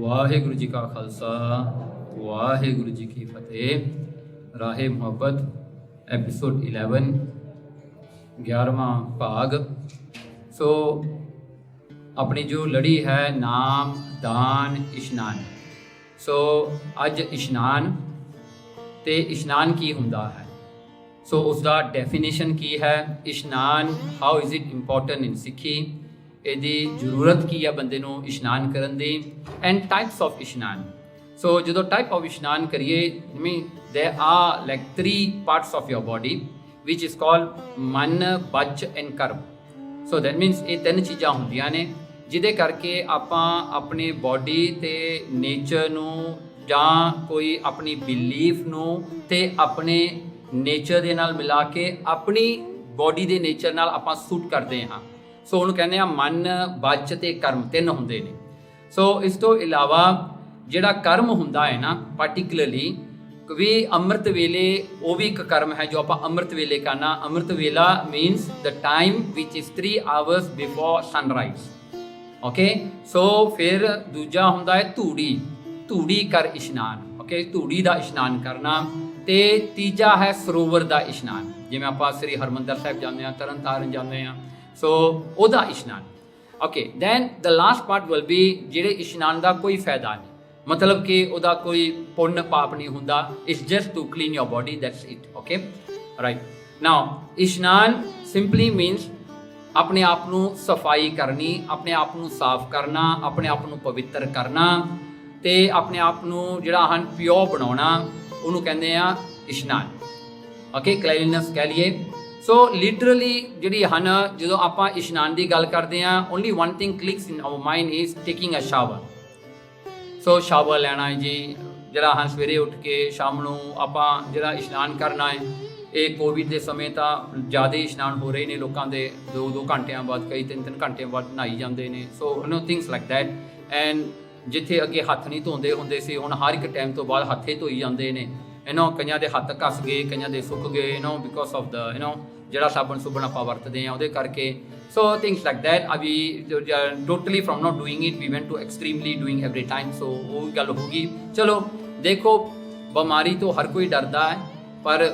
वाहिगुरु जी का खालसा वाहिगुरु जी की फतेह। राहे मुहब्बत एपिसोड 11 11वां भाग। सो अपनी जो लड़ी है नाम दान इशनान। सो अज इशनान ते इशनान की हुंदा है। सो उसका डेफिनेशन की है इशनान, how is it important in Sikhi, ਇਹਦੀ ਜ਼ਰੂਰਤ ਕੀ ਆ ਬੰਦੇ ਨੂੰ ਇਸ਼ਨਾਨ ਕਰਨ ਦੀ, ਐਂਡ ਟਾਈਪਸ ਆਫ ਇਸ਼ਨਾਨ। ਸੋ ਜਦੋਂ ਟਾਈਪ ਆਫ ਇਸ਼ਨਾਨ ਕਰੀਏ mean there are like 3 parts of your body ਵਿਚ is called man, bach and karam. So that means ਇਹ 3 ਚੀਜ਼ਾਂ ਹੁੰਦੀਆਂ ਨੇ ਜਿਹਦੇ ਕਰਕੇ ਆਪਾਂ ਆਪਣੀ ਬੋਡੀ ਤੇ ਨੇਚਰ ਨੂੰ ਜਾਂ ਕੋਈ ਆਪਣੀ ਬਿਲੀਫ ਨੂੰ ਤੇ ਆਪਣੇ ਨੇਚਰ ਦੇ ਨਾਲ ਮਿਲਾ ਕੇ ਆਪਣੀ ਬੋਡੀ ਦੇ ਨੇਚਰ ਨਾਲ ਆਪਾਂ ਸੂਟ ਕਰਦੇ ਹਾਂ। ਸੋ ਉਹਨੂੰ ਕਹਿੰਦੇ ਆ ਮਨ, ਬਚ ਤੇ ਕਰਮ, 3 ਹੁੰਦੇ ਨੇ। ਸੋ ਇਸ ਤੋਂ ਇਲਾਵਾ ਜਿਹੜਾ ਕਰਮ ਹੁੰਦਾ ਹੈ ਨਾ ਪਾਰਟੀਕੂਲਰਲੀ ਵੀ ਅੰਮ੍ਰਿਤ ਵੇਲੇ, ਉਹ ਵੀ ਇੱਕ ਕਰਮ ਹੈ ਜੋ ਆਪਾਂ ਅੰਮ੍ਰਿਤ ਵੇਲੇ ਕਰਨਾ। Amrit vela means the time ਵਿਚ is 3 hours before sunrise. Okay, so ਫਿਰ ਦੂਜਾ ਹੁੰਦਾ ਹੈ ਧੂੜੀ ਕਰ ਇਸ਼ਨਾਨ। ਓਕੇ, ਧੂੜੀ ਦਾ ਇਸ਼ਨਾਨ ਕਰਨਾ। ਤੇ ਤੀਜਾ ਹੈ ਸਰੋਵਰ ਦਾ ਇਸ਼ਨਾਨ, ਜਿਵੇਂ ਆਪਾਂ ਸ੍ਰੀ ਹਰਿਮੰਦਰ ਸਾਹਿਬ ਜਾਂਦੇ ਹਾਂ, ਤਰਨ ਤਾਰਨ ਜਾਂਦੇ ਹਾਂ। ਸੋ ਉਹਦਾ ਇਸ਼ਨਾਨ। Okay, then the last part will be ਜਿਹੜੇ ਇਸ਼ਨਾਨ ਦਾ ਕੋਈ ਫਾਇਦਾ ਨਹੀਂ, ਮਤਲਬ ਕਿ ਉਹਦਾ ਕੋਈ ਪੁੰਨ ਪਾਪ ਨਹੀਂ ਹੁੰਦਾ, it's just to clean your body, that's it. Okay, right. Now ishnan simply means ਆਪਣੇ ਆਪ ਨੂੰ ਸਫਾਈ ਕਰਨੀ, ਆਪਣੇ ਆਪ ਨੂੰ ਸਾਫ਼ ਕਰਨਾ, ਆਪਣੇ ਆਪ ਨੂੰ ਪਵਿੱਤਰ ਕਰਨਾ ਤੇ ਆਪਣੇ ਆਪ ਨੂੰ ਜਿਹੜਾ ਹਨ ਪਿਓਰ ਬਣਾਉਣਾ, ਉਹਨੂੰ ਕਹਿੰਦੇ ਆ ਇਸ਼ਨਾਨ। ਓਕੇ, ਕਲੀਨੈਸ ਕਹਿ ਲਈਏ। ਸੋ ਲਿਟਰਲੀ ਜਿਹੜੀ ਹਨ ਜਦੋਂ ਆਪਾਂ ਇਸ਼ਨਾਨ ਦੀ ਗੱਲ ਕਰਦੇ ਹਾਂ, only one thing clicks in our mind is taking a shower. So shower ਲੈਣਾ ਹੈ ਜੀ, ਜਿਹੜਾ ਹਾਂ ਸਵੇਰੇ ਉੱਠ ਕੇ ਸ਼ਾਮ ਨੂੰ ਆਪਾਂ ਜਿਹੜਾ ਇਸ਼ਨਾਨ ਕਰਨਾ ਹੈ। ਇਹ ਕੋਵਿਡ ਦੇ ਸਮੇਂ ਤਾਂ ਜ਼ਿਆਦਾ ਇਸ਼ਨਾਨ ਹੋ ਰਹੇ ਨੇ ਲੋਕਾਂ ਦੇ, 2-2 ਘੰਟਿਆਂ ਬਾਅਦ, ਕਈ 3-3 ਘੰਟਿਆਂ ਬਾਅਦ ਨਹਾਈ ਜਾਂਦੇ ਨੇ। ਸੋ ਥਿੰਗਸ ਲਾਈਕ ਦੈਟ। ਐਂਡ ਜਿੱਥੇ ਅੱਗੇ ਹੱਥ ਨਹੀਂ ਧੋਂਦੇ ਹੁੰਦੇ ਸੀ, ਹੁਣ ਹਰ ਇੱਕ ਟਾਈਮ ਤੋਂ ਬਾਅਦ ਹੱਥੇ ਧੋਈ ਜਾਂਦੇ ਨੇ। ਕਈਆਂ ਦੇ ਹੱਥ ਘਸ ਗਏ, ਕਈਆਂ ਦੇ ਸੁੱਕ ਗਏ, ਬਿਕੋਜ਼ ਆਫ ਦ ਜਿਹੜਾ ਸਾਬਣ ਸੁਬਣ ਆਪਾਂ ਵਰਤਦੇ ਹਾਂ ਉਹਦੇ ਕਰਕੇ। So things like that. ਅਭੀ totally from not doing it we went to extremely doing every time. So ਉਹ ਗੱਲ ਹੋ ਗਈ। ਚਲੋ ਦੇਖੋ, ਬਿਮਾਰੀ ਤੋਂ ਹਰ ਕੋਈ ਡਰਦਾ ਹੈ, ਪਰ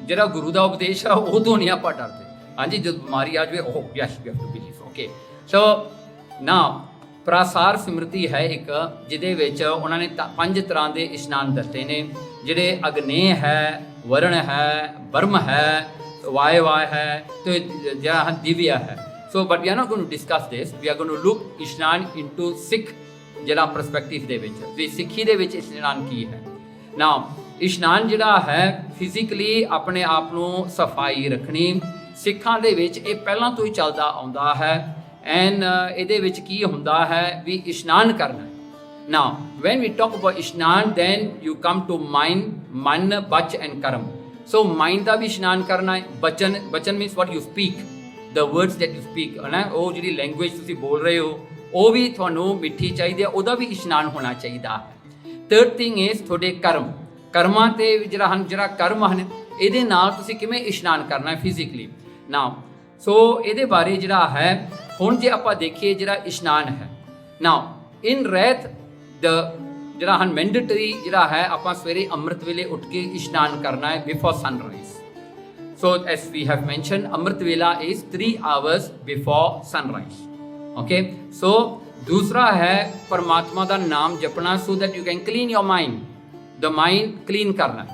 ਜਿਹੜਾ ਗੁਰੂ ਦਾ ਉਪਦੇਸ਼ ਆ ਉਹ ਤੋਂ ਨਹੀਂ ਆਪਾਂ ਡਰਦੇ। ਹਾਂਜੀ, ਜਦ ਬਿਮਾਰੀ ਆ ਜਾਵੇ, oh yes we have to believe. Okay, so ਨਾ ਪ੍ਰਾਸਾਰ ਸਿਮਰਤੀ ਹੈ ਇੱਕ, ਜਿਹਦੇ ਵਿੱਚ ਉਹਨਾਂ ਨੇ 5 ਤਰ੍ਹਾਂ ਦੇ ਇਸ਼ਨਾਨ ਦੱਸੇ ਨੇ, ਜਿਹੜੇ ਅਗਨੇ ਹੈ, ਵਰਣ ਹੈ, ਬਰਮ ਹੈ, ਵਾਯ ਹੈ ਤੇ ਜਿਹੜਾ ਹਨ ਦਿਵਿਆ ਹੈ। So but we are not going to discuss this, we are going to look ਇਸ਼ਨਾਨ ਇਨਟੂ ਸਿੱਖ ਜਿਹੜਾ ਪਰਸਪੈਕਟਿਵ ਦੇ ਵਿੱਚ, ਵੀ ਸਿੱਖੀ ਦੇ ਵਿੱਚ ਇਸ਼ਨਾਨ ਕੀ ਹੈ। ਨਾਓ ਇਸ਼ਨਾਨ ਜਿਹੜਾ ਹੈ ਫਿਜ਼ੀਕਲੀ ਆਪਣੇ ਆਪ ਨੂੰ ਸਫਾਈ ਰੱਖਣੀ। ਸਿੱਖਾਂ ਦੇ ਵਿੱਚ ਇਹ ਪਹਿਲਾਂ ਤੋਂ ਹੀ ਚੱਲਦਾ ਆਉਂਦਾ ਹੈ। ਐਂਡ ਇਹਦੇ ਵਿੱਚ ਕੀ ਹੁੰਦਾ ਹੈ ਵੀ ਇਸ਼ਨਾਨ ਕਰਨਾ। Now when we talk about ishnan, then you come to mind, man, bach and karam. So mind ਦਾ ਵੀ ਇਸ਼ਨਾਨ ਕਰਨਾ ਹੈ। ਬਚਨ means what you speak, the words that you speak ਹੈ ਨਾ, ਉਹ ਜਿਹੜੀ ਲੈਂਗੁਏਜ ਤੁਸੀਂ ਬੋਲ ਰਹੇ ਹੋ ਉਹ ਵੀ ਤੁਹਾਨੂੰ ਮਿੱਠੀ ਚਾਹੀਦੀ ਹੈ, ਉਹਦਾ ਵੀ ਇਸ਼ਨਾਨ ਹੋਣਾ ਚਾਹੀਦਾ ਹੈ। ਥਰਡ ਥਿੰਗ ਇਜ਼ ਤੁਹਾਡੇ ਕਰਮਾਂ ਤੇ ਜਿਹੜਾ ਕਰਮ ਹਨ ਇਹਦੇ ਨਾਲ ਤੁਸੀਂ ਕਿਵੇਂ ਇਸ਼ਨਾਨ ਕਰਨਾ ਹੈ ਫਿਜ਼ੀਕਲੀ। ਨਾਓ ਸੋ ਇਹਦੇ ਬਾਰੇ ਜਿਹੜਾ ਹੈ ਹੁਣ ਜੇ ਆਪਾਂ ਦੇਖੀਏ ਜਿਹੜਾ ਇਸ਼ਨਾਨ ਹੈ, ਨਾਓ ਇਨ ਰਹਿਤ ਜਿਹੜਾ ਹਨ ਮੈਂਡੇਟਰੀ ਜਿਹੜਾ ਹੈ ਆਪਾਂ ਸਵੇਰੇ ਅੰਮ੍ਰਿਤ ਵੇਲੇ ਉੱਠ ਕੇ ਇਸ਼ਨਾਨ ਕਰਨਾ ਹੈ before sunrise. So as we have mention, Amrit vela is 3 hours before sunrise. Okay, so ਦੂਸਰਾ ਹੈ ਪਰਮਾਤਮਾ ਦਾ ਨਾਮ ਜਪਣਾ, so that you can clean your mind, the mind clean ਕਰਨਾ।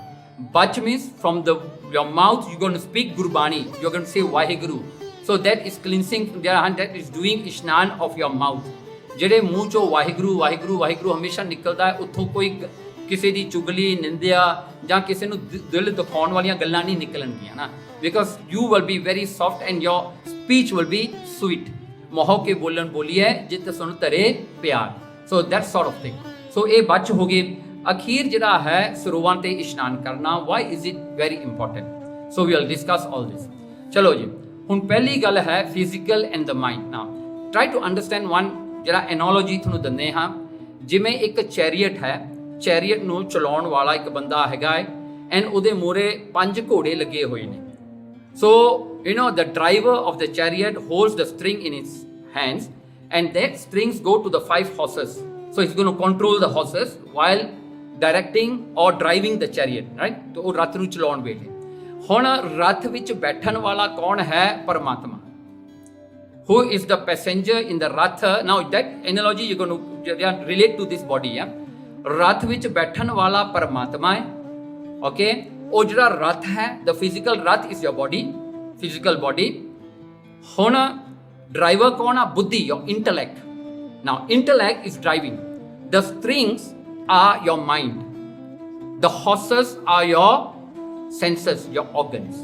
Bach means from your mouth you're going to speak Gurbani, you're going to say Vaheguru. So that is cleansing, that is doing ishnan of your mouth. ਜਿਹੜੇ ਮੂੰਹ ਚੋਂ ਵਾਹਿਗੁਰੂ ਵਾਹਿਗੁਰੂ ਵਾਹਿਗੁਰੂ ਹਮੇਸ਼ਾ ਨਿਕਲਦਾ ਹੈ, ਉੱਥੋਂ ਕੋਈ ਕਿਸੇ ਦੀ ਚੁਗਲੀ, ਨਿੰਦਿਆ ਜਾਂ ਕਿਸੇ ਨੂੰ ਦਿਲ ਦਿਖਾਉਣ ਵਾਲੀਆਂ ਗੱਲਾਂ ਨਹੀਂ ਨਿਕਲਣਗੀਆਂ ਨਾ, because you will be very soft and your speech will be sweet. ਮੋਹ ਕੇ ਬੋਲਣ ਬੋਲੀਏ ਜਿਤ ਸੁਣ ਧਰੇ ਪਿਆਰ। So that sort of thing. So ਇਹ ਬਚ ਹੋ ਗਏ। ਅਖੀਰ ਜਿਹੜਾ ਹੈ ਸਰੋਵਰਾਂ ਤੇ ਇਸ਼ਨਾਨ ਕਰਨਾ। Why is it very important? So we will discuss all this. ਚਲੋ ਜੀ, ਹੁਣ ਪਹਿਲੀ ਗੱਲ ਹੈ physical and the mind. Now try to understand one ਜਿਹੜਾ ਐਨੋਲੋਜੀ ਤੁਹਾਨੂੰ ਦਿੰਦੇ ਹਾਂ। ਜਿਵੇਂ ਇੱਕ ਚੈਰੀਅਟ ਹੈ, ਚੈਰੀਅਟ ਨੂੰ ਚਲਾਉਣ ਵਾਲਾ ਇੱਕ ਬੰਦਾ ਹੈਗਾ ਹੈ ਐਂਡ ਉਹਦੇ ਮੂਹਰੇ 5 ਘੋੜੇ ਲੱਗੇ ਹੋਏ ਨੇ। ਸੋ the driver of the chariot holds the string in his hands and that strings go to the 5 horses. So he's going to control the horses while directing or driving the chariot, right? तो ਉਹ ਰੱਥ ਨੂੰ ਚਲਾਉਣ ਵੇਲੇ ਹੁਣ ਰੱਥ ਵਿੱਚ ਬੈਠਣ ਵਾਲਾ ਕੌਣ ਹੈ? ਪਰਮਾਤਮਾ. Who is the passenger in the rath? Now that analogy you're going to relate to this body, yeah? ਰੱਥ ਵਿੱਚ ਬੈਠਣ ਵਾਲਾ ਪਰਮਾਤਮਾ ਹੈ. Okay? ਉਹ ਜਿਹੜਾ ਰੱਥ ਹੈ, the physical Rath is your body, physical body. ਹੁਣ ਡਰਾਈਵਰ ਕੌਣ ਆ? ਬੁੱਧੀ, your intellect. Now intellect is driving. The strings are your mind. The horses are your senses, your organs.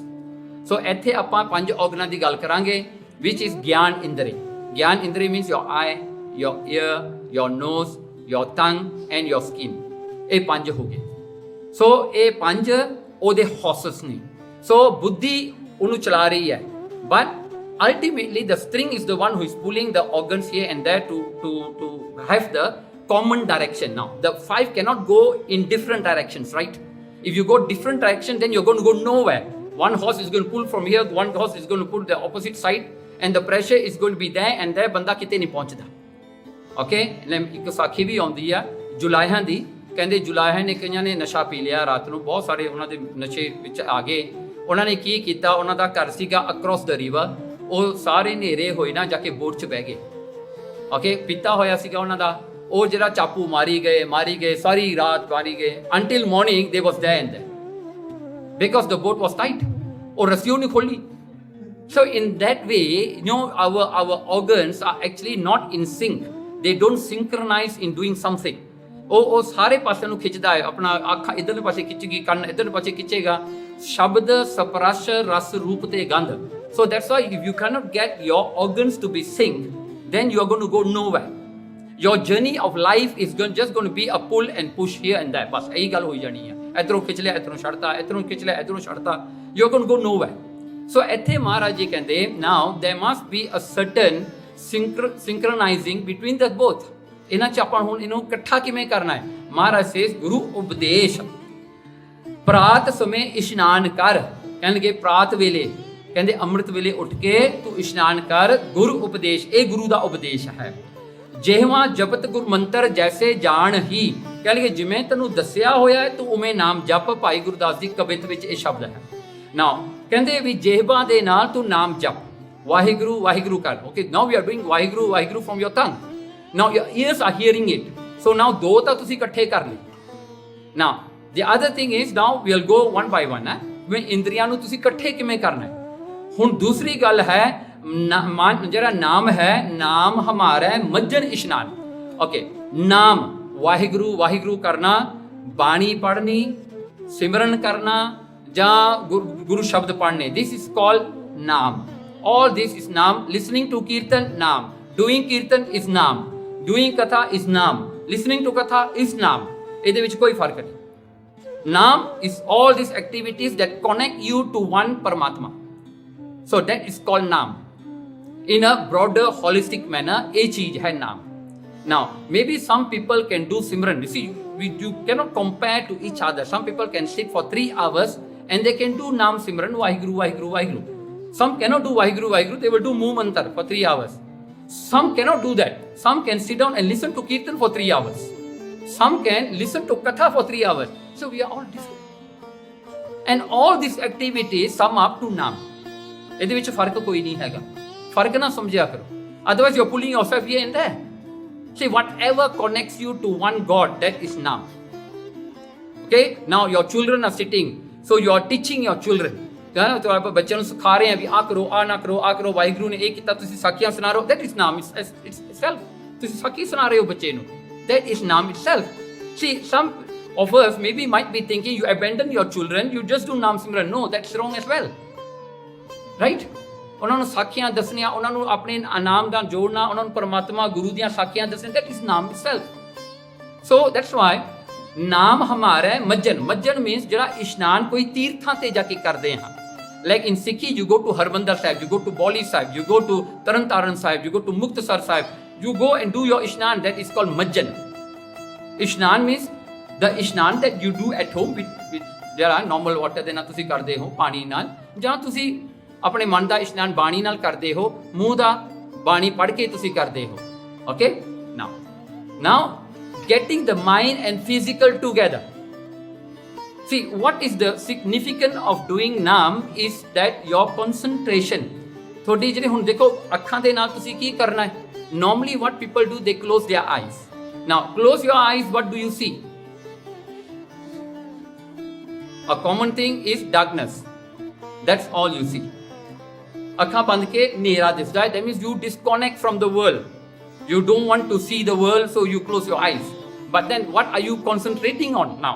So ਇੱਥੇ ਆਪਾਂ 5 organs ਦੀ ਗੱਲ ਕਰਾਂਗੇ, which is ਗਿਆਨ ਇੰਦਰੀ. ਗਿਆਨ ਇੰਦਰੀ means your eye, your ear, your nose, your tongue and your skin. ਇਹ 5 ਹੋ ਗਏ. So ਇਹ 5 ਉਹਦੇ horses ਨੇ. So ਬੁੱਧੀ ਉਹਨੂੰ ਚਲਾ ਰਹੀ ਹੈ, but ultimately the string is the one who is pulling the organs here and there to have the common direction. Now the 5 cannot go in different directions, right? If you go different direction, then you're going to go nowhere. One horse is going to pull from here, one horse is going to pull the opposite side, and the pressure is going to be there and there. ਬੰਦਾ ਕਿਤੇ ਨਹੀਂ ਪਹੁੰਚਦਾ. Okay? ਇੱਕ ਸਾਖੀ ਵੀ ਆਉਂਦੀ ਆ ਜੁਲਾਹਿਆਂ ਦੀ. ਕਹਿੰਦੇ ਜੁਲਾਹਿਆਂ ਨੇ ਕਈਆਂ ਨੇ ਨਸ਼ਾ ਪੀ ਲਿਆ ਰਾਤ ਨੂੰ, ਬਹੁਤ ਸਾਰੇ ਉਹਨਾਂ ਦੇ ਨਸ਼ੇ ਵਿੱਚ ਆ ਗਏ. ਉਹਨਾਂ ਨੇ ਕੀ ਕੀਤਾ? ਉਹਨਾਂ ਦਾ ਘਰ ਸੀਗਾ ਅਕ੍ਰੋਸ ਦ ਰਿਵਰ. ਉਹ ਸਾਰੇ ਹਨੇਰੇ ਹੋਏ ਨਾ ਜਾ ਕੇ ਬੋਟ 'ਚ ਬਹਿ ਗਏ. ਓਕੇ, ਪੀਤਾ ਹੋਇਆ ਸੀਗਾ ਉਹਨਾਂ ਦਾ. ਉਹ ਜਿਹੜਾ ਚਾਪੂ ਮਾਰੀ ਗਏ ਸਾਰੀ ਰਾਤ ਮਾਰੀ ਗਏ until morning they was there and there because the boat was tight. ਉਹ ਰੱਸੀ ਨਹੀਂ ਖੋਲੀ. So in that way, you know, our organs are actually not in sync. They don't synchronize in doing something. ਉਹ ਸਾਰੇ ਪਾਸੇ ਨੂੰ ਖਿੱਚਦਾ ਹੈ. ਆਪਣਾ ਅੱਖਾਂ ਇੱਧਰਲੇ ਪਾਸੇ ਖਿੱਚੇਗੀ, ਕੰਨ ਇੱਧਰਲੇ ਪਾਸੇ ਖਿੱਚੇਗਾ. ਸ਼ਬਦ, ਸਪਰਸ਼, ਰਸ, ਰੂਪ ਤੇ ਗੰਧ. So that's why if you cannot get your organs to be synced, then you are going to go nowhere. Your journey of life is just going to be a pull and push here and there. ਬਸ ਇਹੀ ਗੱਲ ਹੋਈ ਜਾਣੀ ਹੈ. ਇੱਧਰੋਂ ਖਿੱਚ ਲਿਆ, ਇੱਧਰੋਂ ਛੱਡਤਾ, ਇੱਧਰੋਂ ਖਿੱਚ ਲਿਆ, ਇੱਧਰੋਂ ਛੱਡਤਾ. You are going to go nowhere. So ਇੱਥੇ ਮਹਾਰਾਜ ਜੀ ਕਹਿੰਦੇ now there must be a certain synchronizing between the both. ਇਹਨਾਂ 'ਚ ਆਪਾਂ ਹੁਣ ਇਹਨੂੰ ਇਕੱਠਾ ਕਿਵੇਂ ਕਰਨਾ ਹੈ? ਮਹਾਰਾਜ ਸੇਜ਼ ਗੁਰੂ ਉਪਦੇਸ਼. ਪ੍ਰਾਤ ਸਮੇਂ ਇਸ਼ਨਾਨ ਕਰ. ਕਹਿਣਗੇ ਪ੍ਰਾਤ ਵੇਲੇ, ਕਹਿੰਦੇ ਅੰਮ੍ਰਿਤ ਵੇਲੇ ਉੱਠ ਕੇ ਤੂੰ ਇਸ਼ਨਾਨ ਕਰ. ਗੁਰੂ ਉਪਦੇਸ਼, ਇਹ ਗੁਰੂ ਦਾ ਉਪਦੇਸ਼ ਹੈ. ਜਿਹਵਾ ਜਪਤ ਗੁਰ ਮੰਤਰ ਜੈਸੇ ਜਾਣ ਹੀ. ਕਹਿਣਗੇ ਜਿਵੇਂ ਤੈਨੂੰ ਦੱਸਿਆ ਹੋਇਆ ਹੈ ਤੂੰ ਉਵੇਂ ਨਾਮ ਜਪ. ਭਾਈ ਗੁਰਦਾਸ ਦੀ ਕਵਿਤ ਵਿੱਚ ਇਹ ਸ਼ਬਦ ਹੈ. ਨਾਓ ਕਹਿੰਦੇ ਵੀ ਜਿਹਵਾ ਦੇ ਨਾਲ ਤੂੰ ਨਾਮ ਜਪ, ਵਾਹਿਗੁਰੂ ਵਾਹਿਗੁਰੂ ਕਰ. Okay, now we are doing Waheguru Waheguru from your tongue. Now your ears are hearing it. So now 2 ਤਾਂ ਤੁਸੀਂ ਇਕੱਠੇ ਕਰ ਲਏ. Now the other thing is now we will go one by one. ਜਿਵੇਂ ਇੰਦਰੀਆਂ ਨੂੰ ਤੁਸੀਂ ਇਕੱਠੇ ਕਿਵੇਂ ਕਰਨਾ ਹੈ. ਹੁਣ ਦੂਸਰੀ ਗੱਲ ਹੈ ਜਿਹੜਾ ਨਾਮ ਹੈ, ਨਾਮ ਹਮਾਰਾ ਮੱਜਨ ਇਸ਼ਨਾਨ. ਓਕੇ, ਨਾਮ ਵਾਹਿਗੁਰੂ ਵਾਹਿਗੁਰੂ ਕਰਨਾ, ਬਾਣੀ ਪੜ੍ਹਨੀ, ਸਿਮਰਨ ਕਰਨਾ ਜਾਂ ਗੁਰੂ ਸ਼ਬਦ ਪੜ੍ਹਨੇ. ਦਿਸ ਇਜ਼ ਕਾਲਡ ਨਾਮ. ਆਲ ਦਿਸ ਇਜ਼ ਨਾਮ. ਲਿਸਨਿੰਗ ਟੂ ਕੀਰਤਨ ਨਾਮ, ਡੂਇੰਗ ਕੀਰਤਨ ਇਜ਼ ਨਾਮ, ਡੂਇੰਗ ਕਥਾ ਇਜ਼ ਨਾਮ, ਲਿਸਨਿੰਗ ਟੂ ਕਥਾ ਇਜ਼ ਨਾਮ. ਇਹਦੇ ਵਿੱਚ ਕੋਈ ਫਰਕ ਨਹੀਂ. ਨਾਮ is all this activities that connect you to one Paramatma. So that is called naam. In a broader holistic manner, a cheez hai naam. Now maybe some people can do simran. You see, you cannot compare to each other. Some people can sit for 3 hours and they can do naam simran, waheguru waheguru waheguru. Some cannot do waheguru waheguru, they will do moo mantar for 3 hours. Some cannot do that. Some can sit down and listen to kirtan for 3 hours. Some can listen to katha for 3 hours. So we are all different. And all these activities sum up to naam. ਇਹਦੇ ਵਿੱਚ ਫਰਕ ਕੋਈ ਨਹੀਂ ਹੈਗਾ. ਫਰਕ ਨਾ ਸਮਝਿਆ ਕਰੋ. Otherwise you're pulling yourself here and there. See, whatever connects you to one God, that is naam. Okay? Now your children are sitting, so you are teaching your children. ਬੱਚਿਆਂ ਨੂੰ ਸਿਖਾ ਰਹੇ ਆ ਵੀ ਆਹ ਕਰੋ, ਆਹ ਨਾ ਕਰੋ, ਆਹ ਕਰੋ. ਵਾਹਿਗੁਰੂ ਨੇ ਇਹ ਕੀਤਾ, ਤੁਸੀਂ ਸਾਖੀਆਂ ਸੁਣਾ ਰਹੇ ਹੋ. That is naam itself. ਤੁਸੀਂ ਸਾਖੀ ਸੁਣਾ ਰਹੇ ਹੋ ਬੱਚੇ ਨੂੰ. That is naam itself. See, some of us maybe might be thinking you abandon your children, you just do naam simran. No, that's wrong as well. Right? ਉਹਨਾਂ ਨੂੰ ਸਾਖੀਆਂ ਦੱਸਣੀਆਂ, ਉਹਨਾਂ ਨੂੰ ਆਪਣੇ ਨਾਮ ਨਾਲ ਜੋੜਨਾ, ਉਹਨਾਂ ਨੂੰ ਪਰਮਾਤਮਾ ਗੁਰੂ ਦੀਆਂ ਸਾਖੀਆਂ ਦੱਸਣੀਆਂ. ਦੈਟ ਇਜ਼ ਨਾਮ ਇਟਸੈਲਫ. ਸੋ ਦੈਟਸ ਵਾਈ ਨਾਮ ਹਮਾਰਾ ਮੱਜਨ. ਮੱਜਨ ਮੀਨਸ ਜਿਹੜਾ ਇਸ਼ਨਾਨ ਕੋਈ ਤੀਰਥਾਂ ਤੇ ਜਾ ਕੇ ਕਰਦੇ ਹਾਂ. Like in Sikhi you go to Harmandar Sahib, you go to Baoli Sahib, you go to Tarn Taran Sahib, you go to Muktsar Sahib. You go and do your ishnan. That is called majjan. Ishnan means the ishnan that you do at home with ਜਿਹੜਾ normal water ਦੇ ਨਾਲ ਤੁਸੀਂ ਕਰਦੇ ਹੋ, ਪਾਣੀ ਨਾਲ, ਜਾਂ ਤੁਸੀਂ ਆਪਣੇ ਮਨ ਦਾ ਇਸ਼ਨਾਨ ਬਾਣੀ ਨਾਲ ਕਰਦੇ ਹੋ, ਮੂੰਹ ਦਾ ਬਾਣੀ ਪੜ੍ਹ ਕੇ ਤੁਸੀਂ ਕਰਦੇ ਹੋ. Okay, now getting the mind and physical together. See, what is the significance of doing naam is that your concentration. थोड़ी जिहड़ी हुण देखो अखां दे नाल तुसीं की करना है. Normally what people do, they close their eyes. Now close your eyes, what do you see? A common thing is darkness. That's all you see. अखां बंद के नेरा दिसदा है. That means you disconnect from the world. You don't want to see the world, so you close your eyes. But then what are you concentrating on now?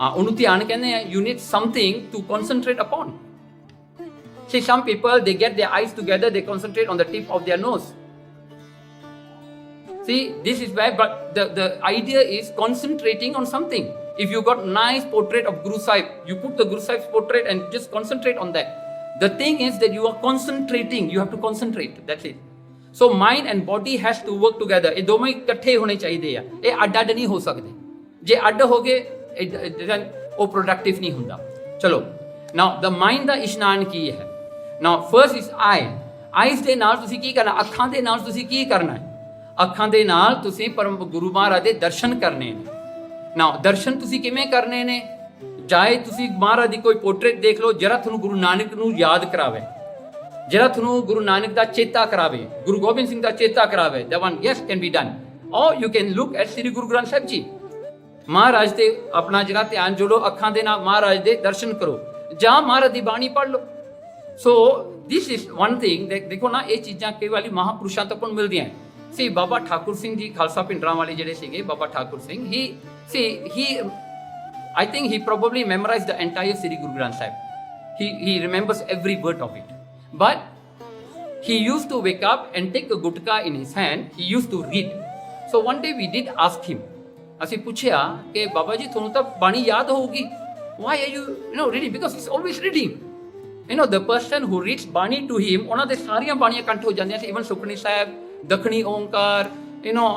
ਉਹਨੂੰ ਧਿਆਨ ਕਹਿੰਦੇ ਆ. You need something to concentrate upon. See, some people, they get their eyes together, they concentrate on the tip of their nose. See, this is where, but the idea is concentrating on something. If you got nice portrait of Guru Sahib, you put the Guru Sahib's portrait and just concentrate on that. The thing is that you are concentrating, you have to concentrate, that's it. So mind and body has to work together. ਇਹ ਦੋਵੇਂ ਇਕੱਠੇ ਹੋਣੇ ਚਾਹੀਦੇ ਆ. ਇਹ ਅੱਡ-ਅੱਡ ਨਹੀਂ ਹੋ ਸਕਦੇ. ਜੇ ਅੱਡ ਹੋ ਗਏ ਉਹ ਪ੍ਰੋਡਕਟਿਵ ਨਹੀਂ ਹੁੰਦਾ. ਚਲੋ, now the mind ਦਾ ਇਸ਼ਨਾਨ ਕੀ ਹੈ? Now first is eye. Eyes ਦੇ ਨਾਲ ਤੁਸੀਂ ਕੀ ਕਰਨਾ? ਅੱਖਾਂ ਦੇ ਨਾਲ ਤੁਸੀਂ ਕੀ ਕਰਨਾ ਹੈ? ਅੱਖਾਂ ਦੇ ਨਾਲ ਤੁਸੀਂ ਪਰਮ ਗੁਰੂ ਮਹਾਰਾਜ ਦੇ ਦਰਸ਼ਨ ਕਰਨੇ ਨੇ. Now ਦਰਸ਼ਨ ਤੁਸੀਂ ਕਿਵੇਂ ਕਰਨੇ ਨੇ? ਚਾਹੇ ਤੁਸੀਂ ਮਹਾਰਾਜ ਦੀ ਕੋਈ ਪੋਰਟਰੇਟ ਦੇਖ ਲਓ, ਜਿਹੜਾ ਤੁਹਾਨੂੰ ਗੁਰੂ ਨਾਨਕ ਨੂੰ ਯਾਦ ਕਰਾਵੇ, ਜਿਹੜਾ ਤੁਹਾਨੂੰ ਗੁਰੂ ਨਾਨਕ ਦਾ ਚੇਤਾ ਕਰਾਵੇ, ਗੁਰੂ ਗੋਬਿੰਦ ਸਿੰਘ ਦਾ ਚੇਤਾ ਕਰਾਵੇ, that one yes can be done. Or you can look at Sri Guru Granth Sahib Ji. ਮਹਾਰਾਜ ਤੇ ਆਪਣਾ ਜਿਹੜਾ ਧਿਆਨ ਜੋੜੋ, ਅੱਖਾਂ ਦੇ ਨਾਲ ਮਹਾਰਾਜ ਦੇ ਦਰਸ਼ਨ ਕਰੋ, ਜਾਂ ਮਹਾਰਾਜ ਦੀ ਬਾਣੀ ਪੜ੍ਹ ਲਓ. ਸੋ ਦਿਸ ਇਜ਼ ਵਨ ਥਿੰਗ. ਦੇਖੋ ਨਾ, ਇਹ ਚੀਜ਼ਾਂ ਕਈ ਵਾਰੀ ਮਹਾਂਪੁਰਸ਼ਾਂ ਤੋਂ ਆਪਾਂ ਨੂੰ ਮਿਲਦੀਆਂ. ਸੀ ਬਾਬਾ ਠਾਕੁਰ ਸਿੰਘ ਜੀ ਖਾਲਸਾ ਪਿੰਡਰਾਂ ਵਾਲੇ ਜਿਹੜੇ ਸੀਗੇ, ਬਾਬਾ Thakur Singh, he I think he probably memorized the entire Sri Guru Granth Sahib. He remembers every word of it. But he used to wake up and take a gutka in his hand. He used to read. So one day we did ask him. ਅਸੀਂ ਪੁੱਛਿਆ ਕਿ ਬਾਬਾ ਜੀ ਤੁਹਾਨੂੰ ਤਾਂ ਬਾਣੀ ਯਾਦ ਹੋਊਗੀ. Why are you reading? Because he's always reading. The person who reads ਬਾਣੀ to him, ਉਹਨਾਂ ਦੇ ਸਾਰੀਆਂ ਬਾਣੀਆਂ ਕੰਠ ਹੋ ਜਾਂਦੀਆਂ ਸੀ. Even ਸੁਖਮਨੀ ਸਾਹਿਬ, ਦਖਣੀ ਓਂਕਾਰ,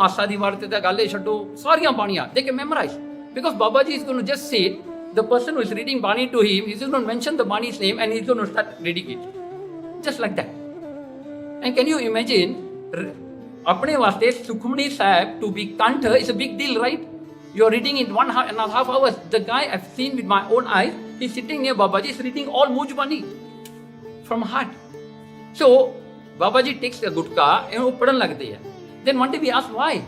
ਆਸਾ ਦੀ ਵਾਰ ਤੇ ਤਾਂ ਗੱਲ ਹੀ ਛੱਡੋ, ਸਾਰੀਆਂ ਬਾਣੀਆਂ they can memorize. Because Babaji is going to just say it, the person who is reading Bani to him, he's going to mention the Bani's name and he's going to start reading it. Just like that. And can you imagine, apne vaste Sukhmani Sahib to be Kantha is a big deal, right? You're reading in 1.5 hours. The guy I've seen with my own eyes, he's sitting near Babaji, he's reading all Muj Bani from heart. So, Babaji takes a gutka and वो पढ़न लगते हैं. Then one day we asked why.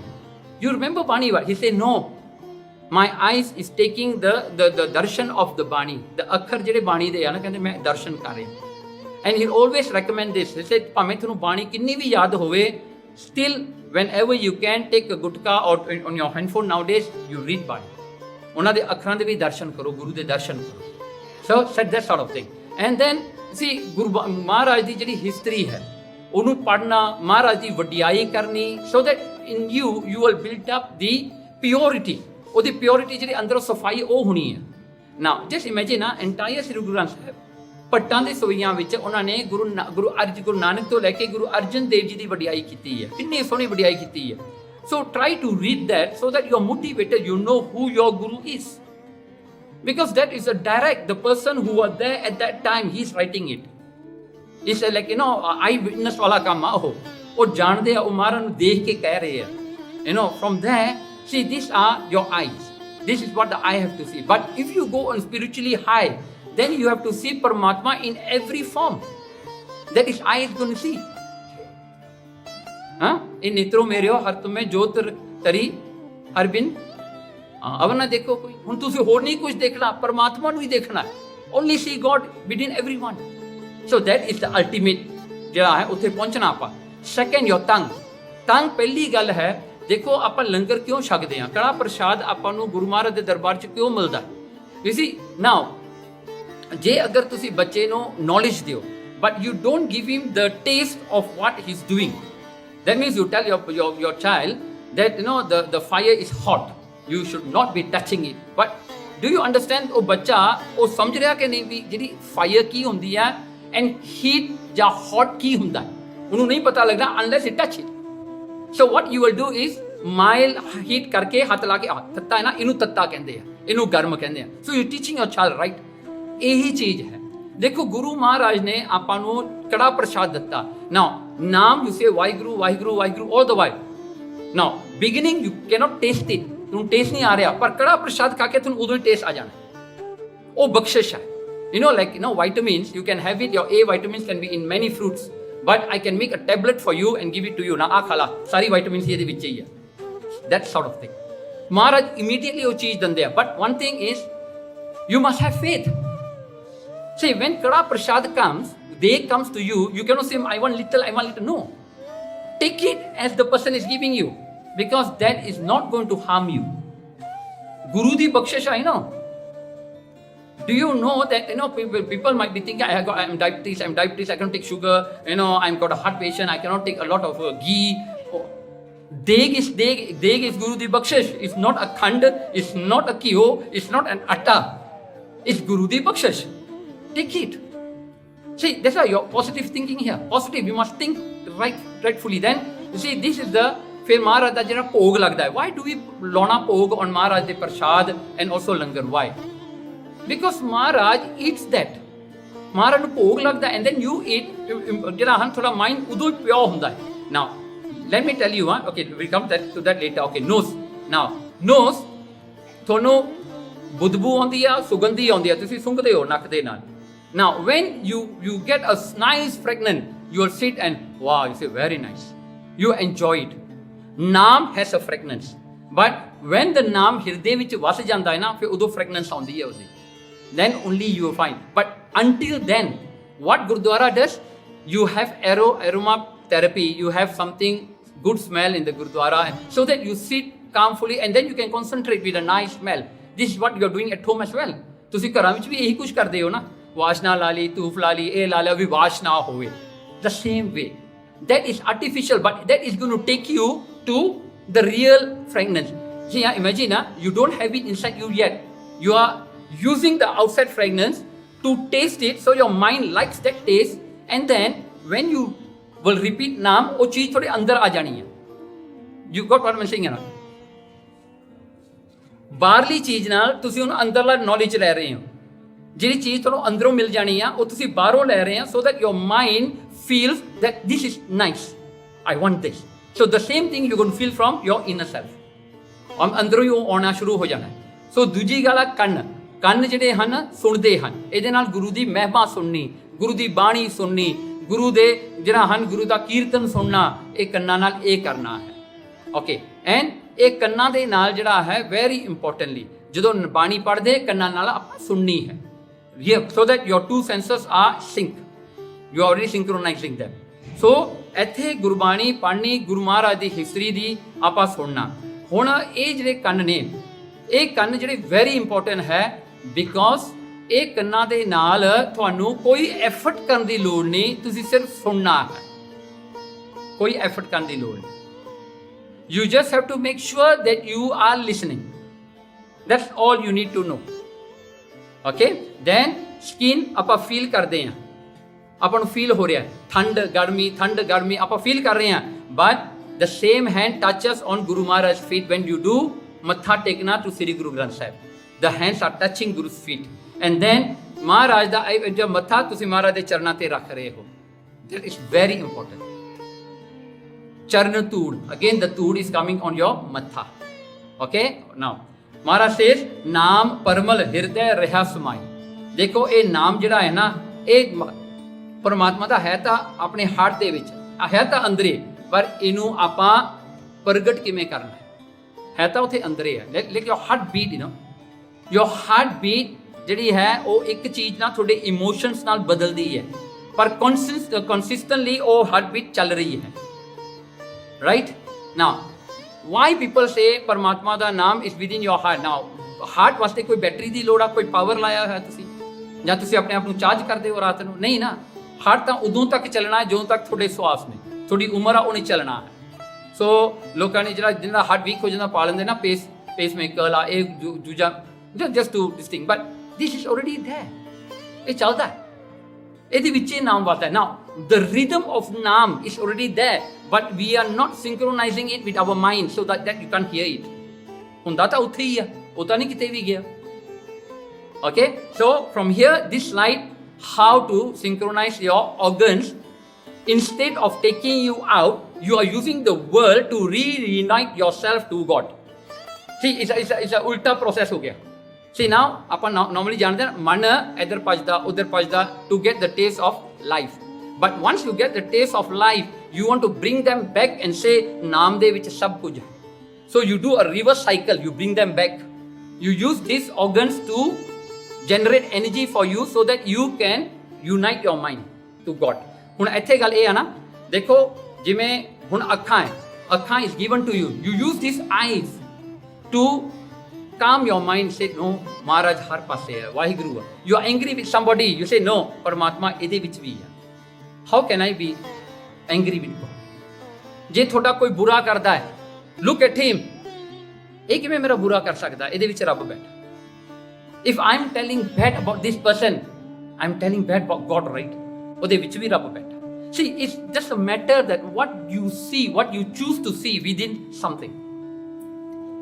You remember Bani? He said no. My eyes is taking the darshan of the Bani. The akhar ਜਿਹੜੇ ਬਾਣੀ ਦੇ ਆ ਨਾ, ਕਹਿੰਦੇ ਮੈਂ ਦਰਸ਼ਨ ਕਰ ਰਿਹਾ. And he always recommend this. He said ਭਾਵੇਂ ਤੁਹਾਨੂੰ ਬਾਣੀ ਕਿੰਨੀ ਵੀ ਯਾਦ ਹੋਵੇ, still whenever you can take a gutka or on your handphone nowadays, you read Bani. ਉਹਨਾਂ ਦੇ ਅੱਖਰਾਂ ਦੇ ਵੀ ਦਰਸ਼ਨ ਕਰੋ, ਗੁਰੂ ਦੇ ਦਰਸ਼ਨ ਕਰੋ. So said that sort of thing. And then see, Guru Maharaj ਦੀ ਜਿਹੜੀ ਹਿਸਟਰੀ ਹੈ, ਉਹਨੂੰ ਪੜ੍ਹਨਾ, ਮਹਾਰਾਜ ਦੀ ਵਡਿਆਈ ਕਰਨੀ, so that in you will build up the purity. ਉਹਦੀ ਪਿਓਰਿਟੀ ਜਿਹੜੀ ਅੰਦਰੋਂ ਸਫਾਈ ਉਹ ਹੋਣੀ ਹੈ. ਨਾ ਜਸਟ ਇਮੇਜਿਨ ਨਾ, ਐਂਟਾਇਰ ਸ੍ਰੀ ਗੁਰੂ ਗ੍ਰੰਥ ਸਾਹਿਬ ਭੱਟਾਂ ਦੇ ਸੋਈਆਂ ਵਿੱਚ ਉਹਨਾਂ ਨੇ ਗੁਰੂ ਨਾਨਕ ਤੋਂ ਲੈ ਕੇ ਗੁਰੂ ਅਰਜਨ ਦੇਵ ਜੀ ਦੀ ਵਡਿਆਈ ਕੀਤੀ ਹੈ. ਕਿੰਨੀ ਸੋਹਣੀ ਵਡਿਆਈ ਕੀਤੀ ਹੈ. So try to read that so that you are motivated, you know who your guru is, because that is a direct, the person who was there at that time, he is writing it. It's like eye witness ਵਾਲਾ ਕੰਮ ਆ. ਉਹ ਜਾਣਦੇ ਆ, ਉਹ ਮਹਾਰਾਜ ਨੂੰ ਦੇਖ ਕੇ ਕਹਿ ਰਹੇ ਆ. From there, see, these are your eyes. This is what the eye have to see. But if you go on spiritually high, then you have to see Paramatma in every form. That is eye is going to see. In nitro meryo har tumme jyot tari har bin ਅਵਰ ਨਾ ਦੇਖੋ ਕੋਈ. ਹੁਣ ਤੁਸੀਂ ਹੋਰ ਨਹੀਂ ਕੁਝ ਦੇਖਣਾ, ਪਰਮਾਤਮਾ ਨੂੰ ਹੀ ਦੇਖਣਾ. Only see God within everyone. So that is the ultimate ਜਿਹੜਾ ਹੈ ਉੱਥੇ ਪਹੁੰਚਣਾ ਆਪਾਂ. Second, your tongue. tongue ਪਹਿਲੀ ਗੱਲ ਹੈ. ਦੇਖੋ ਆਪਾਂ ਲੰਗਰ ਕਿਉਂ ਛਕਦੇ ਹਾਂ, ਕੜਾ ਪ੍ਰਸ਼ਾਦ ਆਪਾਂ ਨੂੰ ਗੁਰੂ ਮਹਾਰਾਜ ਦੇ ਦਰਬਾਰ 'ਚ ਕਿਉਂ ਮਿਲਦਾ? You see, now ਜੇ ਅਗਰ ਤੁਸੀਂ ਬੱਚੇ ਨੂੰ ਨੌਲੇਜ ਦਿਓ, but you don't give him the taste of what he's doing, that means you tell your child that the fire is hot, you should not be touching it. But do you understand, ਉਹ ਬੱਚਾ ਉਹ ਸਮਝ ਰਿਹਾ ਕਿ ਨਹੀਂ ਵੀ ਜਿਹੜੀ fire ਕੀ ਹੁੰਦੀ ਹੈ and heat ਜਾਂ hot ਕੀ ਹੁੰਦਾ, ਉਹਨੂੰ ਨਹੀਂ ਪਤਾ ਲੱਗਦਾ unless it touch it. So what you will do is mild heat ਕਰਕੇ ਹੱਥ ਲਾ ਕੇ, ਤੱਤਾ ਹੈ ਨਾ, ਇਹਨੂੰ ਤੱਤਾ ਕਹਿੰਦੇ ਆ, ਇਹਨੂੰ ਗਰਮ ਕਹਿੰਦੇ ਆ. So you teaching your child right. ਇਹੀ ਚੀਜ਼ ਹੈ. ਦੇਖੋ ਗੁਰੂ ਮਹਾਰਾਜ ਨੇ ਆਪਾਂ ਨੂੰ ਕੜਾ ਪ੍ਰਸ਼ਾਦ ਦਿੱਤਾ. Now ਨਾਮ you say Waheguru Waheguru Waheguru all the while. Now beginning you cannot taste it, ਤੁਹਾਨੂੰ ਟੇਸਟ ਨਹੀਂ ਆ ਰਿਹਾ, ਪਰ ਕੜਾ ਪ੍ਰਸ਼ਾਦ ਖਾ ਕੇ ਤੁਹਾਨੂੰ ਉਦੋਂ ਹੀ ਟੇਸਟ ਆ ਜਾਣਾ। ਉਹ ਬਖਸ਼ਿਸ਼ ਹੈ। Like vitamins, you can have it, your A vitamins can be in many fruits, but I can make a tablet for you and give it to you, ਨਾ ਆ ਖਾ ਲਾ, ਸਾਰੀ vitamins ਇਹਦੇ ਵਿੱਚ ਹੀ ਹੈ। That sort of thing. Maharaj immediately ਉਹ ਚੀਜ਼ ਦਿੰਦੇ ਆ, but one thing is you must have faith. See, when kada prasad comes, they comes to you, you cannot say I want little, no. Take it as the person is giving you, because that is not going to harm you. Guru di bakshish hai, Do you know that, people might be thinking, I'm diabetes, I cannot take sugar, I'm got a heart patient, I cannot take a lot of ghee. Deg is Guru di bakshish. It's not a khand, it's not a kio, it's not an atta. It's Guru di bakshish. Take it. See, that's why your positive thinking here. Positive, you must think rightfully. Then, you see, this is the, फिर महाराज का जरा भोग लगता है. Why do we लाना भोग on Maharaj the prasad and also langar? Why? Because Maharaj eats that. Maharaj ਨੂੰ ਭੋਗ ਲੱਗਦਾ and then you eat, ਜਿਹੜਾ ਹਨ ਥੋੜਾ ਮਾਈਂਡ ਉਦੋਂ ਹੀ ਪਿਓਰ ਹੁੰਦਾ ਹੈ. Now, let me tell you, okay, we'll come to that later. Okay, nose. Now, nose, ਤੁਹਾਨੂੰ ਬਦਬੂ ਆਉਂਦੀ ਆ, ਸੁਗੰਧੀ ਆਉਂਦੀ ਆ, ਤੁਸੀਂ ਸੁੰਘਦੇ ਹੋ ਨੱਕ ਦੇ ਨਾਲ. Now, when you get a nice fragrance, you will sit and, wow, you say, very nice. You enjoy it. Naam has a fragrance. But when the naam ਹਿਰਦੇ ਵਿੱਚ ਵਸ ਜਾਂਦਾ ਹੈ ਨਾ, ਫਿਰ ਉਦੋਂ fragrance ਆਉਂਦੀ ਹੈ ਉਹਦੀ. Then only you will find. But until then, what Gurudwara does, you have aroma therapy, you have something good smell in the Gurudwara, so that you sit calmly and then you can concentrate with a nice smell. This is what you are doing at home as well. ਤੁਸੀਂ ਘਰਾਂ ਵਿੱਚ ਵੀ ਇਹੀ ਕੁਝ ਕਰਦੇ ਹੋ ਨਾ, ਵਾਸ਼ਨਾ ਲਾ ਲਈ, ਧੂਫ ਲਾ ਲਈ, ਇਹ ਲਾ ਲਿਆ ਵੀ ਵਾਸ਼ਨਾ ਹੋਵੇ. The same way. That is artificial, but that is going to take you to the real fragrance. See, imagine, you don't have it inside you yet. You are using the outside fragrance to taste it, so your mind likes that taste, and then when you will repeat naam, ਉਹ ਚੀਜ਼ ਤੁਹਾਡੇ ਅੰਦਰ ਆ ਜਾਣੀ ਹੈ. You got what I'm saying? ਬਾਹਰਲੀ ਚੀਜ਼ ਨਾਲ ਤੁਸੀਂ ਉਹਨੂੰ ਅੰਦਰਲਾ ਨੌਲੇਜ ਲੈ ਰਹੇ ਹੋ. ਜਿਹੜੀ ਚੀਜ਼ ਤੁਹਾਨੂੰ ਅੰਦਰੋਂ ਮਿਲ ਜਾਣੀ ਆ, ਉਹ ਤੁਸੀਂ ਬਾਹਰੋਂ ਲੈ ਰਹੇ ਹੋ, so that your mind feels that this is nice, I want this. So the same thing you're going to feel from your inner self. ਅੰਦਰੋਂ ਹੀ ਉਹ ਆਉਣਾ ਸ਼ੁਰੂ ਹੋ ਜਾਣਾ. ਸੋ ਦੂਜੀ ਗੱਲ ਆ ਕੰਨ ਜਿਹੜੇ ਹਨ ਸੁਣਦੇ ਹਨ. ਇਹਦੇ ਨਾਲ ਗੁਰੂ ਦੀ ਮਹਿਮਾ ਸੁਣਨੀ, ਗੁਰੂ ਦੀ ਬਾਣੀ ਸੁਣਨੀ, ਗੁਰੂ ਦੇ ਜਿਹੜਾ ਹਨ ਗੁਰੂ ਦਾ ਕੀਰਤਨ ਸੁਣਨਾ, ਇਹ ਕੰਨਾਂ ਨਾਲ ਇਹ ਕਰਨਾ ਹੈ. ਓਕੇ, ਐਂਡ ਇਹ ਕੰਨਾਂ ਦੇ ਨਾਲ ਜਿਹੜਾ ਹੈ ਵੈਰੀ ਇੰਪੋਰਟੈਂਟਲੀ ਜਦੋਂ ਬਾਣੀ ਪੜ੍ਹਦੇ ਕੰਨਾਂ ਨਾਲ ਆਪਾਂ ਸੁਣਨੀ ਹੈ. so that your two senses are sync. You are already synchronizing them. So ਇੱਥੇ ਗੁਰਬਾਣੀ ਪੜ੍ਹਨੀ, ਗੁਰੂ ਮਹਾਰਾਜ ਦੀ ਹਿਸਟਰੀ ਦੀ ਆਪਾਂ ਸੁਣਨਾ. ਹੁਣ ਇਹ ਜਿਹੜੇ ਕੰਨ ਨੇ, ਇਹ ਕੰਨ ਜਿਹੜੇ ਵੈਰੀ ਇੰਪੋਰਟੈਂਟ ਹੈ, ਬਿਕੋਜ਼ ਇਹ ਕੰਨਾਂ ਦੇ ਨਾਲ ਤੁਹਾਨੂੰ ਕੋਈ ਐਫਰਟ ਕਰਨ ਦੀ ਲੋੜ ਨਹੀਂ, ਤੁਸੀਂ ਸਿਰਫ ਸੁਣਨਾ ਹੈ. ਕੋਈ ਐਫਰਟ ਕਰਨ ਦੀ ਲੋੜ ਨਹੀਂ. You just have to make sure that you are listening. That's all you need to know. Okay? Then skin ਆਪਾਂ ਫੀਲ ਕਰਦੇ ਹਾਂ, ਆਪਾਂ ਨੂੰ ਫੀਲ ਹੋ ਰਿਹਾ ਠੰਡ ਗਰਮੀ ਆਪਾਂ ਫੀਲ ਕਰ ਰਹੇ ਹਾਂ. But the same hand touches on Guru Maharaj's feet when you do matha tekna to Sri Guru Granth Sahib. The hands are touching Guru's feet. And then Maharaj ਦਾ ਜਦ ਮੱਥਾ ਤੁਸੀਂ ਮਹਾਰਾਜ ਦੇ ਚਰਨਾਂ ਤੇ ਰੱਖ ਰਹੇ ਹੋ. That is very important. Charna Tood. Again, the Tood is coming on your matha. Okay? Now, Maharaj says, Naam Parmal Hirday Reha Sumai. ਦੇਖੋ ਇਹ ਨਾਮ ਜਿਹੜਾ ਹੈ ਨਾ, ਇਹ ਪਰਮਾਤਮਾ ਦਾ ਹੈ ਤਾਂ ਆਪਣੇ ਹਾਰਟ ਦੇ ਵਿੱਚ, ਹੈ ਤਾਂ ਅੰਦਰੇ, ਪਰ ਇਹਨੂੰ ਆਪਾਂ ਪ੍ਰਗਟ ਕਿਵੇਂ ਕਰਨਾ ਹੈ ਤਾਂ ਉੱਥੇ ਅੰਦਰੇ ਹੈ. ਲੇਕਿਨ your heart beat, your heart beat ਜਿਹੜੀ ਹੈ ਉਹ ਇੱਕ ਚੀਜ਼ ਨਾਲ ਤੁਹਾਡੇ ਇਮੋਸ਼ਨਸ ਨਾਲ ਬਦਲਦੀ ਹੈ, ਪਰ ਕੰਸਿਸਟੈਂਟਲੀ ਉਹ ਹਾਰਟ ਬੀਟ ਚੱਲ ਰਹੀ ਹੈ. ਰਾਈਟ ਨਾਓ, ਵਾਈ ਪੀਪਲ ਸੇ ਪਰਮਾਤਮਾ ਦਾ ਨਾਮ is with in your heart. Now heart ਵਾਸਤੇ ਕੋਈ ਬੈਟਰੀ ਦੀ ਲੋੜ ਆ, ਕੋਈ ਪਾਵਰ ਲਾਇਆ ਹੋਇਆ ਤੁਸੀਂ, ਜਾਂ ਤੁਸੀਂ ਆਪਣੇ ਆਪ ਨੂੰ ਚਾਰਜ ਕਰਦੇ ਹੋ ਰਾਤ ਨੂੰ? ਨਹੀਂ ਨਾ. ਹਾਰਟ ਤਾਂ ਉਦੋਂ ਤੱਕ ਚੱਲਣਾ ਹੈ ਜਦੋਂ ਤੱਕ ਤੁਹਾਡੇ ਸਵਾਸ ਨੇ, ਤੁਹਾਡੀ ਉਮਰ ਆ ਉਹਨੇ ਚੱਲਣਾ ਹੈ. ਸੋ ਲੋਕਾਂ ਨੇ ਜਿਹੜਾ ਹਾਰਟ ਵੀਕ ਹੋ ਜਾਂਦਾ ਪਾ ਲੈਂਦੇ ਨਾ ਪੇਸ ਮੇਕਰ ਆ, ਇਹ ਦੂਜਾ just to this thing, but this is already there. ਇਹ ਚੱਲਦਾ ਹੈ, ਇਹਦੇ ਵਿੱਚ ਇਹ ਨਾਮ ਵਰਤਾ ਹੈ. Now the rhythm of naam is already there, but we are not synchronizing it with our mind so that you can't hear it. ਹੁੰਦਾ ਤਾਂ ਉੱਥੇ ਹੀ ਆ, ਉਹ ਤਾਂ ਨਹੀਂ ਕਿਤੇ ਵੀ ਗਿਆ. Okay, so from here this slide, how to synchronize your organs. Instead of taking you out, you are using the world to reunite yourself to God. See, it's a ulta process हो गया. See, now ਆਪਾਂ normally जानते हैं मन इधर भजदा उधर भजदा to get the taste of life. But once you get the taste of life, you want to bring them back and say नाम दे विच सब कुछ है. So you do a reverse cycle. You bring them back. You use these organs to generate energy for you so that you can unite your mind to God. ਹੁਣ ਇੱਥੇ ਗੱਲ ਇਹ ਆ ਨਾ, ਦੇਖੋ ਜਿਵੇਂ ਹੁਣ ਅੱਖਾਂ ਹੈ, ਅੱਖਾਂ is given to you. You use these eyes to calm your mind. Say no, ਮਹਾਰਾਜ ਹਰ ਪਾਸੇ ਹੈ, ਵਾਹਿਗੁਰੂ ਹੈ. You are angry with somebody. You say no, ਪਰਮਾਤਮਾ ਇਹਦੇ ਵਿੱਚ ਵੀ ਹੈ. How can I be angry with God? ਜੇ ਤੁਹਾਡਾ ਕੋਈ ਬੁਰਾ ਕਰਦਾ ਹੈ, look at him. ਇਹ ਕਿਵੇਂ ਮੇਰਾ ਬੁਰਾ ਕਰ ਸਕਦਾ? ਇਹਦੇ ਵਿੱਚ ਰੱਬ ਬੈਠਾ. If I'm telling bad about this person, I'm telling bad about God, right? ਉਹਦੇ ਵਿੱਚ ਵੀ ਰੱਬ ਬੈਠਾ. See, it's just a matter that what you see, what you choose to see within something.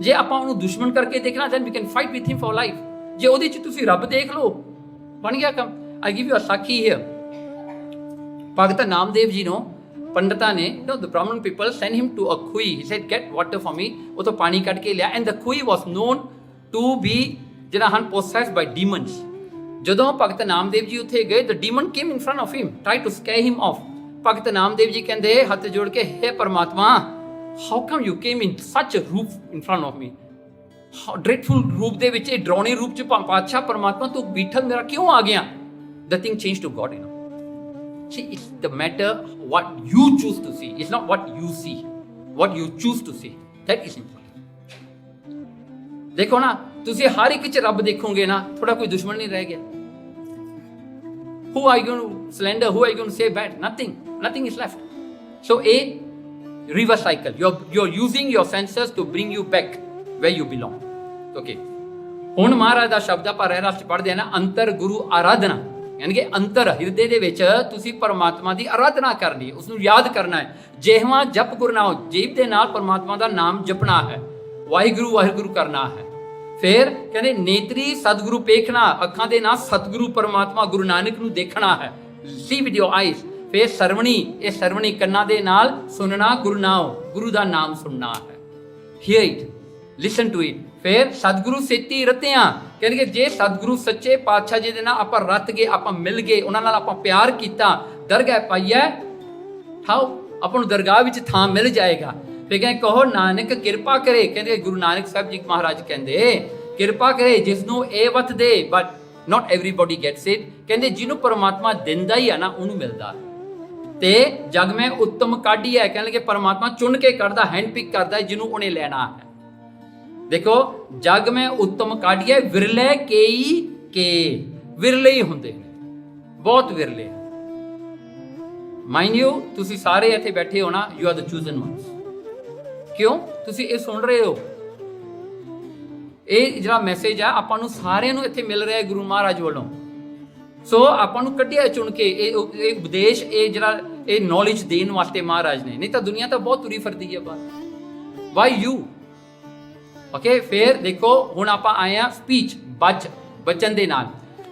ਜੇ ਆਪਾਂ ਉਹਨੂੰ ਦੁਸ਼ਮਣ ਕਰਕੇ ਦੇਖਣਾ, then we can fight with him for life. ਜੇ ਉਹਦੇ ਚ ਤੁਸੀਂ ਰੱਬ ਦੇਖ ਲਓ, ਬਣ ਗਿਆ ਕੰਮ. I give you a ਸਾਖੀ here. ਭਗਤ ਨਾਮਦੇਵ ਜੀ ਨੂੰ ਪੰਡਤਾਂ ਨੇ, the Brahmin people sent him to a ਖੂਹੀ. He said, get water for me. ਉਹ ਤੋਂ ਪਾਣੀ ਕੱਢ ਕੇ ਲਿਆ. And the ਖੂਹੀ was known to be ਜਿਹੜਾ ਹਨ possessed by demons. ਜਦੋਂ ਭਗਤ ਨਾਮਦੇਵ ਜੀ ਉੱਥੇ ਗਏ, the demon came in front of him, tried to scare him off. ਭਗਤ ਨਾਮਦੇਵ ਜੀ ਕਹਿੰਦੇ ਹੱਥ ਜੋੜ ਕੇ, ਹੇ ਪਰਮਾਤਮਾ, how come you came in such a roof in front of me? How dreadful ਰੂਪ ਦੇ ਵਿੱਚ, ਇਹ ਡਰਾਉਣੇ ਰੂਪ ਚ ਪਾਤਸ਼ਾਹ ਪਰਮਾਤਮਾ ਤੂੰ ਬੀਠਲ ਮੇਰਾ ਕਿਉਂ ਆ ਗਿਆ? The thing changed to God, you know. See, it's the matter what you choose to see. It's not what you see. What you choose to see. That is important. ਦੇਖੋ ਨਾ, ਤੁਸੀਂ ਹਰ ਇੱਕ ਚ ਰੱਬ ਦੇਖੋਗੇ ਨਾ, ਥੋੜਾ ਕੋਈ ਦੁਸ਼ਮਣ ਨਹੀਂ ਰਹਿ ਗਿਆ. Who are you going to slander? Who are you going to say bad? Nothing is left. So a reverse cycle. You're using your senses to bring you back where you belong. Okay. ਹੁਣ ਮਹਾਰਾਜ ਦਾ ਸ਼ਬਦ ਆਪਾਂ ਰਹਿ ਰਾਸ ਚ ਪੜ੍ਹਦੇ ਆ ਨਾ, ਅੰਤਰ ਗੁਰੂ ਆਰਾਧਨਾ, ਯਾਨੀ ਕਿ ਅੰਤਰ ਹਿਰਦੇ ਦੇ ਵਿੱਚ ਤੁਸੀਂ ਪਰਮਾਤਮਾ ਦੀ ਆਰਾਧਨਾ ਕਰਨੀ ਹੈ, ਉਸ ਨੂੰ ਯਾਦ ਕਰਨਾ ਹੈ. ਜਿਹਵਾਂ ਜਪ ਗੁਰ ਨਾਮ, ਜੀਭ ਦੇ ਨਾਲ ਪਰਮਾਤਮਾ ਦਾ ਨਾਮ ਜਪਣਾ ਹੈ, ਵਾਹਿਗੁਰੂ ਵਾਹਿਗੁਰੂ ਕਰਨਾ ਹੈ. ਫਿਰ ਕਹਿੰਦੇ ਨੇਤਰੀ ਸਤਿਗੁਰੂ ਪੇਖਣਾ, ਅੱਖਾਂ ਦੇ ਨਾਲ ਸਤਿਗੁਰੂ ਪਰਮਾਤਮਾ ਗੁਰੂ ਨਾਨਕ ਨੂੰ ਦੇਖਣਾ ਹੈ. ਸੀ ਵਿਦ ਯੋਰ ਆਈਜ਼. ਫਿਰ ਸਰਵਣੀ, ਇਹ ਸਰਵਣੀ ਕੰਨਾਂ ਦੇ ਨਾਲ ਸੁਣਨਾ ਗੁਰੂ ਨਾਮ, ਗੁਰੂ ਦਾ ਨਾਮ ਸੁਣਨਾ ਹੈ. Hear it, listen to it. ਫਿਰ ਸਤਿਗੁਰੂ ਸੇਤੀ ਰਤਿਆਂ, ਕਹਿੰਦੇ ਕਿ ਜੇ ਸਤਿਗੁਰੂ ਸੱਚੇ ਪਾਤਸ਼ਾਹ ਜੀ ਦੇ ਨਾਲ ਆਪਾਂ ਰਤ ਗਏ, ਆਪਾਂ ਮਿਲ ਗਏ, ਉਹਨਾਂ ਨਾਲ ਆਪਾਂ ਪਿਆਰ ਕੀਤਾ, ਦਰਗਾਹ ਪਾਈਏ, ਠਾਓ ਆਪਾਂ ਨੂੰ ਦਰਗਾਹ ਵਿੱਚ ਥਾਂ ਮਿਲ ਜਾਏਗਾ. ਫਿਰ ਕਹਿੰਦੇ ਕਹੋ ਨਾਨਕ ਕਿਰਪਾ ਕਰੇ, ਕਹਿੰਦੇ ਗੁਰੂ ਨਾਨਕ ਸਾਹਿਬ ਜੀ ਮਹਾਰਾਜ ਕਹਿੰਦੇ ਕਿਰਪਾ ਕਰੇ ਜਿਸ ਨੂੰ ਇਹ ਵਤ ਦੇ, but not everybody gets it. ਕਹਿੰਦੇ ਜਿਹਨੂੰ ਪਰਮਾਤਮਾ ਦਿੰਦਾ ਹੀ ਆ ਨਾ, ਉਹਨੂੰ ਮਿਲਦਾ. ਤੇ ਜਗ ਮੈਂ ਉੱਤਮ ਕਾਢੀ ਹੈ, ਕਹਿੰਦੇ ਕਿ ਪਰਮਾਤਮਾ ਚੁਣ ਕੇ ਕੱਢਦਾ, ਹੈਂਡ ਪਿਕ ਕਰਦਾ ਜਿਹਨੂੰ ਉਹਨੇ ਲੈਣਾ ਹੈ. ਦੇਖੋ ਜਗ ਮੈਂ ਉੱਤਮ ਕਾਢੀ ਹੈ, ਵਿਰਲੇ ਕੇਈ ਕੇ, ਵਿਰਲੇ ਹੀ ਹੁੰਦੇ ਨੇ, ਬਹੁਤ ਵਿਰਲੇ. ਮਾਈਂਡ ਯੂ, ਤੁਸੀਂ ਸਾਰੇ ਇੱਥੇ ਬੈਠੇ ਹੋ ਨਾ, you are the chosen ones. ਕਿਉਂ? ਤੁਸੀਂ ਇਹ ਸੁਣ ਰਹੇ ਹੋ. ਇਹ ਜਿਹੜਾ ਮੈਸੇਜ ਆ ਆਪਾਂ ਨੂੰ ਸਾਰਿਆਂ ਨੂੰ ਇੱਥੇ ਮਿਲ ਰਿਹਾ ਗੁਰੂ ਮਹਾਰਾਜ ਵੱਲੋਂ. ਸੋ ਆਪਾਂ ਨੂੰ ਕੱਢਿਆ ਚੁਣ ਕੇ ਇਹ ਉਪਦੇਸ਼, ਇਹ ਜਿਹੜਾ ਇਹ ਨੌਲੇਜ ਦੇਣ ਵਾਸਤੇ ਮਹਾਰਾਜ ਨੇ. ਨਹੀਂ ਤਾਂ ਦੁਨੀਆ ਤਾਂ ਬਹੁਤ ਤੁਰੀ ਫਿਰਦੀ ਹੈ ਬਾਹਰ. Why you? ਓਕੇ. ਫਿਰ ਦੇਖੋ ਹੁਣ ਆਪਾਂ ਆਏ ਆ ਸਪੀਚ, ਬਚਨ ਦੇ ਨਾਲ.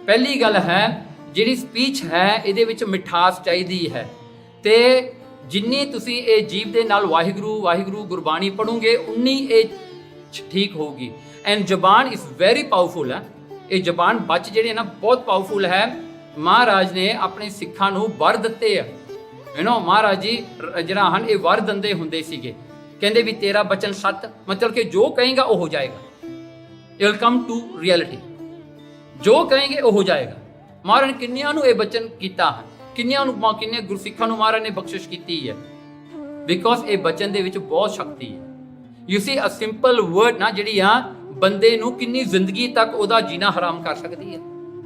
ਪਹਿਲੀ ਗੱਲ ਹੈ ਜਿਹੜੀ ਸਪੀਚ ਹੈ ਇਹਦੇ ਵਿੱਚ ਮਿਠਾਸ ਚਾਹੀਦੀ ਹੈ. ਤੇ ਜਿੰਨੀ ਤੁਸੀਂ ਇਹ ਜੀਭ ਦੇ ਨਾਲ ਵਾਹਿਗੁਰੂ ਵਾਹਿਗੁਰੂ ਗੁਰਬਾਣੀ ਪੜੋਗੇ, ਉਨੀ ਇਹ ਠੀਕ ਹੋਊਗੀ. ਐਂਡ ਜ਼ਬਾਨ ਇਜ਼ ਵੈਰੀ ਪਾਵਰਫੁਲ ਹੈ. ਇਹ ਜ਼ਬਾਨ ਬਚ ਜਿਹੜੇ ਨਾ ਬਹੁਤ ਪਾਵਰਫੁਲ ਹੈ. ਮਹਾਰਾਜ ਨੇ ਆਪਣੇ ਸਿੱਖਾਂ ਨੂੰ ਵਰ ਦਿੱਤੇ ਆ. ਮਹਾਰਾਜ ਜੀ ਜਿਹੜਾ ਹਨ ਇਹ ਵਰ ਦਿੰਦੇ ਹੁੰਦੇ ਸੀਗੇ. ਕਹਿੰਦੇ ਵੀ ਤੇਰਾ ਬਚਨ ਸੱਤ, ਮਤਲਬ ਕਿ ਜੋ ਕਹੇਗਾ ਉਹ ਹੋ ਜਾਏਗਾ. It will come to reality. ਜੋ ਕਹੇਗੇ ਉਹ ਹੋ ਜਾਏਗਾ. ਮਹਾਰਾਜ ਨੇ ਕਿੰਨਿਆਂ ਨੂੰ ਇਹ ਬਚਨ ਕੀਤਾ ਹੈ, ਕਿੰਨੇ ਗੁਰਸਿੱਖਾਂ ਨੂੰ ਮਹਾਰਾਜ ਨੇ ਬਖਸ਼ਿਸ਼ ਕੀਤੀ ਹੈ. ਬਿਕੋਜ਼ ਇਹ ਬਚਨ ਦੇ ਵਿੱਚ ਬਹੁਤ ਸ਼ਕਤੀ ਹੈ. You see, a simple word ਨਾ ਜਿਹੜੀ ਆ ਬੰਦੇ ਨੂੰ ਕਿੰਨੀ ਜ਼ਿੰਦਗੀ ਤੱਕ ਉਹਦਾ ਜੀਣਾ ਹਰਾਮ ਕਰ ਸਕਦੀ ਹੈ.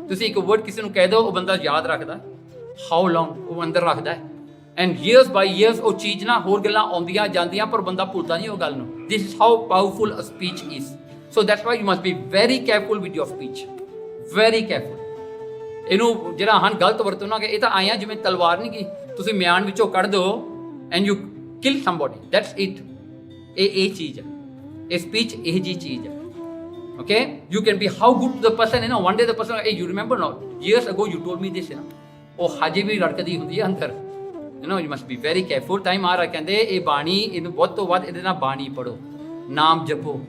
ਤੁਸੀਂ ਇੱਕ ਵਰਡ ਕਿਸੇ ਨੂੰ ਕਹਿ ਦਿਓ, ਉਹ ਬੰਦਾ ਯਾਦ ਰੱਖਦਾ, ਹਾਊ ਲੌਂਗ ਉਹ ਅੰਦਰ ਰੱਖਦਾ ਹੈ. ਐਂਡ ਈਅਰਸ ਬਾਈ ਈਅਰਸ ਉਹ ਚੀਜ਼ ਨਾ ਹੋਰ ਗੱਲਾਂ ਆਉਂਦੀਆਂ ਜਾਂਦੀਆਂ, ਪਰ ਬੰਦਾ ਭੁੱਲਦਾ ਨਹੀਂ ਉਹ ਗੱਲ ਨੂੰ. This is how powerful a speech is. So that's why you must be very careful with your speech, very careful. ਇਹਨੂੰ ਜਿਹੜਾ ਹਨ ਗਲਤ ਵਰਤੋਂ ਨਾ, ਕਿ ਇਹ ਤਾਂ ਆਇਆ ਜਿਵੇਂ ਤਲਵਾਰ ਨਹੀਂ ਗੀ, ਤੁਸੀਂ ਮਿਆਨ ਵਿੱਚੋਂ ਕੱਢ ਦਿਓ and you kill somebody, that's it. ਇਹ ਚੀਜ਼ ਹੈ, ਇਹ ਸਪੀਚ ਇਹ ਜੀ ਚੀਜ਼ ਹੈ. Okay, you can be how good to the person, one day the person, hey, you remember not years ago you told me this, ਉਹ ਹਜੇ ਵੀ ਰੜਕਦੀ ਹੁੰਦੀ ਹੈ ਅੰਦਰ. You must be very careful. ਤਾਂ ਹੀ ਮਹਾਰਾਜ ਕਹਿੰਦੇ ਇਹ ਬਾਣੀ, ਇਹਨੂੰ ਵੱਧ ਤੋਂ ਵੱਧ ਇਹਦੇ ਨਾਲ ਬਾਣੀ ਪੜੋ, ਨਾਮ ਜਪੋ,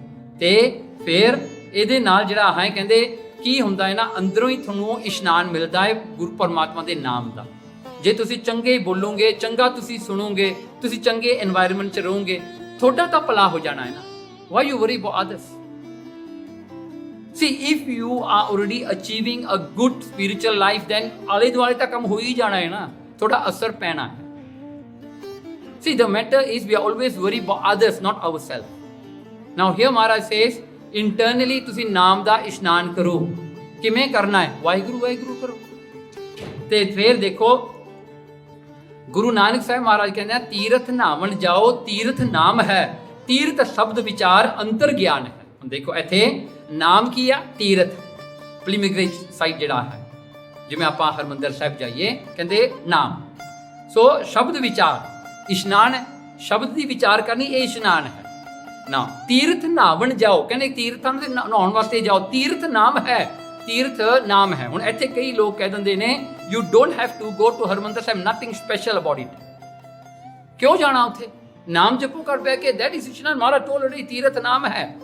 ਤੇ ਫਿਰ ਇਹਦੇ ਨਾਲ ਜਿਹੜਾ ਹੈ ਕਹਿੰਦੇ ਕੀ ਹੁੰਦਾ ਹੈ ਨਾ, ਅੰਦਰੋਂ ਹੀ ਤੁਹਾਨੂੰ ਇਸ਼ਨਾਨ ਮਿਲਦਾ ਹੈ ਗੁਰੂ ਪਰਮਾਤਮਾ ਦੇ ਨਾਮ ਦਾ। ਜੇ ਤੁਸੀਂ ਚੰਗੇ ਬੋਲੋਗੇ, ਚੰਗਾ ਤੁਸੀਂ ਸੁਣੋਗੇ, ਤੁਸੀਂ ਚੰਗੇ এনवायरमेंट 'ਚ ਰਹੋਗੇ, ਤੁਹਾਡਾ ਤਾਂ ਭਲਾ ਹੋ ਜਾਣਾ ਹੈ ਨਾ। Why you worry about others? See, if you are already achieving a good spiritual life, then ਆਲੇ ਦੁਆਲੇ ਤਾਂ ਕੰਮ ਹੋ ਹੀ ਜਾਣਾ ਹੈ ਨਾ, ਥੋੜਾ ਅਸਰ ਪੈਣਾ ਹੈ। See, the matter is we are always worried about others, not ourselves. Now here Maharaj says, internally ਤੁਸੀਂ ਨਾਮ ਦਾ ਇਸ਼ਨਾਨ ਕਰੋ। ਕਿਵੇਂ ਕਰਨਾ ਹੈ? ਵਾਹਿਗੁਰੂ ਵਾਹਿਗੁਰੂ ਕਰੋ। ਤੇ ਫਿਰ ਦੇਖੋ ਗੁਰੂ ਨਾਨਕ ਸਾਹਿਬ ਮਹਾਰਾਜ ਕਹਿੰਦੇ ਆ, ਤੀਰਥ ਨਾਵਣ ਜਾਓ, ਤੀਰਥ ਨਾਮ ਹੈ, ਤੀਰਥ ਸ਼ਬਦ ਵਿਚਾਰ ਅੰਤਰ ਗਿਆਨ ਹੈ। ਹੁਣ ਦੇਖੋ ਇੱਥੇ ਨਾਮ ਕੀ ਆ? ਤੀਰਥ, ਪਿਲਗ੍ਰਿਮੇਜ ਸਾਈਟ ਜਿਹੜਾ ਹੈ, ਜਿਵੇਂ ਆਪਾਂ ਹਰਮੰਦਰ ਸਾਹਿਬ ਜਾਈਏ, ਕਹਿੰਦੇ ਨਾਮ। ਸੋ ਸ਼ਬਦ ਵਿਚਾਰ ਇਸ਼ਨਾਨ ਹੈ, ਸ਼ਬਦ ਦੀ ਵਿਚਾਰ ਕਰਨੀ, ਇਹ ਇਸ਼ਨਾਨ ਹੈ ਨਾ। ਤੀਰਥ ਨਾਵਣ ਜਾਓ, ਕਹਿੰਦੇ ਤੀਰਥਾਂ ਦੇ ਨਹਾਉਣ ਵਾਸਤੇ ਜਾਓ, ਤੀਰਥ ਨਾਮ ਹੈ, ਤੀਰਥ ਨਾਮ ਹੈ। ਹੁਣ ਇੱਥੇ ਕਈ ਲੋਕ ਕਹਿ ਦਿੰਦੇ ਨੇ you don't have to go to Harmandar Sahib, nothing special about it. ਕਿਉਂ ਜਾਣਾ ਉੱਥੇ? ਨਾਮ ਜਪੋ ਕਰ ਬੈ ਕੇ, ਦੈਟ ਇਜ਼ ਇਸ਼ਨਾਨ। ਮਹਾਰਾਜ ਟੋਲ ਰਹੀ ਤੀਰਥ ਨਾਮ ਹੈ,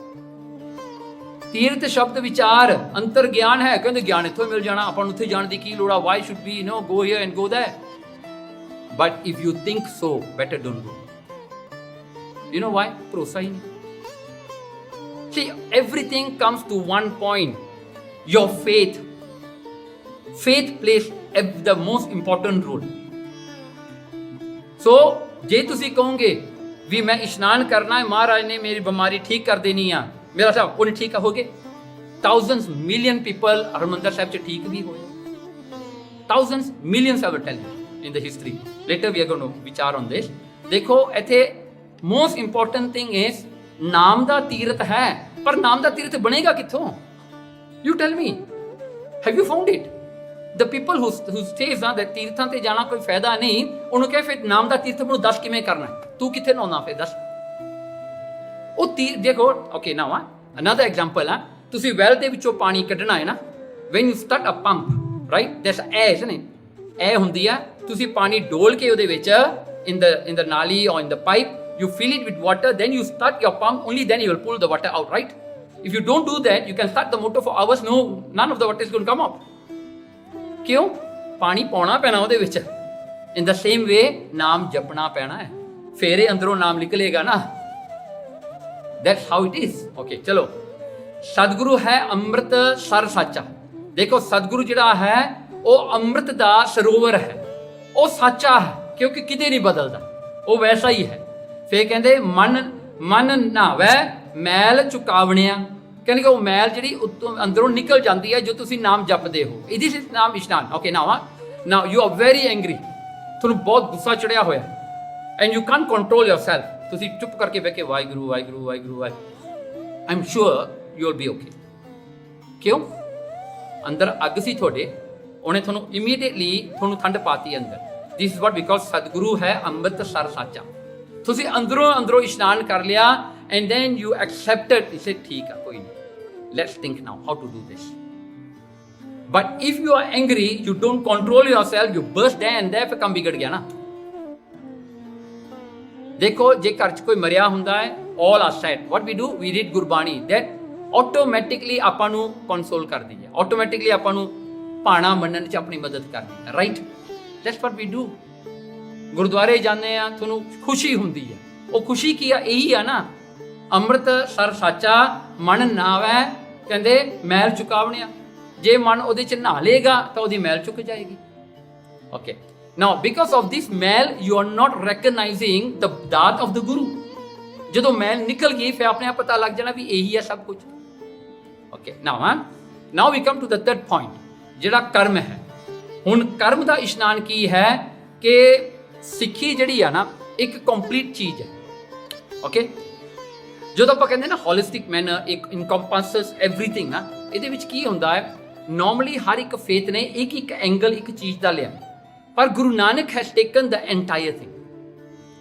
ਤੀਰਥ ਸ਼ਬਦ ਵਿਚਾਰ ਅੰਤਰ ਗਿਆਨ ਹੈ। ਕਹਿੰਦੇ ਗਿਆਨ ਇੱਥੋਂ ਮਿਲ ਜਾਣਾ, ਆਪਾਂ ਨੂੰ ਉੱਥੇ ਜਾਣ ਦੀ ਕੀ ਲੋੜ ਆ? Why should we go here and go there? But if you think so, better don't go. You know why? ਭਰੋਸਾ ਹੀ ਨਹੀਂ। See, everything comes to one point, your faith. Faith plays the most important role. So, ਜੇ ਤੁਸੀਂ ਕਹੋਗੇ ਵੀ ਮੈਂ ਇਸ਼ਨਾਨ ਕਰਨਾ ਹੈ, ਮਹਾਰਾਜ ਨੇ ਮੇਰੀ ਬਿਮਾਰੀ ਠੀਕ ਕਰ ਦੇਣੀ ਆ, ਮੇਰਾ ਸਾਹਿਬ ਉਹਨੇ ਠੀਕ ਹੋਗੇ। thousands million people ਹਰਮੰਦਰ ਸਾਹਿਬ 'ਚ ਠੀਕ ਵੀ ਹੋਏ, thousands millions I will tell you in the history. Later we are going to ਵਿਚਾਰ on this. ਦੇਖੋ ਇੱਥੇ most important thing is ਨਾਮ ਦਾ ਤੀਰਥ ਹੈ, ਪਰ ਨਾਮ ਦਾ ਤੀਰਥ ਬਣੇਗਾ ਕਿੱਥੋਂ? You tell me, have you found it? The people who says that ਤੀਰਥਾਂ ਤੇ ਜਾਣਾ ਕੋਈ ਫਾਇਦਾ ਨਹੀਂ, ਉਹਨੂੰ ਕਹੇ ਫਿਰ ਨਾਮ ਦਾ ਤੀਰਥ ਮੈਨੂੰ ਦੱਸ ਕਿਵੇਂ ਕਰਨਾ ਹੈ, ਤੂੰ ਕਿੱਥੇ ਨਹਾਉਣਾ ਫਿਰ ਦੱਸ। ਉਹ ਦੇਖੋ, ਓਕੇ ਨਾਓ another example, ਤੁਸੀਂ ਵੈਲ ਦੇ ਵਿੱਚੋਂ ਪਾਣੀ ਕੱਢਣਾ ਹੈ ਨਾ, when you start a pump, right, there's air, isn't it? air ਹੁੰਦੀ ਆ, ਤੁਸੀਂ ਪਾਣੀ ਡੋਲ ਕੇ ਉਹਦੇ ਵਿੱਚ in the ਨਾਲੀ or in the pipe, you fill it with water, then you start your pump, only then you will pull the water out, right? If you don't do that, you can start the motor for hours, none of the water is going to come out. ਕਿਉਂ? ਪਾਣੀ ਪਾਉਣਾ ਪੈਣਾ ਉਹਦੇ ਵਿੱਚ। in the same way ਨਾਮ ਜਪਣਾ ਪੈਣਾ ਹੈ, ਫੇਰ ਇਹ ਅੰਦਰੋਂ ਨਾਮ ਨਿਕਲੇਗਾ ਨਾ। that's how it is. okay, ਚਲੋ। ਸਤਿਗੁਰੂ ਹੈ ਅੰਮ੍ਰਿਤ ਸਰ ਸਾਚਾ। ਦੇਖੋ ਸਤਿਗੁਰੂ ਜਿਹੜਾ ਹੈ ਉਹ ਅੰਮ੍ਰਿਤ ਦਾ ਸਰੋਵਰ ਹੈ, ਉਹ ਸਾਚਾ ਹੈ, ਕਿਉਂਕਿ ਕਿਤੇ ਨਹੀਂ ਬਦਲਦਾ, ਉਹ ਵੈਸਾ ਹੀ ਹੈ। ਫੇਰ ਕਹਿੰਦੇ ਮਨ ਨਹਾਵੈ ਮੈਲ ਚੁਕਾਵਣਿਆ, ਕਹਿੰਦੇ ਕਿ ਉਹ ਮੈਲ ਜਿਹੜੀ ਉੱਤੋਂ ਅੰਦਰੋਂ ਨਿਕਲ ਜਾਂਦੀ ਹੈ ਜੋ ਤੁਸੀਂ ਨਾਮ ਜਪਦੇ ਹੋ, ਇਹਦੀ ਨਾਮ ਇਸ਼ਨਾਨ। Okay now you are very angry, ਤੁਹਾਨੂੰ ਬਹੁਤ ਗੁੱਸਾ ਚੜਿਆ ਹੋਇਆ, and you can't control yourself. ਤੁਸੀਂ ਚੁੱਪ ਕਰਕੇ ਬਹਿ ਕੇ Waheguru Waheguru Waheguru I am sure you will be okay. ਕਿਉਂ? ਅੰਦਰ ਅੱਗ ਸੀ ਤੁਹਾਡੇ, ਉਹਨੇ ਤੁਹਾਨੂੰ ਇਮੀਡੀਏਟਲੀ ਤੁਹਾਨੂੰ ਠੰਡ ਪਾਤੀ ਅੰਦਰ। ਦਿਸ ਇਜ਼ ਵਾਟ ਬਿਕਾਜ਼ ਸਤਿਗੁਰੂ ਹੈ ਅੰਮ੍ਰਿਤ ਸਰ ਸਾਚਾ। ਤੁਸੀਂ ਅੰਦਰੋਂ ਇਸ਼ਨਾਨ ਕਰ ਲਿਆ, ਐਂਡ ਦੈਨ ਯੂ ਐਕਸੈਪਟਡ, ਇਸੇ ਠੀਕ ਆ ਕੋਈ ਨਹੀਂ, let's think now how to do this. But if you are angry, you don't control yourself, you burst there and there, ਫਿਰ ਕੰਮ ਵਿਗੜ ਗਿਆ ਨਾ। ਦੇਖੋ ਜੇ ਘਰ 'ਚ ਕੋਈ ਮਰਿਆ ਹੁੰਦਾ ਹੈ, all are sad, what we do, we read Gurbani, that automatically ਆਪਾਂ ਨੂੰ ਕੰਸੋਲ ਕਰਦੀ ਹੈ, ਆਟੋਮੈਟਿਕਲੀ ਆਪਾਂ ਨੂੰ ਭਾਣਾ ਮੰਨਣ 'ਚ ਆਪਣੀ ਮਦਦ ਕਰਦੀ ਹੈ, right? That's what we do. ਗੁਰਦੁਆਰੇ ਜਾਂਦੇ ਆ, ਤੁਹਾਨੂੰ ਖੁਸ਼ੀ ਹੁੰਦੀ ਹੈ, ਉਹ ਖੁਸ਼ੀ ਕੀ ਆ? ਇਹੀ ਆ ਨਾ, ਅੰਮ੍ਰਿਤ ਸਰ ਸਾਚਾ ਮਨ ਨਾਵੈ, ਕਹਿੰਦੇ ਮੈਲ ਚੁਕਾਵਣਿਆ। ਜੇ ਮਨ ਉਹਦੇ 'ਚ ਨਹਾ ਲੇਗਾ ਤਾਂ ਉਹਦੀ ਮੈਲ ਚੁੱਕ ਜਾਏਗੀ। Okay, now because of this ਮੈਲ you are not recognizing the ਦਾਤ ਆਫ ਦ ਗੁਰੂ। ਜਦੋਂ ਮੈਲ ਨਿਕਲ ਗਈ ਫਿਰ ਆਪਣੇ ਆਪ ਪਤਾ ਲੱਗ ਜਾਣਾ ਵੀ ਇਹੀ ਹੈ ਸਭ ਕੁਝ। Okay, now we come to the third point, ਜਿਹੜਾ ਕਰਮ ਹੈ। ਹੁਣ ਕਰਮ ਦਾ ਇਸ਼ਨਾਨ ਕੀ ਹੈ ਕਿ ਸਿੱਖੀ ਜਿਹੜੀ ਆ ਨਾ ਇੱਕ ਕੰਪਲੀਟ ਚੀਜ਼ ਹੈ। ਓਕੇ, ਜਦੋਂ ਆਪਾਂ ਕਹਿੰਦੇ ਨਾ ਹੋਲਿਸਟਿਕ ਮੈਨਰ, ਇੱਕ ਇਨਕੰਪੈਸਸ ਐਵਰੀਥਿੰਗ ਨਾ, ਇਹਦੇ ਵਿੱਚ ਕੀ ਹੁੰਦਾ ਹੈ, ਨੋਰਮਲੀ ਹਰ ਇੱਕ ਫੇਥ ਨੇ ਇੱਕ ਐਂਗਲ ਇੱਕ ਚੀਜ਼ ਦਾ ਲਿਆ, ਪਰ Guru Nanak has taken the entire thing.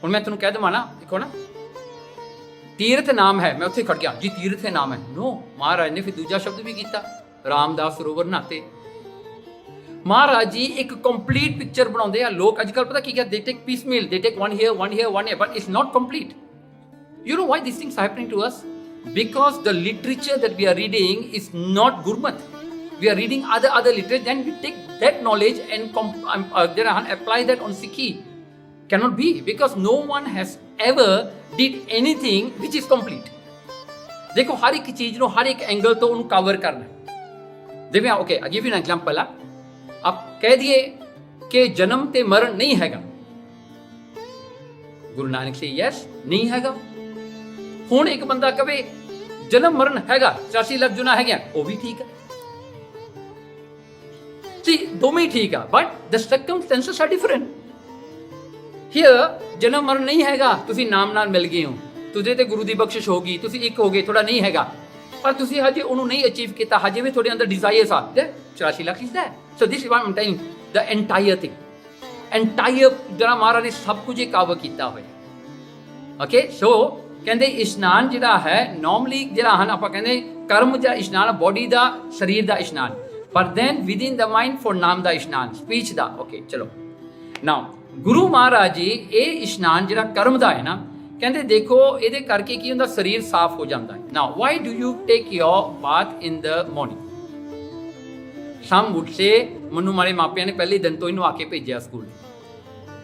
ਹੁਣ ਮੈਂ ਤੁਹਾਨੂੰ ਕਹਿ ਦੇਵਾਂ ਨਾ, ਦੇਖੋ ਨਾ, ਤੀਰਥ ਨਾਮ ਹੈ, ਮੈਂ ਉੱਥੇ ਖੜ ਗਿਆ ਜੀ, ਤੀਰਥ ਨਾਮ ਹੈ। ਨੋ, ਮਹਾਰਾਜ ਨੇ ਫਿਰ ਦੂਜਾ ਸ਼ਬਦ ਵੀ ਕੀਤਾ, ਰਾਮਦਾਸ ਸਰੋਵਰ ਨਹਾਤੇ। महाराज जी एक कंप्लीट पिक्चर बनाते हैं लोग अजकल पता की they take piecemeal they take one here but it's not complete you know why this things are happening to us because the literature that we are reading is not Gurmat. We are reading other literature, then we take that knowledge and apply that on Sikhi. Cannot be, because no one has ever did anything which is complete. देखो हर एक चीज no हर एक angle तो उनको cover करना है। देखिए okay I give you an example. आप कह दिए कि जन्म ते मरण नहीं हैगा, गुरु नानक से यस नहीं हैगा। ਹੁਣ ਇੱਕ ਬੰਦਾ ਕਵੇ ਜਨਮ ਮਰਨ ਹੈਗਾ 84 ਲੱਖ ਜੁਨਾ ਹੈਗਾ, ਉਹ ਵੀ ਠੀਕ ਹੈ ਜੀ, ਦੋਵੇਂ ਠੀਕ ਆ, but the circumstances are different. Here ਜਨਮ ਮਰਨ ਨਹੀਂ ਹੈਗਾ, ਤੁਸੀਂ ਨਾਮ ਨਾਲ ਮਿਲ ਗਏ ਹੋ, ਤੁਝੇ ਤੇ ਗੁਰੂ ਦੀ ਬਖਸ਼ਿਸ਼ ਹੋ ਗਈ, ਤੁਸੀਂ ਇੱਕ ਹੋ ਗਏ, ਥੋੜਾ ਨਹੀਂ ਹੈਗਾ, ਪਰ ਤੁਸੀਂ ਹਜੇ ਉਹਨੂੰ ਨਹੀਂ ਅਚੀਵ ਕੀਤਾ, ਹਜੇ ਵੀ ਤੁਹਾਡੇ ਅੰਦਰ ਡਿਜ਼ਾਇਰਸ ਆ। 84 lakh is that. So this is what Aam telling the entire thing, entire ਜਿਹੜਾ ਮਹਾਰਾਜ ਨੇ ਸਭ ਕੁਝ ਇਹ ਕਵਰ ਕੀਤਾ ਹੋਇਆ। ਓਕੇ ਸੋ ਕਹਿੰਦੇ ਇਸ਼ਨਾਨ ਜਿਹੜਾ ਹੈ ਨੋਰਮਲੀ ਜਿਹੜਾ ਹਨ ਆਪਾਂ ਕਹਿੰਦੇ ਕਰਮ ਜਾਂ ਇਸ਼ਨਾਨ ਬੋਡੀ ਦਾ ਸਰੀਰ ਦਾ ਇਸ਼ਨਾਨ, ਪਰ then within the mind for ਨਾਮ ਦਾ ਇਸ਼ਨਾਨ ਸਪੀਚ ਦਾ। ਓਕੇ ਚਲੋ ਨਾਓ ਗੁਰੂ ਮਹਾਰਾਜ ਜੀ ਇਹ ਇਸ਼ਨਾਨ ਜਿਹੜਾ ਕਰਮ ਦਾ ਹੈ ਨਾ, ਕਹਿੰਦੇ ਦੇਖੋ ਇਹਦੇ ਕਰਕੇ ਕੀ ਹੁੰਦਾ, ਸਰੀਰ ਸਾਫ਼ ਹੋ ਜਾਂਦਾ ਹੈ। Now why do you take your bath in the morning? Some would say ਮੈਨੂੰ ਮਾਰੇ ਮਾਪਿਆਂ ਨੇ ਪਹਿਲੇ ਦਿਨ ਤੋਂ ਇਹਨੂੰ ਆ ਕੇ ਭੇਜਿਆ ਸਕੂਲ,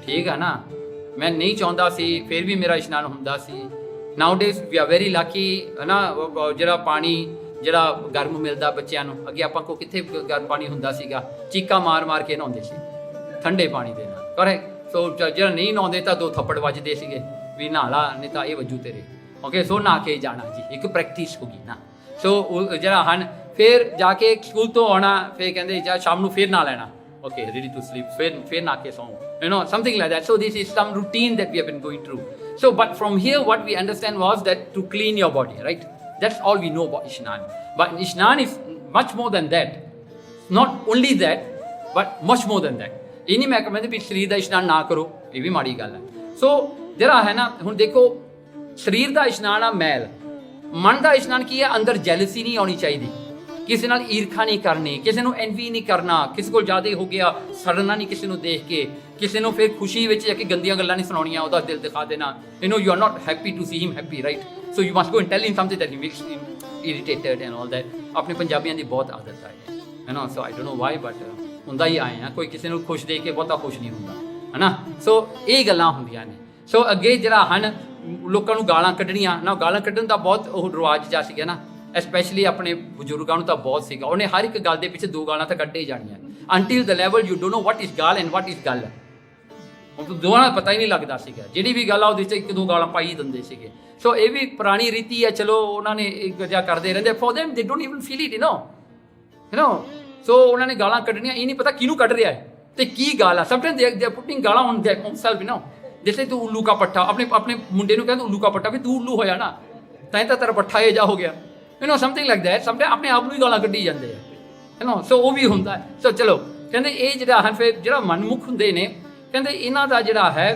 ਠੀਕ ਹੈ ਨਾ, ਮੈਂ ਨਹੀਂ ਚਾਹੁੰਦਾ ਸੀ ਫਿਰ ਵੀ ਮੇਰਾ ਇਸ਼ਨਾਨ ਹੁੰਦਾ ਸੀ। ਨਾਊਡੇਜ਼ ਵੀ ਆਰ ਵੈਰੀ ਲੱਕੀ ਹੈ ਨਾ, ਜਿਹੜਾ ਪਾਣੀ ਜਿਹੜਾ ਗਰਮ ਮਿਲਦਾ ਬੱਚਿਆਂ ਨੂੰ, ਅੱਗੇ ਆਪਾਂ ਕੋ ਕਿੱਥੇ ਗਰਮ ਪਾਣੀ ਹੁੰਦਾ ਸੀਗਾ, ਚੀਕਾਂ ਮਾਰ ਮਾਰ ਕੇ ਨਹਾਉਂਦੇ ਸੀ ਠੰਡੇ ਪਾਣੀ ਦੇ ਨਾਲ, ਕਰੈਕਟ। ਸੋ ਜਿਹੜਾ ਨਹੀਂ ਨਹਾਉਂਦੇ ਤਾਂ 2 ਥੱਪੜ ਵੱਜਦੇ ਸੀਗੇ ਵੀ ਨਹਾ ਲਾ ਨਹੀਂ ਤਾਂ ਇਹ ਵੱਜੂ ਤੇਰੇ। ਓਕੇ ਸੋ ਨਹਾ ਕੇ ਜਾਣਾ ਜੀ, ਇੱਕ ਪ੍ਰੈਕਟਿਸ ਹੋ ਗਈ ਨਾ। ਸੋ ਜਿਹੜਾ ਹਨ ਫਿਰ ਜਾ ਕੇ ਸਕੂਲ ਤੋਂ ਆਉਣਾ, ਫਿਰ ਕਹਿੰਦੇ ਜਾਂ ਸ਼ਾਮ ਨੂੰ ਫਿਰ ਨਹਾ ਲੈਣਾ, okay ready to sleep, ਫਿਰ ਨਹਾ ਕੇ ਸੌਂ, you know something like that. So this is some routine that we have been going through. So but from here what we understand was that to clean your body, right? That's all we know about Ishnan. But Ishnan is much more than that. Not only that but much more than that. ਇਹ ਨਹੀਂ ਮੈਂ ਕਹਿੰਦਾ ਵੀ ਸਰੀਰ ਦਾ ਇਸ਼ਨਾਨ ਨਾ ਕਰੋ, ਇਹ ਵੀ ਮਾੜੀ ਗੱਲ ਹੈ। ਸੋ ਜਿਹੜਾ ਹੈ ਨਾ ਹੁਣ ਦੇਖੋ ਸਰੀਰ ਦਾ ਇਸ਼ਨਾਨ ਆ ਮੈਲ, ਮਨ ਦਾ ਇਸ਼ਨਾਨ ਕੀ ਹੈ, ਅੰਦਰ ਜੈਲਸੀ ਨਹੀਂ ਆਉਣੀ ਚਾਹੀਦੀ, ਕਿਸੇ ਨਾਲ ਈਰਖਾ ਨਹੀਂ ਕਰਨੀ, ਕਿਸੇ ਨੂੰ ਐਨਵੀ ਨਹੀਂ ਕਰਨਾ, ਕਿਸੇ ਕੋਲ ਜ਼ਿਆਦਾ ਹੋ ਗਿਆ ਸੜਨਾ ਨਹੀਂ ਕਿਸੇ ਨੂੰ ਦੇਖ ਕੇ, ਕਿਸੇ ਨੂੰ ਫਿਰ ਖੁਸ਼ੀ ਵਿੱਚ ਜਾ ਕੇ ਗੰਦੀਆਂ ਗੱਲਾਂ ਨਹੀਂ ਸੁਣਾਉਣੀਆਂ, ਉਹਦਾ ਦਿਲ ਦਿਖਾ ਦੇਣਾ, you know you are not happy to see him happy, right? So you must go and tell him something that he makes him irritated and all that. ਆਪਣੇ ਪੰਜਾਬੀਆਂ ਦੀ ਬਹੁਤ ਆਦਤ ਹੈ ਨਾ, so I don't know why but ਹੁੰਦਾ ਹੀ ਆਏ ਆ, ਕੋਈ ਕਿਸੇ ਨੂੰ ਖੁਸ਼ ਦੇਖ ਕੇ ਬਹੁਤਾ ਖੁਸ਼ ਨਹੀਂ ਹੁੰਦਾ ਹੈ ਨਾ। ਸੋ ਇਹ ਗੱਲਾਂ ਹੁੰਦੀਆਂ ਨੇ। ਸੋ ਅੱਗੇ ਜਿਹੜਾ ਹਨ ਲੋਕਾਂ ਨੂੰ ਗਾਲਾਂ ਕੱਢਣੀਆਂ ਨਾ, ਗਾਲਾਂ ਕੱਢਣ ਦਾ ਬਹੁਤ ਉਹ ਰਿਵਾਜ ਜਾ ਸੀਗਾ ਨਾ, ਐਸਪੈਸ਼ਲੀ ਆਪਣੇ ਬਜ਼ੁਰਗਾਂ ਨੂੰ ਤਾਂ ਬਹੁਤ ਸੀਗਾ, ਉਹਨੇ ਹਰ ਇੱਕ ਗੱਲ ਦੇ ਪਿੱਛੇ 2 ਗਾਲਾਂ ਤਾਂ ਕੱਢੇ ਹੀ ਜਾਣੀਆਂ, until the level you don't know what is ਗਾਲ ਐਂਡ ਵਾਟ ਇਜ਼ ਗੱਲ। ਹੁਣ ਦੋਵਾਂ ਦਾ ਪਤਾ ਹੀ ਨਹੀਂ ਲੱਗਦਾ ਸੀਗਾ, ਜਿਹੜੀ ਵੀ ਗੱਲ ਆ ਉਹਦੇ 'ਚ 1-2 ਗਾਲਾਂ ਪਾਈ ਦਿੰਦੇ ਸੀਗੇ। ਸੋ ਇਹ ਵੀ ਪੁਰਾਣੀ ਰੀਤੀ ਹੈ, ਚਲੋ ਉਹਨਾਂ ਨੇ ਇੱਕ ਜਿਹਾ ਕਰਦੇ ਰਹਿੰਦੇ, for them they don't even feel it, you know. So ਉਹਨਾਂ ਨੇ ਗਾਲਾਂ ਕੱਢਣੀਆਂ, ਇਹ ਨਹੀਂ ਪਤਾ ਕਿਹਨੂੰ ਕੱਢ ਰਿਹਾ ਹੈ ਤੇ ਕੀ ਗਾਲ ਆ। ਸਮਟਾਈਮ ਦੇ ਆਰ ਪੁੱਟਿੰਗ ਗਾਲਾਂ ਔਨ ਥੈਮਸੈਲਫ, ਯੂ नो, ਜੈਸੇ ਤੂੰ ਉੱਲੂ ਕਾ ਪੱਠਾ, ਆਪਣੇ ਮੁੰਡੇ ਨੂੰ ਕਹਿੰਦਾ ਉੱਲੂ ਕਾ ਪੱਠਾ, ਵੀ ਤੂੰ ਉੱਲੂ ਹੋਇਆ ਨਾ ਤਾਂ ਤੇਰਾ ਪੱਠਾ ਇਹ ਜਾ ਹੋ ਗਿਆ, you know, something like that. Sometime ਆਪਣੇ ਆਪ ਨੂੰ ਹੀ ਗਾਲਾਂ ਕੱਢੀ ਜਾਂਦੇ ਆ, ਯੂ नो। ਸੋ ਉਹ ਵੀ ਹੁੰਦਾ। ਸੋ ਚਲੋ ਕਹਿੰਦੇ ਇਹ ਜਿਹੜਾ ਹਨ ਫਿਰ ਜਿਹੜਾ ਮਨਮੁਖ ਹੁੰਦੇ ਨੇ, ਕਹਿੰਦੇ ਇਹਨਾਂ ਦਾ ਜਿਹੜਾ ਹੈ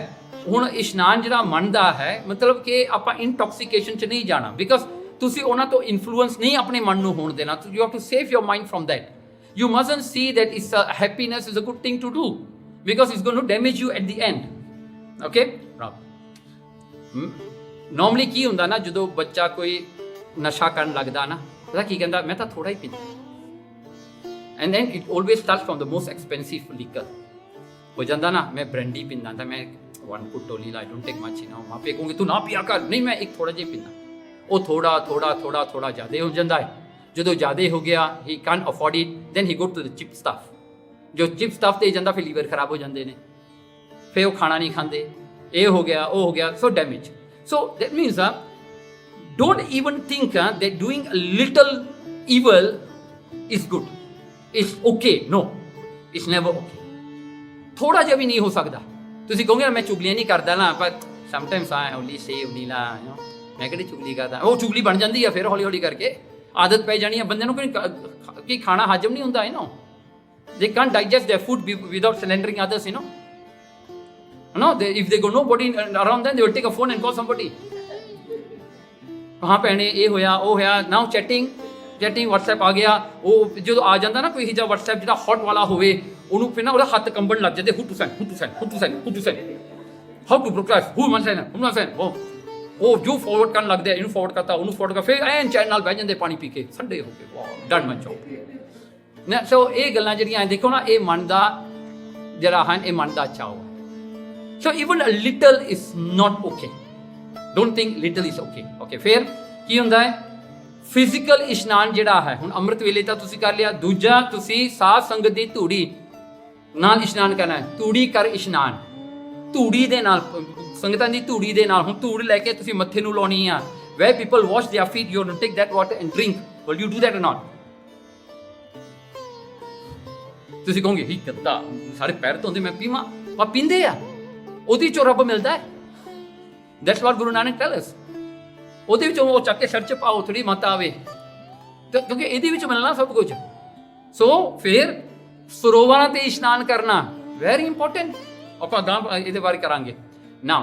ਹੁਣ ਇਸ਼ਨਾਨ ਜਿਹੜਾ ਮਨ ਦਾ ਹੈ, ਮਤਲਬ ਕਿ ਆਪਾਂ ਇੰਟੌਕਸੀਕੇਸ਼ਨ 'ਚ ਨਹੀਂ ਜਾਣਾ, ਬਿਕਾਜ਼ ਤੁਸੀਂ ਉਹਨਾਂ ਤੋਂ ਇਨਫਲੂਐਂਸ ਨਹੀਂ ਆਪਣੇ ਮਨ ਨੂੰ ਹੋਣ ਦੇਣਾ। You have to save your mind from that. You mustn't see that it's a happiness is a good thing to do, because it's going to damage you at the end. Okay? Normally ਕੀ ਹੁੰਦਾ ਨਾ, ਜਦੋਂ ਬੱਚਾ ਕੋਈ ਨਸ਼ਾ ਕਰਨ ਲੱਗਦਾ ਨਾ, ਪਤਾ ਕੀ ਕਹਿੰਦਾ, ਮੈਂ ਤਾਂ ਥੋੜਾ ਹੀ ਪੀਂਦਾ, and then it always starts from the most expensive liquor. ਹੋ ਜਾਂਦਾ ਨਾ, ਮੈਂ ਬ੍ਰੈਂਡੀ ਪੀਂਦਾ ਤਾਂ ਮੈਂ 1 put only, I don't take much, you know। ਮਾਪੇ ਕਹੋਗੇ ਤੂੰ ਨਾ ਪੀਆ ਕਰ, ਨਹੀਂ ਮੈਂ ਇੱਕ ਥੋੜਾ ਜਿਹਾ ਪੀਂਦਾ, ਉਹ ਥੋੜਾ ਜ਼ਿਆਦਾ ਹੋ ਜਾਂਦਾ ਹੈ। ਜਦੋਂ ਜ਼ਿਆਦਾ ਹੋ ਗਿਆ, he can't afford it, then he go to the cheap stuff. ਜੋ ਚਿਪ ਸਟਫ 'ਤੇ ਜਾਂਦਾ ਫਿਰ ਲੀਵਰ ਖਰਾਬ ਹੋ ਜਾਂਦੇ ਨੇ, ਫਿਰ ਉਹ ਖਾਣਾ ਨਹੀਂ ਖਾਂਦੇ, ਇਹ ਹੋ ਗਿਆ ਉਹ ਹੋ ਗਿਆ, so damage. So that means don't even think that doing a little evil is good, it's okay, no, it's never okay। ਥੋੜਾ ਜਿਹਾ ਵੀ ਨਹੀਂ ਹੋ ਸਕਦਾ। ਤੁਸੀਂ ਕਹੋਗੇ ਨਾ ਮੈਂ ਚੁਗਲੀਆਂ ਨਹੀਂ ਕਰਦਾ ਨਾ, ਪਰ sometimes I only say only ਲਾ, you know, ਮੈਂ ਕਿਹੜੀ ਚੁਗਲੀ ਕਰਦਾ, ਉਹ ਚੁਗਲੀ ਬਣ ਜਾਂਦੀ ਆ ਫਿਰ ਹੌਲੀ ਹੌਲੀ ਕਰਕੇ, ਆਦਤ ਪੈ ਜਾਣੀ ਹੈ ਬੰਦੇ ਨੂੰ ਕਿ ਖਾਣਾ ਹਜਮ ਨਹੀਂ ਹੁੰਦਾ, you know, they can't digest their food without slandering others, you know, if they got nobody around them, they will take a phone and call somebody। ਹਾਂ ਭੈਣੇ ਇਹ ਹੋਇਆ ਉਹ ਹੋਇਆ, now chatting, ਚੈਟਿੰਗ WhatsApp ਆ ਗਿਆ, ਉਹ ਜਦੋਂ ਆ ਜਾਂਦਾ ਨਾ ਕੋਈ ਇਹੋ ਜਿਹਾ WhatsApp ਜਿਹੜਾ ਹੌਟ ਵਾਲਾ ਹੋਵੇ, ਉਹਨੂੰ ਫਿਰ ਨਾ ਉਹਦਾ ਹੱਥ ਕੰਬਣ ਲੱਗ ਜਾਂਦੇ, who to send, how to broadcast, who must send, ਉਹ ਜੋ ਫੋਰਵਰਡ ਕਰਨ ਲੱਗਦੇ, ਇਹਨੂੰ ਫੋਰਵਰਡ ਕਰਤਾ, ਉਹਨੂੰ ਫੋਰਵਰਡ ਕਰ, ਫਿਰ ਐਨ ਚੈਨ ਨਾਲ ਬਹਿ ਜਾਂਦੇ ਪਾਣੀ ਪੀ ਕੇ, ਸੰਡੇ ਹੋ ਕੇ, ਵਾਹ ਡਨ ਮਚ ਨਾ। ਸੋ ਇਹ ਗੱਲਾਂ ਜਿਹੜੀਆਂ ਦੇਖੋ ਨਾ, ਇਹ ਮਨ ਦਾ ਜਿਹੜਾ ਹਨ, ਇਹ ਮਨ ਦਾ ਚਾਓ ਹੈ। So even a little is not okay, don't think little is okay. Okay, ਫਿਰ ਕੀ ਹੁੰਦਾ ਹੈ? ਫਿਜ਼ੀਕਲ ਇਸ਼ਨਾਨ ਜਿਹੜਾ ਹੈ, ਹੁਣ ਅੰਮ੍ਰਿਤ ਵੇਲੇ ਤਾਂ ਤੁਸੀਂ ਕਰ ਲਿਆ। ਦੂਜਾ, ਤੁਸੀਂ ਸਾਧ ਸੰਗਤ ਦੀ ਧੂੜੀ ਨਾਲ ਇਸ਼ਨਾਨ ਕਰਨਾ ਹੈ। ਧੂੜੀ ਕਰ ਇਸ਼ਨਾਨ, ਧੂੜੀ ਦੇ ਨਾਲ, ਸੰਗਤਾਂ ਦੀ ਧੂੜੀ ਦੇ ਨਾਲ। ਹੁਣ ਧੂੜ ਲੈ ਕੇ ਤੁਸੀਂ ਮੱਥੇ ਨੂੰ ਲਾਉਣੀ ਆ। where people wash their feet, you take that water and drink. Will you do that or not? ਤੁਸੀਂ ਕਹੋਗੇ ਹੀ ਗੱਦਾ, ਸਾਰੇ ਪੈਰ ਧੋਂਦੇ ਮੈਂ ਪੀਵਾਂ, ਪਰ ਪੀਂਦੇ ਆ, ਉਹਦੇ ਚੋਂ ਰੱਬ ਮਿਲਦਾ ਹੈ। That's what Guru Nanak tell us. ਉਹਦੇ ਵਿੱਚੋਂ ਉਹ ਚੱਕ ਕੇ ਸਿਰ 'ਚ ਪਾਓ, ਥੋੜੀ ਮਤ ਆਵੇ, ਕਿਉਂਕਿ ਇਹਦੇ ਵਿੱਚ ਮਿਲਣਾ ਸਭ ਕੁਝ। ਸੋ ਫਿਰ ਸਰੋਵਰਾਂ ਤੇ ਇਸ਼ਨਾਨ ਕਰਨਾ ਵੈਰੀ ਇੰਪੋਰਟੈਂਟ, ਆਪਾਂ ਗਾਂ ਇਹਦੇ ਬਾਰੇ ਕਰਾਂਗੇ। Now,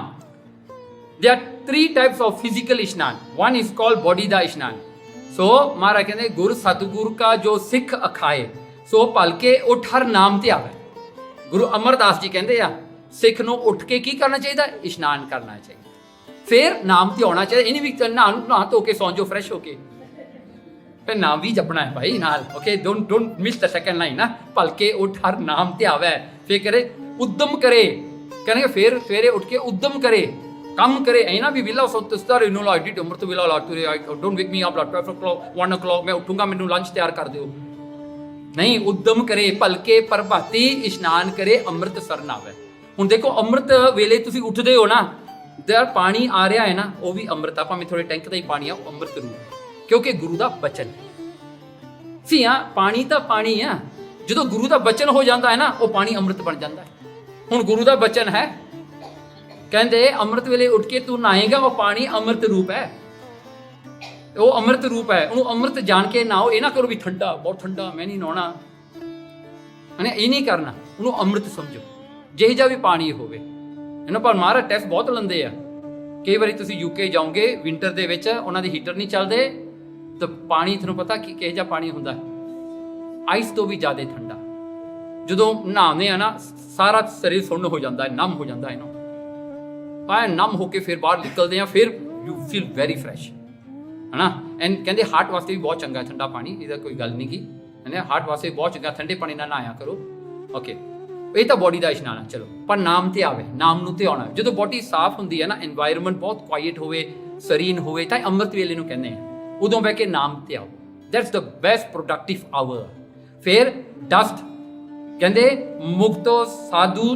there are 3 types of physical ishnan. One is called body da ishnan. So, ਮਹਾਰਾਜ ਕਹਿੰਦੇ ਗੁਰ ਸਤਿਗੁਰ ਕਾ ਜੋ ਸਿੱਖ ਅਖਾਏ, ਸੋ ਭਲਕੇ ਉੱਠ ਹਰ ਨਾਮ ਤੇ ਆਵੇ। ਗੁਰੂ ਅਮਰਦਾਸ ਜੀ ਕਹਿੰਦੇ ਆ, ਸਿੱਖ ਨੂੰ ਉੱਠ ਕੇ ਕੀ ਕਰਨਾ ਚਾਹੀਦਾ? ਇਸ਼ਨਾਨ ਕਰਨਾ ਚਾਹੀਦਾ, ਫਿਰ ਨਾਮ ਤੇ ਆਉਣਾ ਚਾਹੀਦਾ। ਇਹਨੇ ਵੀ ਨਹਾ ਧੋ ਕੇ ਸੌਂ ਜਾਓ ਫਰੈਸ਼ ਹੋ ਕੇ, ਫਿਰ ਨਾਮ ਵੀ ਜਪਣਾ ਹੈ ਭਾਈ ਨਾਲ। Okay, don't miss the second line ਨਾ, ਭਲਕੇ ਉੱਠ ਹਰ ਨਾਮ ਤੇ ਆਵੇ, ਫਿਰ ਕਰੇ ਉਦਮ ਕਰੇ, ਕਹਿੰਦੇ ਫਿਰ ਸਵੇਰੇ ਉੱਠ ਕੇ ਉਦਮ ਕਰੇ, ਕੰਮ ਕਰੇ। ਐ ਨਾ ਵੀ ਵਿਲਾ ਸੁੱਤਾ ਰਹਿ ਨੂੰ ਲਾਈਟ ਡੀ ਅੰਮ੍ਰਿਤ ਵੇਲਾ ਲਾ ਤੁਰੇ, don't ਵੇਕ me up 12 o'clock 1 o'clock ਮੈਂ ਉੱਠੂੰਗਾ, ਮੈਨੂੰ ਲੰਚ ਤਿਆਰ ਕਰ ਦਿਓ। ਨਹੀਂ, ਉਦਮ ਕਰੇ, ਭਲਕੇ ਪ੍ਰਭਾਤੀ ਇਸ਼ਨਾਨ ਕਰੇ, ਅੰਮ੍ਰਿਤ ਸਰਨ ਆਵੇ। ਹੁਣ ਦੇਖੋ, ਅੰਮ੍ਰਿਤ ਵੇਲੇ ਤੁਸੀਂ ਉੱਠਦੇ ਹੋ ਨਾ, ਜਿਹੜਾ ਪਾਣੀ ਆ ਰਿਹਾ ਹੈ ਨਾ, ਉਹ ਵੀ ਅੰਮ੍ਰਿਤ ਆ, ਭਾਵੇਂ ਥੋੜੇ ਟੈਂਕ ਦਾ ਹੀ ਪਾਣੀ ਆ, ਉਹ ਅੰਮ੍ਰਿਤ ਰੂਪ, ਕਿਉਂਕਿ ਗੁਰੂ ਦਾ ਬਚਨ ਸੀ ਆ। ਪਾਣੀ ਤਾਂ ਪਾਣੀ ਆ, ਜਦੋਂ ਗੁਰੂ ਦਾ ਬਚਨ ਹੋ ਜਾਂਦਾ ਹੈ ਨਾ, ਉਹ ਪਾਣੀ ਅੰਮ੍ਰਿਤ ਬਣ ਜਾਂਦਾ ਹੈ। ਹੁਣ ਗੁਰੂ ਦਾ ਬਚਨ ਹੈ, ਕਹਿੰਦੇ ਅੰਮ੍ਰਿਤ ਵੇਲੇ ਉੱਠ ਕੇ ਤੂੰ ਨਹਾਏਗਾ, ਉਹ ਪਾਣੀ ਅੰਮ੍ਰਿਤ ਰੂਪ ਹੈ, ਉਹ ਅੰਮ੍ਰਿਤ ਰੂਪ ਹੈ। ਉਹਨੂੰ ਅੰਮ੍ਰਿਤ ਜਾਣ ਕੇ ਨਹਾਓ, ਇਹ ਨਾ ਕਰੋ ਵੀ ਠੰਡਾ, ਬਹੁਤ ਠੰਡਾ, ਮੈਂ ਨਹੀਂ ਨਹਾਉਣਾ, ਹਨਾ, ਇਹ ਨਹੀਂ ਕਰਨਾ। ਉਹਨੂੰ ਅੰਮ੍ਰਿਤ ਸਮਝੋ, ਜਿਹੇ ਜਿਹਾ ਵੀ ਪਾਣੀ ਹੋਵੇ। ਇਹਨਾਂ ਪਰ ਮਹਾਰਾਜ ਟੈਸਟ ਬਹੁਤ ਲੈਂਦੇ ਆ। ਕਈ ਵਾਰੀ ਤੁਸੀਂ UK ਜਾਓਗੇ ਵਿੰਟਰ ਦੇ ਵਿੱਚ, ਉਹਨਾਂ ਦੇ ਹੀਟਰ ਨਹੀਂ ਚੱਲਦੇ, ਤਾਂ ਪਾਣੀ ਤੁਹਾਨੂੰ ਪਤਾ ਕਿ ਕਿਹੋ ਜਿਹਾ ਪਾਣੀ ਹੁੰਦਾ, ਆਈਸ ਤੋਂ ਵੀ ਜ਼ਿਆਦਾ ਠੰਡਾ। ਜਦੋਂ ਨਹਾਉਂਦੇ ਆ ਨਾ, ਸਾਰਾ ਸਰੀਰ ਸੁੰਨ ਹੋ ਜਾਂਦਾ ਹੈ, ਨਮ ਹੋ ਜਾਂਦਾ ਹੈ ਨਾ, ਪਾਏ ਨਮ ਹੋ ਕੇ ਫਿਰ ਬਾਹਰ ਨਿਕਲਦੇ ਆ, ਫਿਰ ਯੂ ਫੀਲ ਵੈਰੀ ਫਰੈਸ਼, ਹੈ ਨਾ। ਐਂਡ ਕਹਿੰਦੇ ਹਾਰਟ ਵਾਸਤੇ ਵੀ ਬਹੁਤ ਚੰਗਾ ਠੰਡਾ ਪਾਣੀ, ਇਹਦਾ ਕੋਈ ਗੱਲ ਨਹੀਂ ਗੀ, ਕਹਿੰਦੇ ਹਾਰਟ ਵਾਸਤੇ ਬਹੁਤ ਚੰਗਾ, ਠੰਡੇ ਪਾਣੀ ਨਾਲ ਨਹਾਇਆ ਕਰੋ। ਓਕੇ, ਇਹ ਤਾਂ ਬੋਡੀ ਦਾ ਇਸ਼ਨਾਨ ਆ। ਚਲੋ, ਪਰ ਨਾਮ ਤੇ ਆਵੇ, ਨਾਮ ਨੂੰ ਤੇ ਆਉਣਾ। ਜਦੋਂ ਬੋਡੀ ਸਾਫ਼ ਹੁੰਦੀ ਹੈ ਨਾ, এনवायरमेंट ਬਹੁਤ ਕੁਆਇਟ ਹੋਵੇ, ਸਰੀਨ ਹੋਵੇ, ਤਾਂ ਅੰਮ੍ਰਿਤ ਵੇਲੇ ਨੂੰ ਕਹਿੰਦੇ ਆ, ਉਦੋਂ ਬਹਿ ਕੇ ਨਾਮ ਤੇ ਆਓ। That's the best productive hour. ਫਿਰ ਡਸਟ, ਕਹਿੰਦੇ ਮੁਕਤੋ ਸਾਧੂ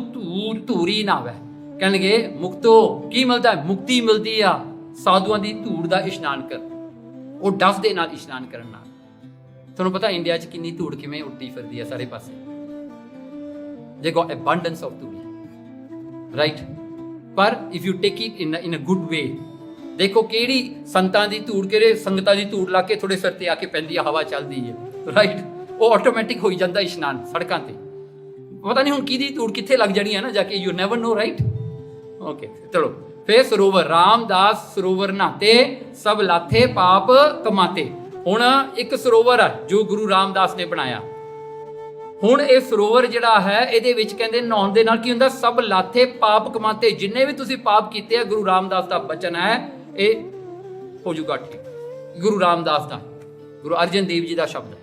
ਧੂਰੀ ਨਾ ਆਵੇ, ਕਹਿਣਗੇ ਮੁਕਤੋ ਕੀ ਮਿਲਦਾ? ਮੁਕਤੀ ਮਿਲਦੀ ਆ ਸਾਧੂਆਂ ਦੀ ਧੂੜ ਦਾ ਇਸ਼ਨਾਨ ਕਰ, ਉਹ ਡਸਟ ਦੇ ਨਾਲ ਇਸ਼ਨਾਨ ਕਰਨ ਨਾਲ। ਤੁਹਾਨੂੰ ਪਤਾ ਇੰਡੀਆ 'ਚ ਕਿੰਨੀ ਧੂੜ ਕਿਵੇਂ ਉੱਡੀ ਫਿਰਦੀ ਆ ਸਾਰੇ ਪਾਸੇ। They got abundance of ਧੂੜ, right? ਪਰ if you take it in a good way, ਦੇਖੋ ਕਿਹੜੀ ਸੰਤਾਂ ਦੀ ਧੂੜ, ਕਿਹੜੇ ਸੰਗਤਾਂ ਦੀ ਧੂੜ ਲਾ ਕੇ ਤੁਹਾਡੇ ਸਿਰ ਤੇ ਆ ਕੇ ਪੈਂਦੀ ਆ, ਹਵਾ ਚੱਲਦੀ ਹੈ, ਰਾਈਟ? ਉਹ ਆਟੋਮੈਟਿਕ ਹੋਈ ਜਾਂਦਾ ਇਸ਼ਨਾਨ ਸੜਕਾਂ ਤੇ। ਪਤਾ ਨਹੀਂ ਹੁਣ ਕਿਹਦੀ ਧੂੜ ਕਿੱਥੇ ਲੱਗ ਜਾਣੀ ਹੈ ਨਾ ਜਾ ਕੇ, you never know, right? Okay, ਚਲੋ ਫਿਰ ਸਰੋਵਰ, ਰਾਮਦਾਸ ਸਰੋਵਰ ਨਹਾਤੇ, ਸਭ ਲਾਥੇ ਪਾਪ ਕਮਾਤੇ। ਹੁਣ ਇੱਕ ਸਰੋਵਰ ਆ ਜੋ ਗੁਰੂ ਰਾਮਦਾਸ ਨੇ ਬਣਾਇਆ। ਹੁਣ ਇਹ ਸਰੋਵਰ ਜਿਹੜਾ ਹੈ, ਇਹਦੇ ਵਿੱਚ ਕਹਿੰਦੇ ਨਹਾਉਣ ਦੇ ਨਾਲ ਕੀ ਹੁੰਦਾ? ਸਭ ਲਾਥੇ ਪਾਪ ਕਮਾਤੇ, ਜਿੰਨੇ ਵੀ ਤੁਸੀਂ ਪਾਪ ਕੀਤੇ ਆ, ਗੁਰੂ ਰਾਮਦਾਸ ਦਾ ਬਚਨ ਹੈ, ਇਹ ਹੋ ਜੂਗਾ ਠੀਕ। ਗੁਰੂ ਰਾਮਦਾਸ ਦਾ, ਗੁਰੂ ਅਰਜਨ ਦੇਵ ਜੀ ਦਾ ਸ਼ਬਦ ਹੈ,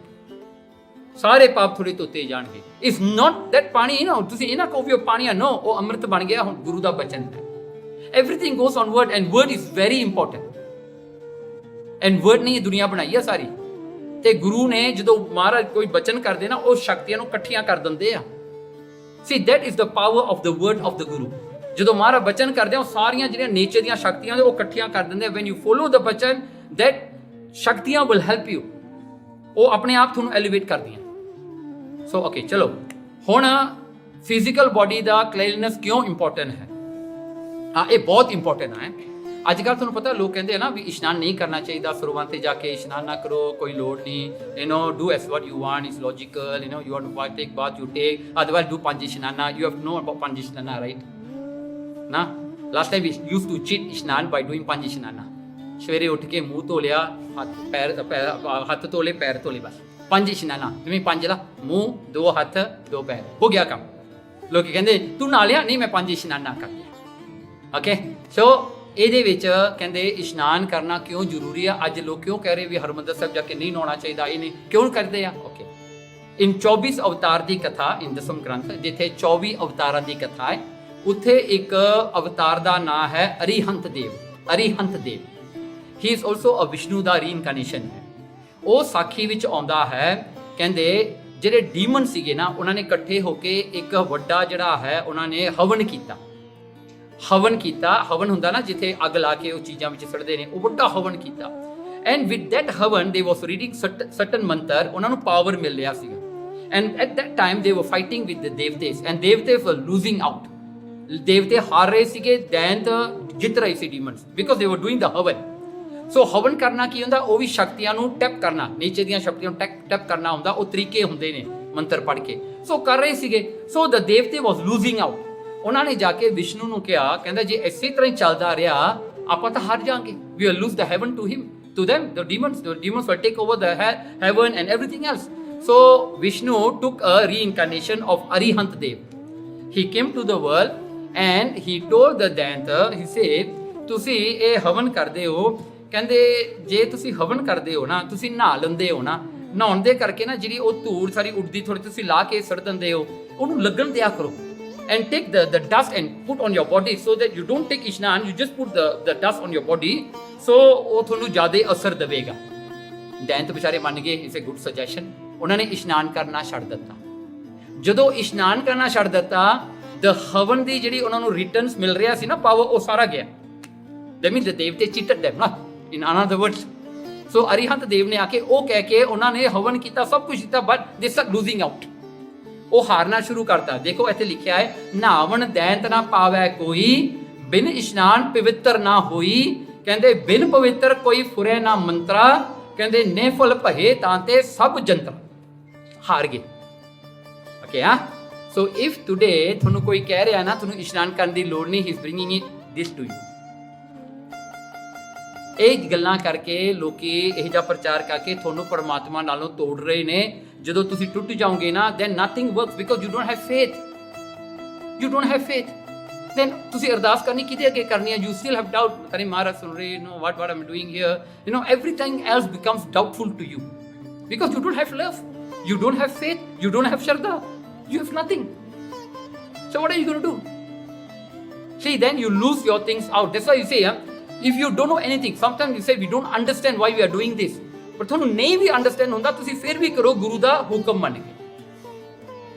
ਸਾਰੇ ਪਾਪ ਥੋੜੇ ਧੋਤੇ ਜਾਣਗੇ। ਇਟਸ ਨਾਟ ਦੈਟ ਪਾਣੀ ਨਾ, ਤੁਸੀਂ ਇਹ ਨਾ ਕਹੋ ਵੀ ਉਹ ਪਾਣੀ ਆ, ਨੋ, ਉਹ ਅੰਮ੍ਰਿਤ ਬਣ ਗਿਆ, ਹੁਣ ਗੁਰੂ ਦਾ ਬਚਨ ਹੈ। Everything goes on word, and word is very important. And word ਨੇ ਇਹ ਦੁਨੀਆ ਬਣਾਈ ਆ ਸਾਰੀ, ਤੇ ਗੁਰੂ ਨੇ ਜਦੋਂ ਮਹਾਰਾਜ ਕੋਈ ਬਚਨ ਕਰਦੇ ਨਾ, ਉਹ ਸ਼ਕਤੀਆਂ ਨੂੰ ਇਕੱਠੀਆਂ ਕਰ ਦਿੰਦੇ ਆ। See that is the power of the word of the guru. ਜਦੋਂ ਮਹਾਰਾਜ ਬਚਨ ਕਰਦੇ ਆ, ਉਹ ਸਾਰੀਆਂ ਜਿਹੜੀਆਂ ਨੇਚਰ ਦੀਆਂ ਸ਼ਕਤੀਆਂ ਨੇ ਉਹ ਇਕੱਠੀਆਂ ਕਰ ਦਿੰਦੇ ਆ। ਵੈਨ ਯੂ ਫੋਲੋ ਦ ਬਚਨ, ਦੈਟ ਸ਼ਕਤੀਆਂ ਵਿਲ ਹੈਲਪ ਯੂ, ਉਹ ਆਪਣੇ ਆਪ ਤੁਹਾਨੂੰ ਐਲੀਵੇਟ ਕਰਦੀਆਂ। ਸੋ ਓਕੇ, ਚਲੋ ਹੁਣ ਫਿਜ਼ੀਕਲ ਬੋਡੀ ਦਾ ਕਲੀਨੈਸ ਕਿਉਂ ਇੰਪੋਰਟੈਂਟ ਹੈ? ਹਾਂ, ਇਹ ਬਹੁਤ ਇੰਪੋਰਟੈਂਟ ਹੈ। ਅੱਜ ਕੱਲ੍ਹ ਤੁਹਾਨੂੰ ਪਤਾ ਲੋਕ ਕਹਿੰਦੇ ਆ ਨਾ ਵੀ ਇਸ਼ਨਾਨ ਨਹੀਂ ਕਰਨਾ ਚਾਹੀਦਾ, ਸਰੋਵਰਾਂ ਤੇ ਜਾ ਕੇ ਇਸ਼ਨਾਨ ਨਾ ਕਰੋ, ਕੋਈ ਲੋੜ ਨਹੀਂ, do as what you want, is logical, you want to take bath, you take, otherwise do 5 ਇਸ਼ਨਾਨਾ, ਯੂ ਹੈਵ ਨੋ ਅਬਾਊਟ 5 ਇਸ਼ਨਾਨਾ, ਰਾਈਟ? ਨਾ, last time we use to cheat ਇਸ਼ਨਾਨ ਬਾਈ ਡੂਇੰਗ 5 ਇਸ਼ਨਾਨਾ। सवेरे उठ के मूँह धो लिया, हथ धो ले, पैर धो ले, बस 5 इशनाना, जिवें 5 ला मूँह 2 हथ 2 पैर, हो गया काम। लोग कहते तू नहा लिया, नहीं मैं 5 इशनाना कर लिया। ओके, सो ਇਹਦੇ ਵਿੱਚ ਕਹਿੰਦੇ ਇਸ਼ਨਾਨ ਕਰਨਾ ਕਿਉਂ ਜ਼ਰੂਰੀ ਆ। ਅੱਜ ਲੋਕ ਕਿਉਂ ਕਹਿ ਰਹੇ ਵੀ ਹਰਮੰਦਰ ਸਾਹਿਬ ਜਾ ਕੇ ਨਹੀਂ ਨਹਾਉਣਾ ਚਾਹੀਦਾ, ਇਹ ਨਹੀਂ ਕਿਉਂ ਕਰਦੇ ਆ। ਓਕੇ, ਇਨ 24 ਅਵਤਾਰ ਦੀ ਕਥਾ ਇਨ ਦਸਮ ਗ੍ਰੰਥ, ਜਿੱਥੇ 24 ਅਵਤਾਰਾਂ ਦੀ ਕਥਾ ਹੈ, ਉੱਥੇ ਇੱਕ ਅਵਤਾਰ ਦਾ ਨਾਂ ਹੈ Arihant Dev. Arihant Dev he is also a Vishnu ਦਾ ਰੀਇਨਕਾਰਨੇਸ਼ਨ ਹੈ। ਉਹ ਸਾਖੀ ਵਿੱਚ ਆਉਂਦਾ ਹੈ, ਕਹਿੰਦੇ ਜਿਹੜੇ ਡੀਮਨ ਸੀਗੇ ਨਾ, ਉਹਨਾਂ ਨੇ ਇਕੱਠੇ ਹੋ ਕੇ ਇੱਕ ਵੱਡਾ ਜਿਹੜਾ ਹੈ ਉਹਨਾਂ ਨੇ ਹਵਨ ਕੀਤਾ। ਹਵਨ ਕੀਤਾ, ਹਵਨ ਹੁੰਦਾ ਨਾ ਜਿੱਥੇ ਅੱਗ ਲਾ ਕੇ ਉਹ ਚੀਜ਼ਾਂ ਵਿੱਚ ਸੜਦੇ ਨੇ, ਉਹ ਵੱਡਾ ਹਵਨ ਕੀਤਾ। ਐਂਡ ਵਿਦ ਦੈਟ ਹਵਨ ਦੇ ਵਾਸ ਰੀਡਿੰਗ ਸਰਟਨ ਮੰਤਰ, ਉਹਨਾਂ ਨੂੰ ਪਾਵਰ ਮਿਲ ਰਿਹਾ ਸੀਗਾ। ਐਂਡ ਐਟ ਦੈਟ ਟਾਈਮ ਦੇ ਵਰ ਫਾਈਟਿੰਗ ਵਿਦ ਦ ਦੇਵਤੇਸ ਐਂਡ ਦੇਵਤੇ ਵਰ ਲੂਜ਼ਿੰਗ ਆਊਟ। ਦੇਵਤੇ ਹਾਰ ਰਹੇ ਸੀਗੇ, ਦੈਂਤ ਜਿੱਤ ਰਹੇ ਸੀ ਡੀਮਨਸ, ਬਿਕੋਜ਼ ਦੇ ਵਰ ਡੂਇੰਗ ਦ ਹਵਨ। ਸੋ ਹਵਨ ਕਰਨਾ ਕੀ ਹੁੰਦਾ, ਉਹ ਵੀ ਸ਼ਕਤੀਆਂ ਨੂੰ ਟੈਪ ਕਰਨਾ, ਨੀਚੇ ਦੀਆਂ ਸ਼ਕਤੀਆਂ ਨੂੰ ਟੈਪ ਕਰਨਾ ਹੁੰਦਾ। ਉਹ ਤਰੀਕੇ ਹੁੰਦੇ ਨੇ ਮੰਤਰ ਪੜ੍ਹ ਕੇ, ਸੋ ਕਰ ਰਹੇ ਸੀਗੇ। ਸੋ ਦ ਦੇਵਤੇ ਵਾਸ ਲੂਜ਼ਿੰਗ ਆਊਟ। ਉਹਨਾਂ ਨੇ ਜਾ ਕੇ ਵਿਸ਼ਨੂੰ ਨੂੰ ਕਿਹਾ, ਕਹਿੰਦਾ ਜੇ ਇਸੇ ਤਰ੍ਹਾਂ ਹੀ ਚੱਲਦਾ ਰਿਹਾ ਆਪਾਂ ਤਾਂ ਹਾਰ ਜਾਾਂਗੇ। We will lose the heaven to him, to them, the demons will take over the heaven and everything else. So Vishnu took a reincarnation of Arihant Dev. He came to the world and he told the Danta, he said, ਤੁਸੀਂ ਇਹ ਹਵਨ ਕਰਦੇ ਹੋ, ਕਹਿੰਦੇ ਜੇ ਤੁਸੀਂ ਹਵਨ ਕਰਦੇ ਹੋ ਨਾ, ਤੁਸੀਂ ਨਹਾ ਲੈਂਦੇ ਹੋ ਨਾ, ਨਹਾਉਣ ਦੇ ਕਰਕੇ ਨਾ ਜਿਹੜੀ ਉਹ ਧੂੜ ਸਾਰੀ ਉੱਡਦੀ ਥੋੜੀ ਤੁਸੀਂ ਲਾ ਕੇ ਸੜ ਦਿੰਦੇ ਹੋ, ਉਹਨੂੰ ਲੱਗਣ ਦਿਆ ਕਰੋ। And take the dust and put on your body, so that you don't take ishnan, you just put the dust on your body, so ਉਹ ਤੁਹਾਨੂੰ ਜ਼ਿਆਦਾ ਅਸਰ ਦੇਵੇਗਾ। ਦੈਂਤ ਵਿਚਾਰੇ ਮੰਨ ਗਏ, ਇਟਸ ਅ ਗੁੱਡ ਸੁਜੈਸ਼ਨ। ਉਹਨਾਂ ਨੇ ਇਸ਼ਨਾਨ ਕਰਨਾ ਛੱਡ ਦਿੱਤਾ। ਜਦੋਂ ਇਸ਼ਨਾਨ ਕਰਨਾ ਛੱਡ ਦਿੱਤਾ, ਦ ਹਵਨ ਦੀ ਜਿਹੜੀ ਉਹਨਾਂ ਨੂੰ ਰਿਟਰਨਸ ਮਿਲ ਰਿਹਾ ਸੀ ਨਾ ਪਾਵਰ, ਉਹ ਸਾਰਾ ਗਿਆ। ਦੈਟ ਮੀਨਸ ਦ ਦੇਵਤੇ ਚੀਟਡ them, ਨਾ ਇਨ ਅਨਦਰ ਵਰਡਸ। ਸੋ ਅਰੀਹੰਤ ਦੇਵ ਨੇ ਆ ਕੇ ਉਹ ਕਹਿ ਕੇ ਉਹਨਾਂ ਨੇ ਹਵਨ ਕੀਤਾ, ਸਭ ਕੁਝ ਕੀਤਾ, ਬਟ ਦੇ ਸਟਾਰਟ ਲੂਜ਼ਿੰਗ ਆਊਟ। ਉਹ ਹਾਰਨਾ ਸ਼ੁਰੂ ਕਰਤਾ। ਦੇਖੋ ਇੱਥੇ ਲਿਖਿਆ ਹੈ, ਨਾਵਣ ਦੈਂਤ ਨਾ ਪਾਵੈ ਕੋਈ, ਬਿਨ ਇਸ਼ਨਾਨ ਪਵਿੱਤਰ ਨਾ ਹੋਈ। ਕਹਿੰਦੇ ਬਿਨ ਪਵਿੱਤਰ ਕੋਈ ਫੁਰੇ ਨਾ ਮੰਤਰਾ, ਕਹਿੰਦੇ ਨੇਫਲ ਭਏ ਤਾਂ ਤੇ ਸਭ ਜੰਤਰ। ਹਾਰ ਗਏ। ਓਕੇ ਆ। ਸੋ ਇਫ ਟੁਡੇ ਤੁਹਾਨੂੰ ਕੋਈ ਕਹਿ ਰਿਹਾ ਨਾ ਤੁਹਾਨੂੰ ਇਸ਼ਨਾਨ ਕਰਨ ਦੀ ਲੋੜ ਨਹੀਂ, he is bringing it this to you. ਇਹ ਗੱਲਾਂ ਕਰਕੇ ਲੋਕੀ ਇਹ ਜਿਹਾ ਪ੍ਰਚਾਰ ਕਰਕੇ ਤੁਹਾਨੂੰ ਪਰਮਾਤਮਾ ਨਾਲੋਂ ਤੋੜ ਰਹੇ ਨੇ। ਜਦੋਂ ਤੁਸੀਂ ਟੁੱਟ ਜਾਓਗੇ ਨਾ, then nothing works because you don't have faith. You don't have faith. Then ਤੁਸੀਂ ਅਰਦਾਸ ਕਰਨੀ ਕਿਹਦੇ ਅੱਗੇ ਕਰਨੀ ਹੈ? You still have doubt. ਅਰੇ ਮਹਾਰਾਜ ਸੁਣ ਰਹੇ, you know what I'm doing here. You know everything else becomes doubtful to you because you don't have love. You don't have faith. You don't have shraddha. You have nothing. So what are you going to do? See, then you lose your things out. That's why you say, if you don't know anything, sometimes you say we don't understand why we are doing this. ਪਰ ਤੁਹਾਨੂੰ ਨਹੀਂ ਵੀ understand ਹੁੰਦਾ, ਤੁਸੀਂ ਫਿਰ ਵੀ ਕਰੋ ਗੁਰੂ ਦਾ ਹੁਕਮ ਮੰਨ ਕੇ,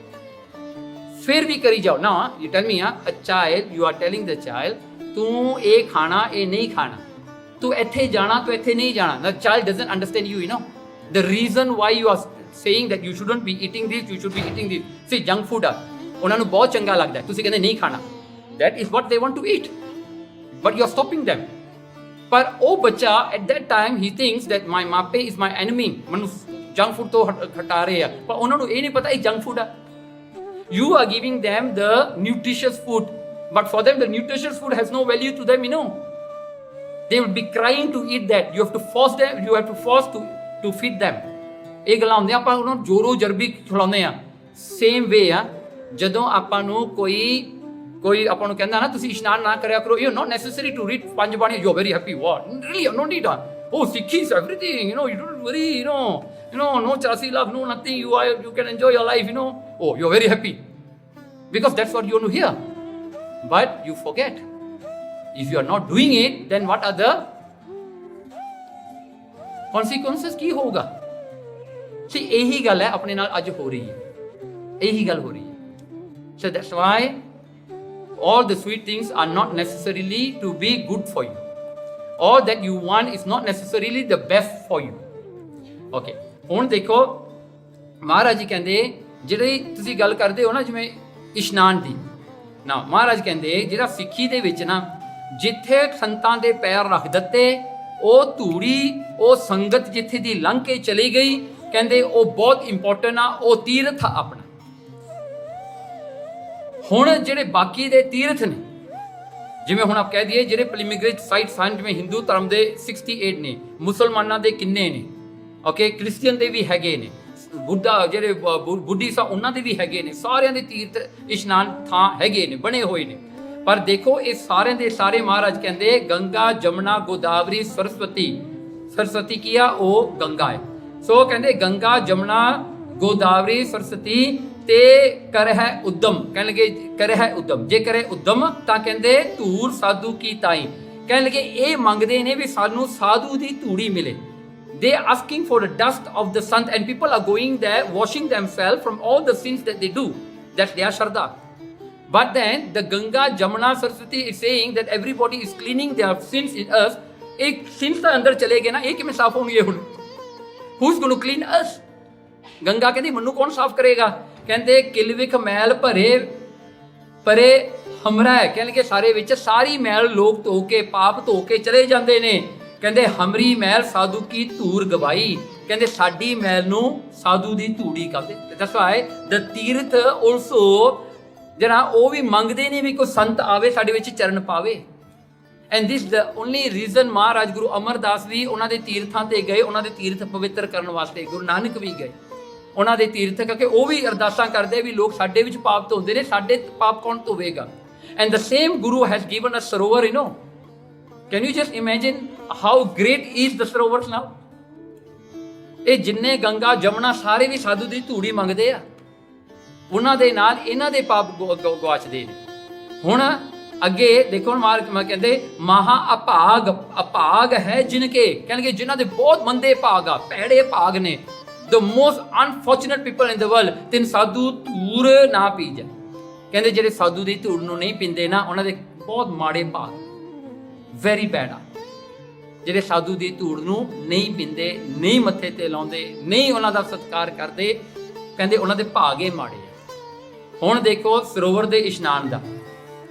ਫਿਰ ਵੀ ਕਰੀ ਜਾਓ ਨਾ। You tell me, a child, you are telling the child, ਤੂੰ ਇਹ ਖਾਣਾ, ਇਹ ਨਹੀਂ ਖਾਣਾ, ਤੂੰ ਇੱਥੇ ਜਾਣਾ, ਤੂੰ ਇੱਥੇ ਨਹੀਂ ਜਾਣਾ। The child doesn't understand you, you know the reason why you are saying that you shouldn't B eating this, you should be eating this. C junk food ਆ, ਉਹਨਾਂ ਨੂੰ ਬਹੁਤ ਚੰਗਾ ਲੱਗਦਾ, ਤੁਸੀਂ ਕਹਿੰਦੇ ਨਹੀਂ ਖਾਣਾ। That is what they want to eat, but you are stopping them. ਪਰ ਉਹ ਬੱਚਾ at that time he thinks that my ਮਾਪੇ ਇਜ਼ ਮਾਈ ਐਨਮੀ, ਮੈਨੂੰ ਜੰਕ ਫੂਡ ਤੋਂ ਹਟਾ ਰਹੇ ਆ, ਪਰ ਉਹਨਾਂ ਨੂੰ ਇਹ ਨਹੀਂ ਪਤਾ ਇਹ ਜੰਕ ਫੂਡ ਆ। You are giving them the nutritious food, but for them the nutritious food has no value to them, you know. They will be crying to eat that. You have to force them, you have to force to feed them. ਇਹ ਗੱਲਾਂ ਹੁੰਦੀਆਂ, ਆਪਾਂ ਉਹਨਾਂ ਨੂੰ ਜੋਰੋ ਜਰਬੀ ਖਿਲਾਉਂਦੇ ਆ। Same ਵੇ ਆ, ਜਦੋਂ ਆਪਾਂ ਨੂੰ ਕੋਈ ਆਪਾਂ ਨੂੰ ਕਹਿੰਦਾ ਨਾ ਤੁਸੀਂ ਇਸ਼ਨਾਨ ਨਾ ਕਰਿਆ ਕਰੋ, you not necessary to read 5 bani, you are very happy. What really no need ਆ। Oh, Sikhi is everything, you know, you don't worry, you know, no chasi love, no nothing, you can enjoy your life, you know. Oh, you're very happy because that's what you want to hear, but you forget if you are not doing it, then what are the consequences? ਕੀ ਹੋਊਗਾ? See, ਇਹੀ ਗੱਲ ਹੈ ਆਪਣੇ ਨਾਲ ਅੱਜ ਹੋ ਰਹੀ ਹੈ, ਇਹੀ ਗੱਲ ਹੋ ਰਹੀ ਹੈ। So that's why all the sweet things are not necessarily to be good for you. All that you want is not necessarily the best for you. Okay, ਹੁਣ ਦੇਖੋ ਮਹਾਰਾਜ ਜੀ ਕਹਿੰਦੇ, ਜਿਹੜੀ ਤੁਸੀਂ ਗੱਲ ਕਰਦੇ ਹੋ ਨਾ ਜਿਵੇਂ ਇਸ਼ਨਾਨ ਦੀ ਨਾ, ਮਹਾਰਾਜ ਕਹਿੰਦੇ ਜਿਹੜਾ ਸਿੱਖੀ ਦੇ ਵਿੱਚ ਨਾ ਜਿੱਥੇ ਸੰਤਾਂ ਦੇ ਪੈਰ ਰੱਖ ਦਿੱਤੇ, ਉਹ ਧੂੜੀ, ਉਹ ਸੰਗਤ ਜਿੱਥੇ ਦੀ ਲੰਘ ਕੇ ਚਲੀ ਗਈ, ਕਹਿੰਦੇ ਉਹ ਬਹੁਤ ਇੰਪੋਰਟੈਂਟ ਆ, ਉਹ ਤੀਰਥ ਆਪਣਾ। ਹੁਣ ਜਿਹੜੇ ਬਾਕੀ ਦੇ ਤੀਰਥ ਨੇ ਜਿਵੇਂ ਹੁਣ ਆਪ ਕਹਿ ਦਈਏ ਜਿਹੜੇ ਪਿਲਗ੍ਰਿਮੇਜ ਸਾਈਟਸ ਹਨ, ਜਿਵੇਂ ਹਿੰਦੂ ਧਰਮ ਦੇ 68 ਨੇ, ਮੁਸਲਮਾਨਾਂ ਦੇ ਕਿੰਨੇ ਨੇ, ਓਕੇ, ਕ੍ਰਿਸਚੀਅਨ ਦੇ ਵੀ ਹੈਗੇ ਨੇ, ਬੁੱਢਾ ਜਿਹੜੇ ਬੁੱਢੀਸਟ ਆ ਉਹਨਾਂ ਦੇ ਵੀ ਹੈਗੇ ਨੇ, ਸਾਰਿਆਂ ਦੇ ਤੀਰਥ ਇਸ਼ਨਾਨ ਥਾਂ ਹੈਗੇ ਨੇ, ਬਣੇ ਹੋਏ ਨੇ। ਪਰ ਦੇਖੋ ਇਹ ਸਾਰਿਆਂ ਦੇ ਸਾਰੇ ਮਹਾਰਾਜ ਕਹਿੰਦੇ ਗੰਗਾ, ਜਮਨਾ, ਗੋਦਾਵਰੀ, ਸਰਸਵਤੀ। ਸਰਸਵਤੀ ਕੀ ਆ? ਉਹ ਗੰਗਾ ਹੈ। ਸੋ ਕਹਿੰਦੇ ਗੰਗਾ, ਜਮਨਾ, ਗੋਦਾਵਰੀ, ਸਰਸਵਤੀ ਤੇ ਕਰ ਹੈ ਉਦਮ। ਕਹਿਣ ਲੱਗੇ ਕਰ ਹੈ ਉਦਮ, ਜੇ ਕਰੇ ਉਦਮ ਤਾਂ ਕਹਿੰਦੇ ਧੂੜ ਸਾਧੂ ਕੀ ਤਾਈ। ਕਹਿਣ ਲੱਗੇ ਇਹ ਮੰਗਦੇ ਨੇ ਵੀ ਸਾਨੂੰ ਸਾਧੂ ਦੀ ਧੂੜੀ ਮਿਲੇ। They are asking for the dust of the sant, and people are going there washing themselves from all the sins that they do. That's their shraddha. But then the Ganga, Jamuna, Saraswati is saying that everybody is cleaning their sins in us. एक sins ਤਾਂ ਅੰਦਰ ਚਲੇ ਗਏ ਨਾ, ਇਹ ਕਿਵੇਂ ਸਾਫ਼ ਹੋਣਗੇ ਹੁਣ? Who's going to clean us? Ganga ਕਹਿੰਦੀ ਮੈਨੂੰ ਕੌਣ ਸਾਫ਼ ਕਰੇਗਾ? ਕਹਿੰਦੇ ਕਿਲਵਿਖ ਮੈਲ ਭਰੇ ਪਰੇ ਹਮਰਾ ਹੈ। ਕਹਿੰਦੇ ਸਾਰੇ ਵਿੱਚ ਸਾਰੀ ਮੈਲ ਲੋਕ ਧੋ ਕੇ, ਪਾਪ ਧੋ ਕੇ ਚਲੇ ਜਾਂਦੇ ਨੇ। ਕਹਿੰਦੇ ਹਮਰੀ ਮੈਲ ਸਾਧੂ ਕੀ ਧੂੜ ਗਵਾਈ। ਕਹਿੰਦੇ ਸਾਡੀ ਮੈਲ ਨੂੰ ਸਾਧੂ ਦੀ ਧੂੜੀ ਕਰਦੇ। ਦੈਟਸ ਵਾਈ ਦ ਤੀਰਥ ਆਲਸੋ ਜਿਹੜਾ ਉਹ ਵੀ ਮੰਗਦੇ ਨੇ ਵੀ ਕੋਈ ਸੰਤ ਆਵੇ ਸਾਡੇ ਵਿੱਚ ਚਰਨ ਪਾਵੇ। And this the only reason ਮਹਾਰਾਜ ਗੁਰੂ ਅਮਰਦਾਸ ਵੀ ਉਹਨਾਂ ਦੇ ਤੀਰਥਾਂ ਤੇ ਗਏ, ਉਹਨਾਂ ਦੇ ਤੀਰਥ ਪਵਿੱਤਰ ਕਰਨ ਵਾਸਤੇ। ਗੁਰੂ ਨਾਨਕ ਵੀ ਗਏ ਉਹਨਾਂ ਦੇ ਤੀਰਥ, ਕਰਕੇ ਉਹ ਵੀ ਅਰਦਾਸਾਂ ਕਰਦੇ ਵੀ ਲੋਕ ਸਾਡੇ ਵਿੱਚ ਪਾਪ ਧੋਂਦੇ ਨੇ, ਸਾਡੇ ਪਾਪ ਕੌਣ ਧੋਵੇਗਾ। And the same guru has given a ਸਰੋਵਰ, you know. Can you just imagine how great is the Sarovars now? ਇਹ ਜਿੰਨੇ ਗੰਗਾ, ਜਮਨਾ ਸਾਰੇ ਵੀ ਸਾਧੂ ਦੀ ਧੂੜੀ ਮੰਗਦੇ ਆ। ਉਹਨਾਂ ਦੇ ਨਾਲ ਇਹਨਾਂ ਦੇ ਪਾਪ ਗਵਾਚਦੇ ਨੇ। ਹੁਣ ਅੱਗੇ ਦੇਖੋ ਮਾਰ ਕਹਿੰਦੇ ਮਹਾ ਅਭਾਗ, ਅਭਾਗ ਹੈ ਜਿਨਕੇ। ਕਹਿਣਗੇ ਜਿਨ੍ਹਾਂ ਦੇ ਬਹੁਤ ਮੰਦੇ ਭਾਗ ਆ, ਭੈੜੇ ਭਾਗ ਨੇ। The most unfortunate people in the world, ਤਿੰਨ ਸਾਧੂ ਧੂੜ ਨਾ ਪੀ ਜਾ। ਕਹਿੰਦੇ ਜਿਹੜੇ ਸਾਧੂ ਦੀ ਧੂੜ ਨੂੰ ਨਹੀਂ ਪੀਂਦੇ ਨਾ, ਉਹਨਾਂ ਦੇ ਬਹੁਤ ਮਾੜੇ ਭਾਗ, ਵੈਰੀ ਬੈਡ ਆ। ਜਿਹੜੇ ਸਾਧੂ ਦੀ ਧੂੜ ਨੂੰ ਨਹੀਂ ਪੀਂਦੇ, ਨਹੀਂ ਮੱਥੇ ਤੇ ਲਾਉਂਦੇ, ਨਹੀਂ ਉਹਨਾਂ ਦਾ ਸਤਿਕਾਰ ਕਰਦੇ, ਕਹਿੰਦੇ ਉਹਨਾਂ ਦੇ ਭਾਗੇ ਮਾੜੇ ਆ। ਹੁਣ ਦੇਖੋ ਸਰੋਵਰ ਦੇ ਇਸ਼ਨਾਨ ਦਾ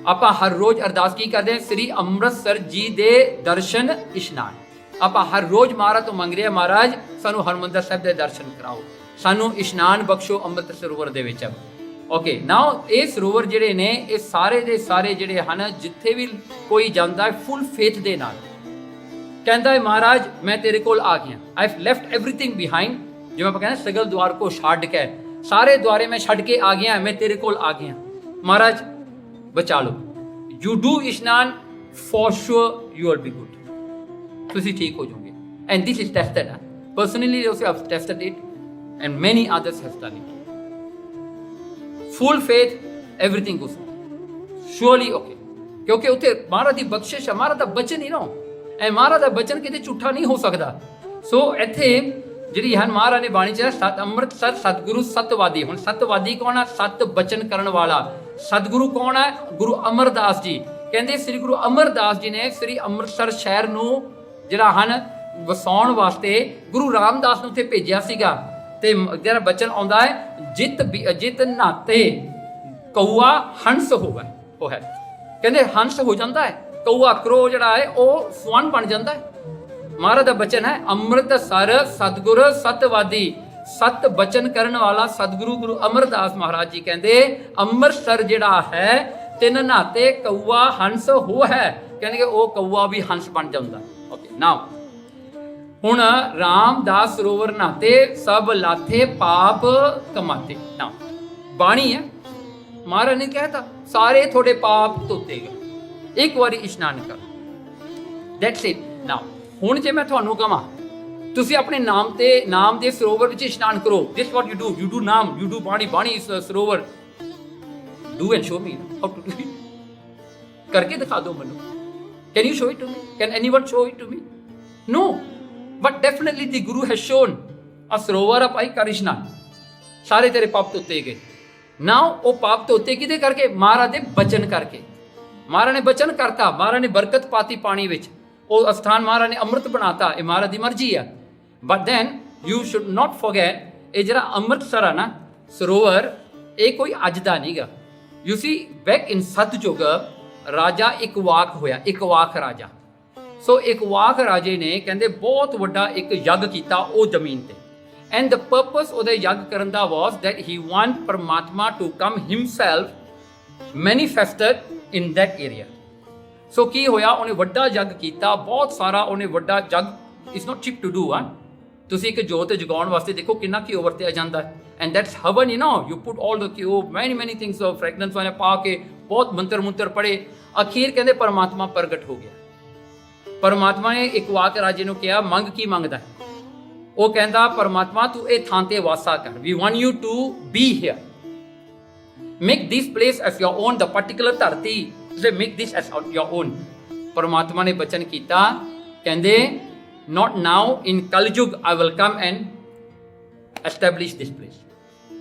ਆਪਾਂ ਹਰ ਰੋਜ਼ ਅਰਦਾਸ ਕੀ ਕਰਦੇ ਹਾਂ? ਸ੍ਰੀ ਅੰਮ੍ਰਿਤਸਰ ਜੀ ਦੇ ਦਰਸ਼ਨ ਇਸ਼ਨਾਨ। ਆਪਾਂ ਹਰ ਰੋਜ਼ ਮਹਾਰਾਜ ਤੋਂ ਮੰਗ ਰਹੇ ਹਾਂ, ਮਹਾਰਾਜ ਸਾਨੂੰ ਹਰਿਮੰਦਰ ਸਾਹਿਬ ਦੇ ਦਰਸ਼ਨ ਕਰਾਓ, ਸਾਨੂੰ ਇਸ਼ਨਾਨ ਬਖਸ਼ੋ ਅੰਮ੍ਰਿਤ ਸਰੋਵਰ ਦੇ ਵਿੱਚ। ਓਕੇ, ਨਾਓ ਇਹ ਸਰੋਵਰ ਜਿਹੜੇ ਨੇ ਇਹ ਸਾਰੇ ਦੇ ਸਾਰੇ ਜਿਹੜੇ ਹਨ, ਜਿੱਥੇ ਵੀ ਕੋਈ ਜਾਂਦਾ ਹੈ ਫੁੱਲ ਫੇਥ ਦੇ ਨਾਲ ਕਹਿੰਦਾ ਹੈ ਮਹਾਰਾਜ ਮੈਂ ਤੇਰੇ ਕੋਲ ਆ ਗਿਆ, I have left everything behind. ਜਿਵੇਂ ਆਪਾਂ ਕਹਿੰਦੇ ਸਗਲ ਦੁਆਰ ਕੋ ਛੱਡ ਕੇ, ਸਾਰੇ ਦੁਆਰੇ ਮੈਂ ਛੱਡ ਕੇ ਆ ਗਿਆ, ਮੈਂ ਤੇਰੇ ਕੋਲ ਆ ਗਿਆ, ਮਹਾਰਾਜ ਬਚਾ ਲਓ। ਯੂ ਡੂ ਇਸ਼ਨਾਨ for sure you will be good, ਤੁਸੀਂ ਠੀਕ ਹੋ ਜਾਓਗੇ। And this is tested. Personally also I have tested it and many others have done it. Full faith, everything good surely okay, ਕਿਉਂਕਿ ਉੱਥੇ ਮਹਾਰਾਜ ਦੀ ਬਖਸ਼ਿਸ਼ ਹੈ, ਮਹਾਰਾਜ ਦਾ ਬਚਨ ਹੀ ਨਾ, ਐ ਮਹਾਰਾਜ ਦਾ ਬਚਨ ਕਿਤੇ ਝੂਠਾ ਨਹੀਂ ਹੋ ਸਕਦਾ। ਸੋ ਇੱਥੇ ਜਿਹੜੀ ਹਨ ਮਹਾਰਾਜ ਨੇ ਬਾਣੀ ਚ ਸਤ ਅੰਮ੍ਰਿਤਸਰ ਸਤਿਗੁਰੂ ਸਤਵਾਦੀ। ਹੁਣ ਸਤਵਾਦੀ ਕੌਣ ਹੈ? ਸਤ ਬਚਨ ਕਰਨ ਵਾਲਾ। ਸਤਿਗੁਰੂ ਕੌਣ ਹੈ? ਗੁਰੂ ਅਮਰਦਾਸ ਜੀ। ਕਹਿੰਦੇ ਸ੍ਰੀ ਗੁਰੂ ਅਮਰਦਾਸ ਜੀ ਨੇ ਸ੍ਰੀ ਅੰਮ੍ਰਿਤਸਰ ਸ਼ਹਿਰ ਨੂੰ ਜਿਹੜਾ ਹਨ ਵਸਾਉਣ ਵਾਸਤੇ ਗੁਰੂ ਰਾਮਦਾਸ ਨੂੰ ਉੱਥੇ ਭੇਜਿਆ ਸੀਗਾ। ਤੇ ਜਿਹੜਾ ਬਚਨ ਆਉਂਦਾ ਹੈ ਜਿਤ ਨਾਤੇ ਕਊਆ ਹੰਸ ਹੋਵੇ, ਉਹ ਹੈ ਕਹਿੰਦੇ ਹੰਸ ਹੋ ਜਾਂਦਾ ਹੈ, ਕਊਆ ਕਰੋ ਜਿਹੜਾ ਹੈ ਉਹ ਸਵਨ ਬਣ ਜਾਂਦਾ ਹੈ। ਮਹਾਰਾਜ ਦਾ ਬਚਨ ਹੈ ਅੰਮ੍ਰਿਤਸਰ ਸਤਿਗੁਰ ਸਤਵਾਦੀ। ਸਤ ਬਚਨ ਕਰਨ ਵਾਲਾ ਸਤਿਗੁਰੂ ਗੁਰੂ ਅਮਰਦਾਸ ਮਹਾਰਾਜ ਜੀ ਕਹਿੰਦੇ ਅੰਮ੍ਰਿਤਸਰ ਜਿਹੜਾ ਹੈ ਤਿੰਨ ਨਾਤੇ ਕਊਆ ਹੰਸ ਹੋ ਹੈ। ਕਹਿੰਦੇ ਉਹ ਕਊਆ ਵੀ ਹੰਸ ਬਣ ਜਾਂਦਾ। ਓਕੇ, ਨਾਓ ਹੁਣ ਰਾਮਦਾਸ ਸਰੋਵਰ ਨਾਤੇ ਸਭ ਲਾਥੇ ਪਾਪ ਕਮਾਤੇ। ਨਾ ਬਾਣੀ ਹੈ, ਮਹਾਰਾਜ ਨੇ ਕਹਿਤਾ ਸਾਰੇ ਤੁਹਾਡੇ ਪਾਪ ਧੋਤੇ ਗਏ, ਇੱਕ ਵਾਰੀ ਇਸ਼ਨਾਨ ਕਰੋ, ਦੈਟਸ ਇਟ। ਨਾਓ ਹੁਣ ਜੇ ਮੈਂ ਤੁਹਾਨੂੰ ਕਹਾਂ ਤੁਸੀਂ ਆਪਣੇ ਨਾਮ ਦੇ ਸਰੋਵਰ ਵਿੱਚ ਇਸ਼ਨਾਨ ਕਰੋ, this what you do naam, you do bani sarovar, do and show me how to do it. ਕਰਕੇ ਦਿਖਾ ਦਿਓ ਮੈਨੂੰ। Can you show it to me? Can anyone show it to me? No, but definitely the Guru has shown a ਸਰੋਵਰ ਪਾਈ ਕਰ ਇਸ਼ਨਾਨ, ਸਾਰੇ ਤੇਰੇ ਪਾਪ ਧੋਤੇ ਗਏ। ਨਾਓ ਉਹ ਪਾਪ ਧੋਤੇ ਕਿਹਦੇ ਕਰਕੇ? ਮਹਾਰਾਜ ਦੇ ਬਚਨ ਕਰਕੇ। ਮਹਾਰਾਜ ਨੇ ਬਚਨ ਕਰਤਾ, ਮਹਾਰਾਜ ਨੇ ਬਰਕਤ ਪਾਤੀ ਪਾਣੀ ਵਿੱਚ, ਉਹ ਅਸਥਾਨ ਮਹਾਰਾਜ ਨੇ ਅੰਮ੍ਰਿਤ ਬਣਾਤਾ। ਇਹ ਮਹਾਰਾਜ ਦੀ ਮਰਜ਼ੀ ਆ। But then you should not forget, ਇਹ ਜਿਹੜਾ ਅੰਮ੍ਰਿਤਸਰ ਆ ਨਾ ਸਰੋਵਰ, ਇਹ ਕੋਈ ਅੱਜ ਦਾ ਨਹੀਂਗਾ। ਯੂ ਸੀ ਬੈਕ ਇਨ ਸਤਜੁਗ ਰਾਜਾ ਇਕਵਾਕ ਹੋਇਆ, ਇਕਵਾਕ ਰਾਜਾ। ਸੋ ਇਕਵਾਕ ਰਾਜੇ ਨੇ ਕਹਿੰਦੇ ਬਹੁਤ ਵੱਡਾ ਇੱਕ ਯੱਗ ਕੀਤਾ ਉਹ ਜ਼ਮੀਨ ਤੇ। ਐਂਡ ਦ ਪਰਪਸ ਉਹਦੇ ਯੱਗ ਕਰਨ ਦਾ ਵਾਸ ਦੈਟ ਹੀ ਵਾਂਟ ਪਰਮਾਤਮਾ to come himself manifested in that area. So की होया, उन्हें वड्डा जग कीता, बहुत सारा उन्हें वड्डा जग, it's not cheap to do हाँ। तुसीं एक जोत जगाउण वास्ते देखो कितना घिओ वरतिया जाता है, एंड दैट्स हवन, you know, you put all the घिओ, मैनी थिंग्स ऑफ फ्रैगनेंस वाले पा के बहुत मंत्र मुंत्र पढ़े। अखीर कहते परमात्मा प्रगट हो गया। परमात्मा ने एक वाक राजे नूं कहा, मंग की मंगदा है? वो कहता, परमात्मा तू ये थां ते वासा कर, we want you to be here, make this place as your own, the particular धरती make this as your own. परमात्मा ने बचन किया, कहते नॉट नाउ, इन कलयुग I will come and establish this place,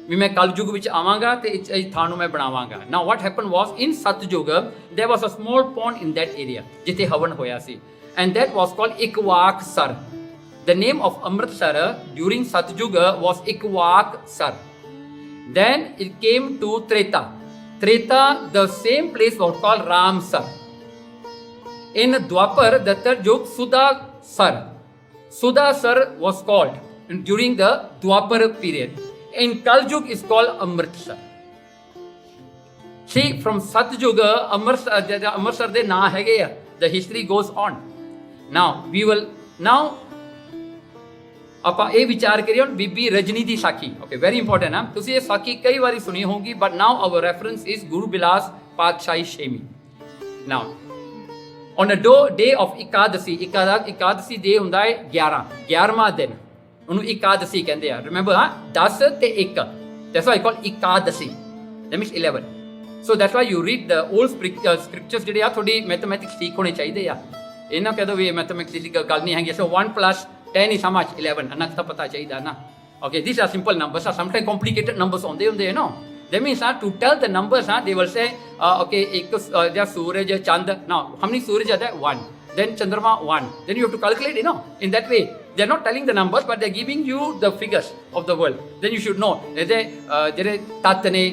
भी मैं कलयुग विच आवांगा ते इस थां नूं मैं बनावांगा। Now what happen was, in सतयुग there was a small pond in that area जिथे हवन होया सी, and that was called Ikvaksar. The name of Amritsar during Satyuga was Ikwaksar. Then it came to Treta. Treta, the same place was called Ramsar. In Dwapar, the third Yug, Sudasar. Sudasar was called during the Dwapar period. In Kaljug is called Amritsar. See, from Satyuga, Amritsar de na hege ya. The history goes on. Now we will ਆਪਾਂ ਇਹ ਵਿਚਾਰ ਕਰੀਏ ਹੁਣ ਬੀਬੀ ਰਜਨੀ ਦੀ ਸਾਖੀ। Okay, very important ਹੈ। ਤੁਸੀਂ ਇਹ ਸਾਖੀ ਕਈ ਵਾਰੀ ਸੁਣੀ ਹੋਗੀ, but now our reference is Guru Bilas Patshahi Chhevin. Now on a day of ਇਕਾਦਸੀ, ਇਕਾਦਸੀ ਡੇ ਹੁੰਦਾ ਹੈ 11ਵਾਂ ਦਿਨ, ਉਹਨੂੰ ਇਕਾਦਸੀ ਕਹਿੰਦੇ ਆ। ਰਿਮੈਂਬਰ ਹਾਂ, 10 ਤੇ 1, that's why call Ekadashi, that means 11। So that's why you read the old scriptures ਜਿਹੜੇ ਆ, ਥੋੜੀ ਮੈਥਮੈਟਿਕਸ ਠੀਕ ਹੋਣੇ ਚਾਹੀਦੇ ਆ। ਇਹ ਨਾ ਕਹਿ ਦੋ ਵੀ ਮੈਥਮੈਟਿਕਸ ਦੀ ਗੱਲ ਨਹੀਂ ਹੈਗੀ। ਸੋ 1 + 10 is how much? 11. अन्ना तो पता चाहिए ना। Okay, these are simple numbers. Sometimes complicated numbers होंदे you know. That means to tell the numbers, they will say, okay, एक जो सूरज चंद, now how many सूरज आता है? 1. Then चंद्रमा 1. Then you have to calculate, you know. In that way, they are not telling the numbers, but they are giving you the figures of the world. Then you should know. जेरे तत्त ने,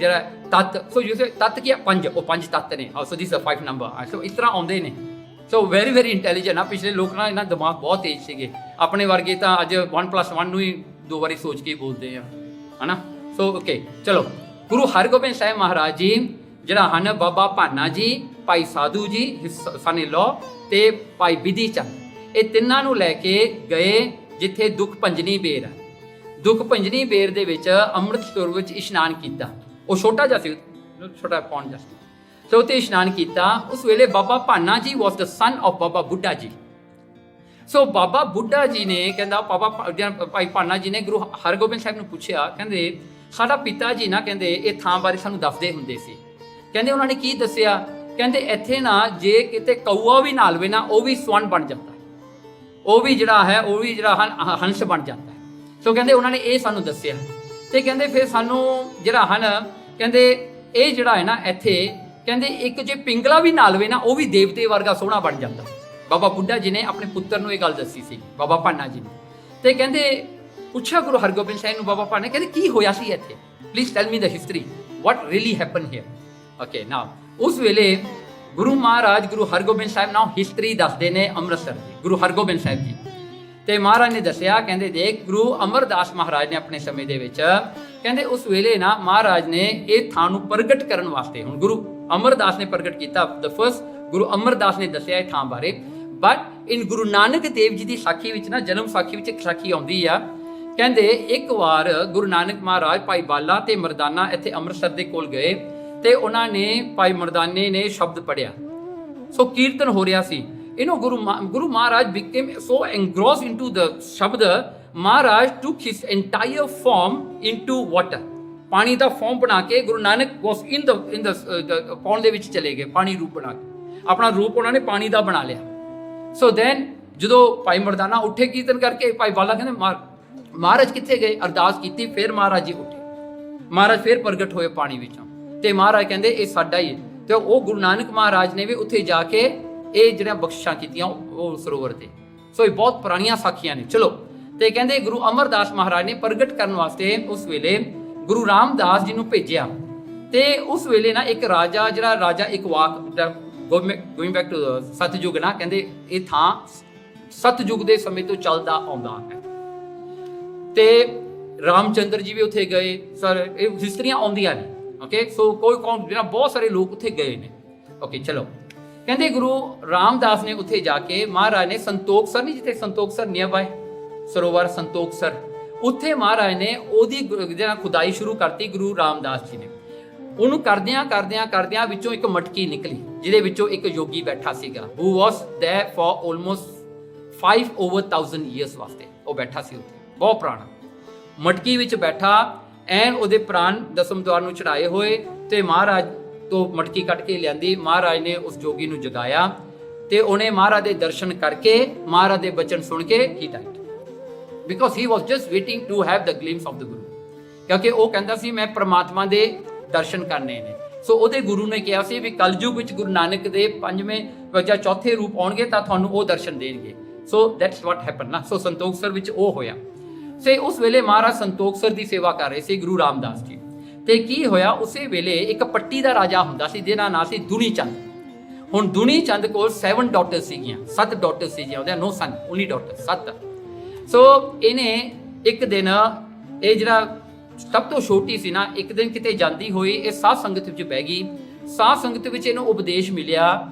जेरा तत्त. So you say तत्त क्या? 5. वो 5 तत्त ने. So these are 5 number. So इस तरह आउंदे ने। ਸੋ ਵੈਰੀ ਵੈਰੀ ਇੰਟੈਲੀਜੈਂਟ ਆ। ਪਿਛਲੇ ਲੋਕ ਨਾ ਇਹਨਾਂ ਦਿਮਾਗ ਬਹੁਤ ਤੇਜ਼ ਸੀਗੇ, ਆਪਣੇ ਵਰਗੇ ਤਾਂ ਅੱਜ 1 + 1 ਨੂੰ ਹੀ 2 ਵਾਰੀ ਸੋਚ ਕੇ ਬੋਲਦੇ ਆ, ਹੈ ਨਾ। ਸੋ ਓਕੇ, ਚਲੋ। ਗੁਰੂ ਹਰਗੋਬਿੰਦ ਸਾਹਿਬ ਮਹਾਰਾਜ ਜੀ ਜਿਹੜਾ ਹਨ, ਬਾਬਾ ਭਾਨਾ ਜੀ, ਭਾਈ ਸਾਧੂ ਜੀ ਸਨ ਲੋ ਤੇ ਭਾਈ ਬਿਧੀ ਚੰਦ, ਇਹ ਤਿੰਨਾਂ ਨੂੰ ਲੈ ਕੇ ਗਏ ਜਿੱਥੇ ਦੁੱਖ ਭੰਜਨੀ ਬੇਰ ਹੈ। ਦੁੱਖ ਭੰਜਨੀ ਬੇਰ ਦੇ ਵਿੱਚ ਅੰਮ੍ਰਿਤ ਸਰੋਵਰ ਵਿੱਚ ਇਸ਼ਨਾਨ ਕੀਤਾ। ਉਹ ਛੋਟਾ ਜਿਹਾ ਸੀ, ਛੋਟਾ ਪੌਂਡ ਜਿਹਾ ਸੀ। ਸੋ ਉੱਥੇ ਇਸ਼ਨਾਨ ਕੀਤਾ। ਉਸ ਵੇਲੇ ਬਾਬਾ ਭਾਨਾ ਜੀ ਵਾਸ ਦ ਸਨ ਆਫ ਬਾਬਾ ਬੁੱਢਾ ਜੀ। ਸੋ ਬਾਬਾ ਬੁੱਢਾ ਜੀ ਨੇ ਕਹਿੰਦਾ, ਭਾਈ ਭਾਨਾ ਜੀ ਨੇ ਗੁਰੂ ਹਰਗੋਬਿੰਦ ਸਾਹਿਬ ਨੂੰ ਪੁੱਛਿਆ, ਕਹਿੰਦੇ ਸਾਡਾ ਪਿਤਾ ਜੀ ਨਾ, ਕਹਿੰਦੇ ਇਹ ਥਾਂ ਬਾਰੇ ਸਾਨੂੰ ਦੱਸਦੇ ਹੁੰਦੇ ਸੀ। ਕਹਿੰਦੇ ਉਹਨਾਂ ਨੇ ਕੀ ਦੱਸਿਆ? ਕਹਿੰਦੇ ਇੱਥੇ ਨਾ ਜੇ ਕਿਤੇ ਕਊਆ ਵੀ ਨਾ ਲਵੇ ਨਾ, ਉਹ ਵੀ ਸਵਰਨ ਬਣ ਜਾਂਦਾ, ਉਹ ਵੀ ਜਿਹੜਾ ਹੈ, ਉਹ ਵੀ ਜਿਹੜਾ ਹੰਸ ਬਣ ਜਾਂਦਾ। ਸੋ ਕਹਿੰਦੇ ਉਹਨਾਂ ਨੇ ਇਹ ਸਾਨੂੰ ਦੱਸਿਆ। ਤੇ ਕਹਿੰਦੇ ਫਿਰ ਸਾਨੂੰ ਜਿਹੜਾ ਹਨ, ਕਹਿੰਦੇ ਇਹ ਜਿਹੜਾ ਹੈ ਨਾ ਇੱਥੇ, ਕਹਿੰਦੇ ਇੱਕ ਜੇ ਪਿੰਗਲਾ ਵੀ ਨਾ ਲਵੇ ਨਾ, ਉਹ ਵੀ ਦੇਵਤੇ ਵਰਗਾ ਸੋਹਣਾ ਬਣ ਜਾਂਦਾ। ਬਾਬਾ ਬੁੱਢਾ ਜੀ ਨੇ ਆਪਣੇ ਪੁੱਤਰ ਨੂੰ ਇਹ ਗੱਲ ਦੱਸੀ ਸੀ, ਬਾਬਾ ਭਾਨਾ ਜੀ ਨੇ। ਤੇ ਕਹਿੰਦੇ ਪੁੱਛਿਆ ਗੁਰੂ ਹਰਗੋਬਿੰਦ ਸਾਹਿਬ ਨੂੰ, ਬਾਬਾ ਭਾਨਾ ਕਹਿੰਦੇ ਕੀ ਹੋਇਆ ਸੀ ਇੱਥੇ? Please tell me the history, what really happen here. Okay, now ਉਸ ਵੇਲੇ ਗੁਰੂ ਮਹਾਰਾਜ ਗੁਰੂ ਹਰਗੋਬਿੰਦ ਸਾਹਿਬ ਨਾਲ ਹਿਸਟਰੀ ਦੱਸਦੇ ਨੇ ਅੰਮ੍ਰਿਤਸਰ ਦੀ, ਗੁਰੂ ਹਰਗੋਬਿੰਦ ਸਾਹਿਬ ਜੀ। ਤੇ ਮਹਾਰਾਜ ਨੇ ਦੱਸਿਆ, ਕਹਿੰਦੇ ਦੇਖ ਗੁਰੂ ਅਮਰਦਾਸ ਮਹਾਰਾਜ ਨੇ ਆਪਣੇ ਸਮੇਂ ਦੇ ਵਿੱਚ, ਕਹਿੰਦੇ ਉਸ ਵੇਲੇ ਨਾ ਮਹਾਰਾਜ ਨੇ ਇਹ ਥਾਂ ਨੂੰ ਪ੍ਰਗਟ ਕਰਨ ਵਾਸਤੇ, ਹੁਣ ਗੁਰੂ ਅਮਰਦਾਸ ਨੇ ਪ੍ਰਗਟ ਕੀਤਾ, ਦ ਫਸਟ ਗੁਰੂ ਅਮਰਦਾਸ ਨੇ ਦੱਸਿਆ ਇਹ ਥਾਂ ਬਾਰੇ। ਬਟ ਇਨ ਗੁਰੂ ਨਾਨਕ ਦੇਵ ਜੀ ਦੀ ਸਾਖੀ ਵਿੱਚ ਨਾ, ਜਨਮ ਸਾਖੀ ਵਿੱਚ ਇੱਕ ਸਾਖੀ ਆਉਂਦੀ ਆ। ਕਹਿੰਦੇ ਇੱਕ ਵਾਰ ਗੁਰੂ ਨਾਨਕ ਮਹਾਰਾਜ ਭਾਈ ਬਾਲਾ ਤੇ ਮਰਦਾਨਾ ਇੱਥੇ ਅੰਮ੍ਰਿਤਸਰ ਦੇ ਕੋਲ ਗਏ ਤੇ ਉਹਨਾਂ ਨੇ, ਭਾਈ ਮਰਦਾਨੇ ਨੇ ਸ਼ਬਦ ਪੜਿਆ। ਸੋ ਕੀਰਤਨ ਹੋ ਰਿਹਾ ਸੀ। Guru Maharaj became so engrossed into the ਸ਼ਬਦ, ਮਹਾਰਾਜ took his entire form into water, ਪਾਣੀ ਦਾ ਫਾਰਮ ਬਣਾ ਕੇ Guru Nanak was in the pond ਦੇ ਵਿੱਚ ਚਲੇ ਗਏ, ਪਾਣੀ ਰੂਪ ਬਣਾ ਕੇ ਆਪਣਾ ਰੂਪ ਉਹਨਾਂ ਨੇ ਪਾਣੀ ਦਾ ਬਣਾ ਲਿਆ। ਸੋ ਦੈਨ ਜਦੋਂ ਭਾਈ ਮਰਦਾਨਾ ਉੱਠੇ ਕੀਰਤਨ ਕਰਕੇ, ਭਾਈ ਬਾਲਾ ਕਹਿੰਦੇ ਮਹਾਰਾਜ ਕਿੱਥੇ ਗਏ? ਅਰਦਾਸ ਕੀਤੀ, ਫਿਰ ਮਹਾਰਾਜ ਜੀ ਉੱਠੇ, ਮਹਾਰਾਜ ਫਿਰ ਪ੍ਰਗਟ ਹੋਏ ਪਾਣੀ ਵਿੱਚੋਂ। ਤੇ ਮਹਾਰਾਜ ਕਹਿੰਦੇ ਇਹ ਸਾਡਾ ਹੀ ਹੈ। ਤੇ ਉਹ ਗੁਰੂ ਨਾਨਕ ਮਹਾਰਾਜ ਨੇ ਵੀ ਉੱਥੇ ਜਾ ਕੇ ਇਹ ਜਿਹੜੀਆਂ ਬਖਸ਼ਿਸ਼ਾਂ ਕੀਤੀਆਂ ਉਹ ਸਰੋਵਰ ਤੇ। ਸੋ ਇਹ ਬਹੁਤ ਪੁਰਾਣੀਆਂ ਸਾਖੀਆਂ ਨੇ। ਚਲੋ, ਤੇ ਕਹਿੰਦੇ ਗੁਰੂ ਅਮਰਦਾਸ ਮਹਾਰਾਜ ਨੇ ਪ੍ਰਗਟ ਕਰਨ ਵਾਸਤੇ ਉਸ ਵੇਲੇ ਗੁਰੂ ਰਾਮਦਾਸ ਜੀ ਨੂੰ ਭੇਜਿਆ। ਤੇ ਉਸ ਵੇਲੇ ਨਾ ਇੱਕ ਰਾਜਾ, ਜਿਹੜਾ ਰਾਜਾ ਇਕਵਾਕ, ਗੋਇੰਗ ਬੈਕ ਟੂ ਸਤਯੁਗ ਨਾ, ਕਹਿੰਦੇ ਇਹ ਥਾਂ ਸਤਯੁਗ ਦੇ ਸਮੇਂ ਤੋਂ ਚੱਲਦਾ ਆਉਂਦਾ ਹੈ। ਤੇ ਰਾਮਚੰਦਰ ਜੀ ਵੀ ਉੱਥੇ ਗਏ। ਸਰ ਇਹ ਹਿਸਟਰੀਆਂ ਆਉਂਦੀਆਂ ਨੇ। ਓਕੇ, ਸੋ ਕੋਈ ਕੌਣ ਜਿਹੜਾ ਬਹੁਤ ਸਾਰੇ ਲੋਕ ਉੱਥੇ ਗਏ ਨੇ। ਓਕੇ, ਚਲੋ। ਕਹਿੰਦੇ ਗੁਰੂ ਰਾਮਦਾਸ ਨੇ ਉੱਥੇ ਜਾ ਕੇ ਮਹਾਰਾਜ ਨੇ ਸੰਤੋਖਸਰ ਨਹੀਂ, ਜਿੱਥੇ ਸੰਤੋਖਸਰ ਨਿਯਰਬਾਈ ਸਰੋਵਰ ਸੰਤੋਖਸਰ, ਉੱਥੇ ਮਹਾਰਾਜ ਨੇ ਉਹਦੀ ਜਿਹੜਾ ਖੁਦਾਈ ਸ਼ੁਰੂ ਕਰਤੀ ਗੁਰੂ ਰਾਮਦਾਸ ਜੀ ਨੇ। ਉਹਨੂੰ ਕਰਦਿਆਂ ਵਿੱਚੋਂ ਇੱਕ ਮਟਕੀ ਨਿਕਲੀ, ਜਿਹਦੇ ਵਿੱਚੋਂ ਇੱਕ ਯੋਗੀ ਬੈਠਾ ਸੀਗਾ, who was there for almost 5,000 years ਵਾਸਤੇ ਉਹ ਬੈਠਾ ਸੀ ਉੱਥੇ, ਬਹੁਤ ਪੁਰਾਣਾ। ਮਟਕੀ ਵਿੱਚ ਬੈਠਾ ਐਨ ਉਹਦੇ ਪ੍ਰਾਣ ਦਸਮ ਦੁਆਰ ਨੂੰ ਚੜਾਏ ਹੋਏ, ਤੇ ਮਹਾਰਾਜ ਤੋਂ ਮਟਕੀ ਕੱਢ ਕੇ ਲਿਆਂਦੀ। ਮਹਾਰਾਜ ਨੇ ਉਸ ਜੋਗੀ ਨੂੰ ਜਗਾਇਆ ਤੇ ਉਹਨੇ ਮਹਾਰਾਜ ਦੇ ਦਰਸ਼ਨ ਕਰਕੇ, ਮਹਾਰਾਜ ਦੇ ਬਚਨ ਸੁਣ ਕੇ ਹੀ died, because he was just waiting to have the glimpse of the guru, ਕਿਉਂਕਿ ਉਹ ਕਹਿੰਦਾ ਸੀ ਮੈਂ ਪ੍ਰਮਾਤਮਾ ਦੇ ਦਰਸ਼ਨ ਕਰਨੇ ਨੇ। ਸੋ ਉਹਦੇ ਗੁਰੂ ਨੇ ਕਿਹਾ ਸੀ ਵੀ ਕਲਯੁਗ ਵਿੱਚ ਗੁਰੂ ਨਾਨਕ ਦੇ 5ਵੇਂ ਜਾਂ 4ਥੇ ਰੂਪ ਆਉਣਗੇ ਤਾਂ ਤੁਹਾਨੂੰ ਉਹ ਦਰਸ਼ਨ ਦੇਣਗੇ। ਸੋ ਦੈਟਸ ਵਾਟ ਹੈਪਨ ਨਾ। ਸੋ ਸੰਤੋਖਸਰ ਵਿੱਚ ਉਹ ਹੋਇਆ। ਸੇ ਉਸ ਵੇਲੇ ਮਹਾਰਾਜ ਸੰਤੋਖਸਰ ਦੀ ਸੇਵਾ ਕਰ ਰਹੇ ਸੀ ਗੁਰੂ ਰਾਮਦਾਸ ਜੀ। ਤੇ ਕੀ ਹੋਇਆ, ਉਸੇ ਵੇਲੇ ਇੱਕ ਪੱਟੀ ਦਾ ਰਾਜਾ ਹੁੰਦਾ ਸੀ ਜਿਹਦਾ ਨਾਂ ਸੀ ਦੁਨੀ ਚੰਦ। ਹੁਣ ਦੁਨੀ ਚੰਦ ਕੋਲ 7 ਡਾਟਰਸ ਸੀਗੀਆਂ, 7 ਡਾਟਰਸ ਸੀਗੀਆਂ, ਉਹਦੇ ਨੋ ਸਨ, ਓਨਲੀ ਡਾਟਰ 7। ਸੋ ਇਹਨੇ ਇੱਕ ਦਿਨ, ਇਹ ਜਿਹੜਾ ਸਭ ਤੋਂ ਛੋਟੀ ਸੀ ਨਾ, ਇੱਕ ਦਿਨ ਕਿਤੇ ਜਾਂਦੀ ਹੋਈ ਇਹ ਸਾਧ ਸੰਗਤ ਵਿੱਚ ਬਹਿ ਗਈ। ਸਾਧ ਸੰਗਤ ਵਿੱਚ ਇਹਨੂੰ ਉਪਦੇਸ਼ ਮਿਲਿਆ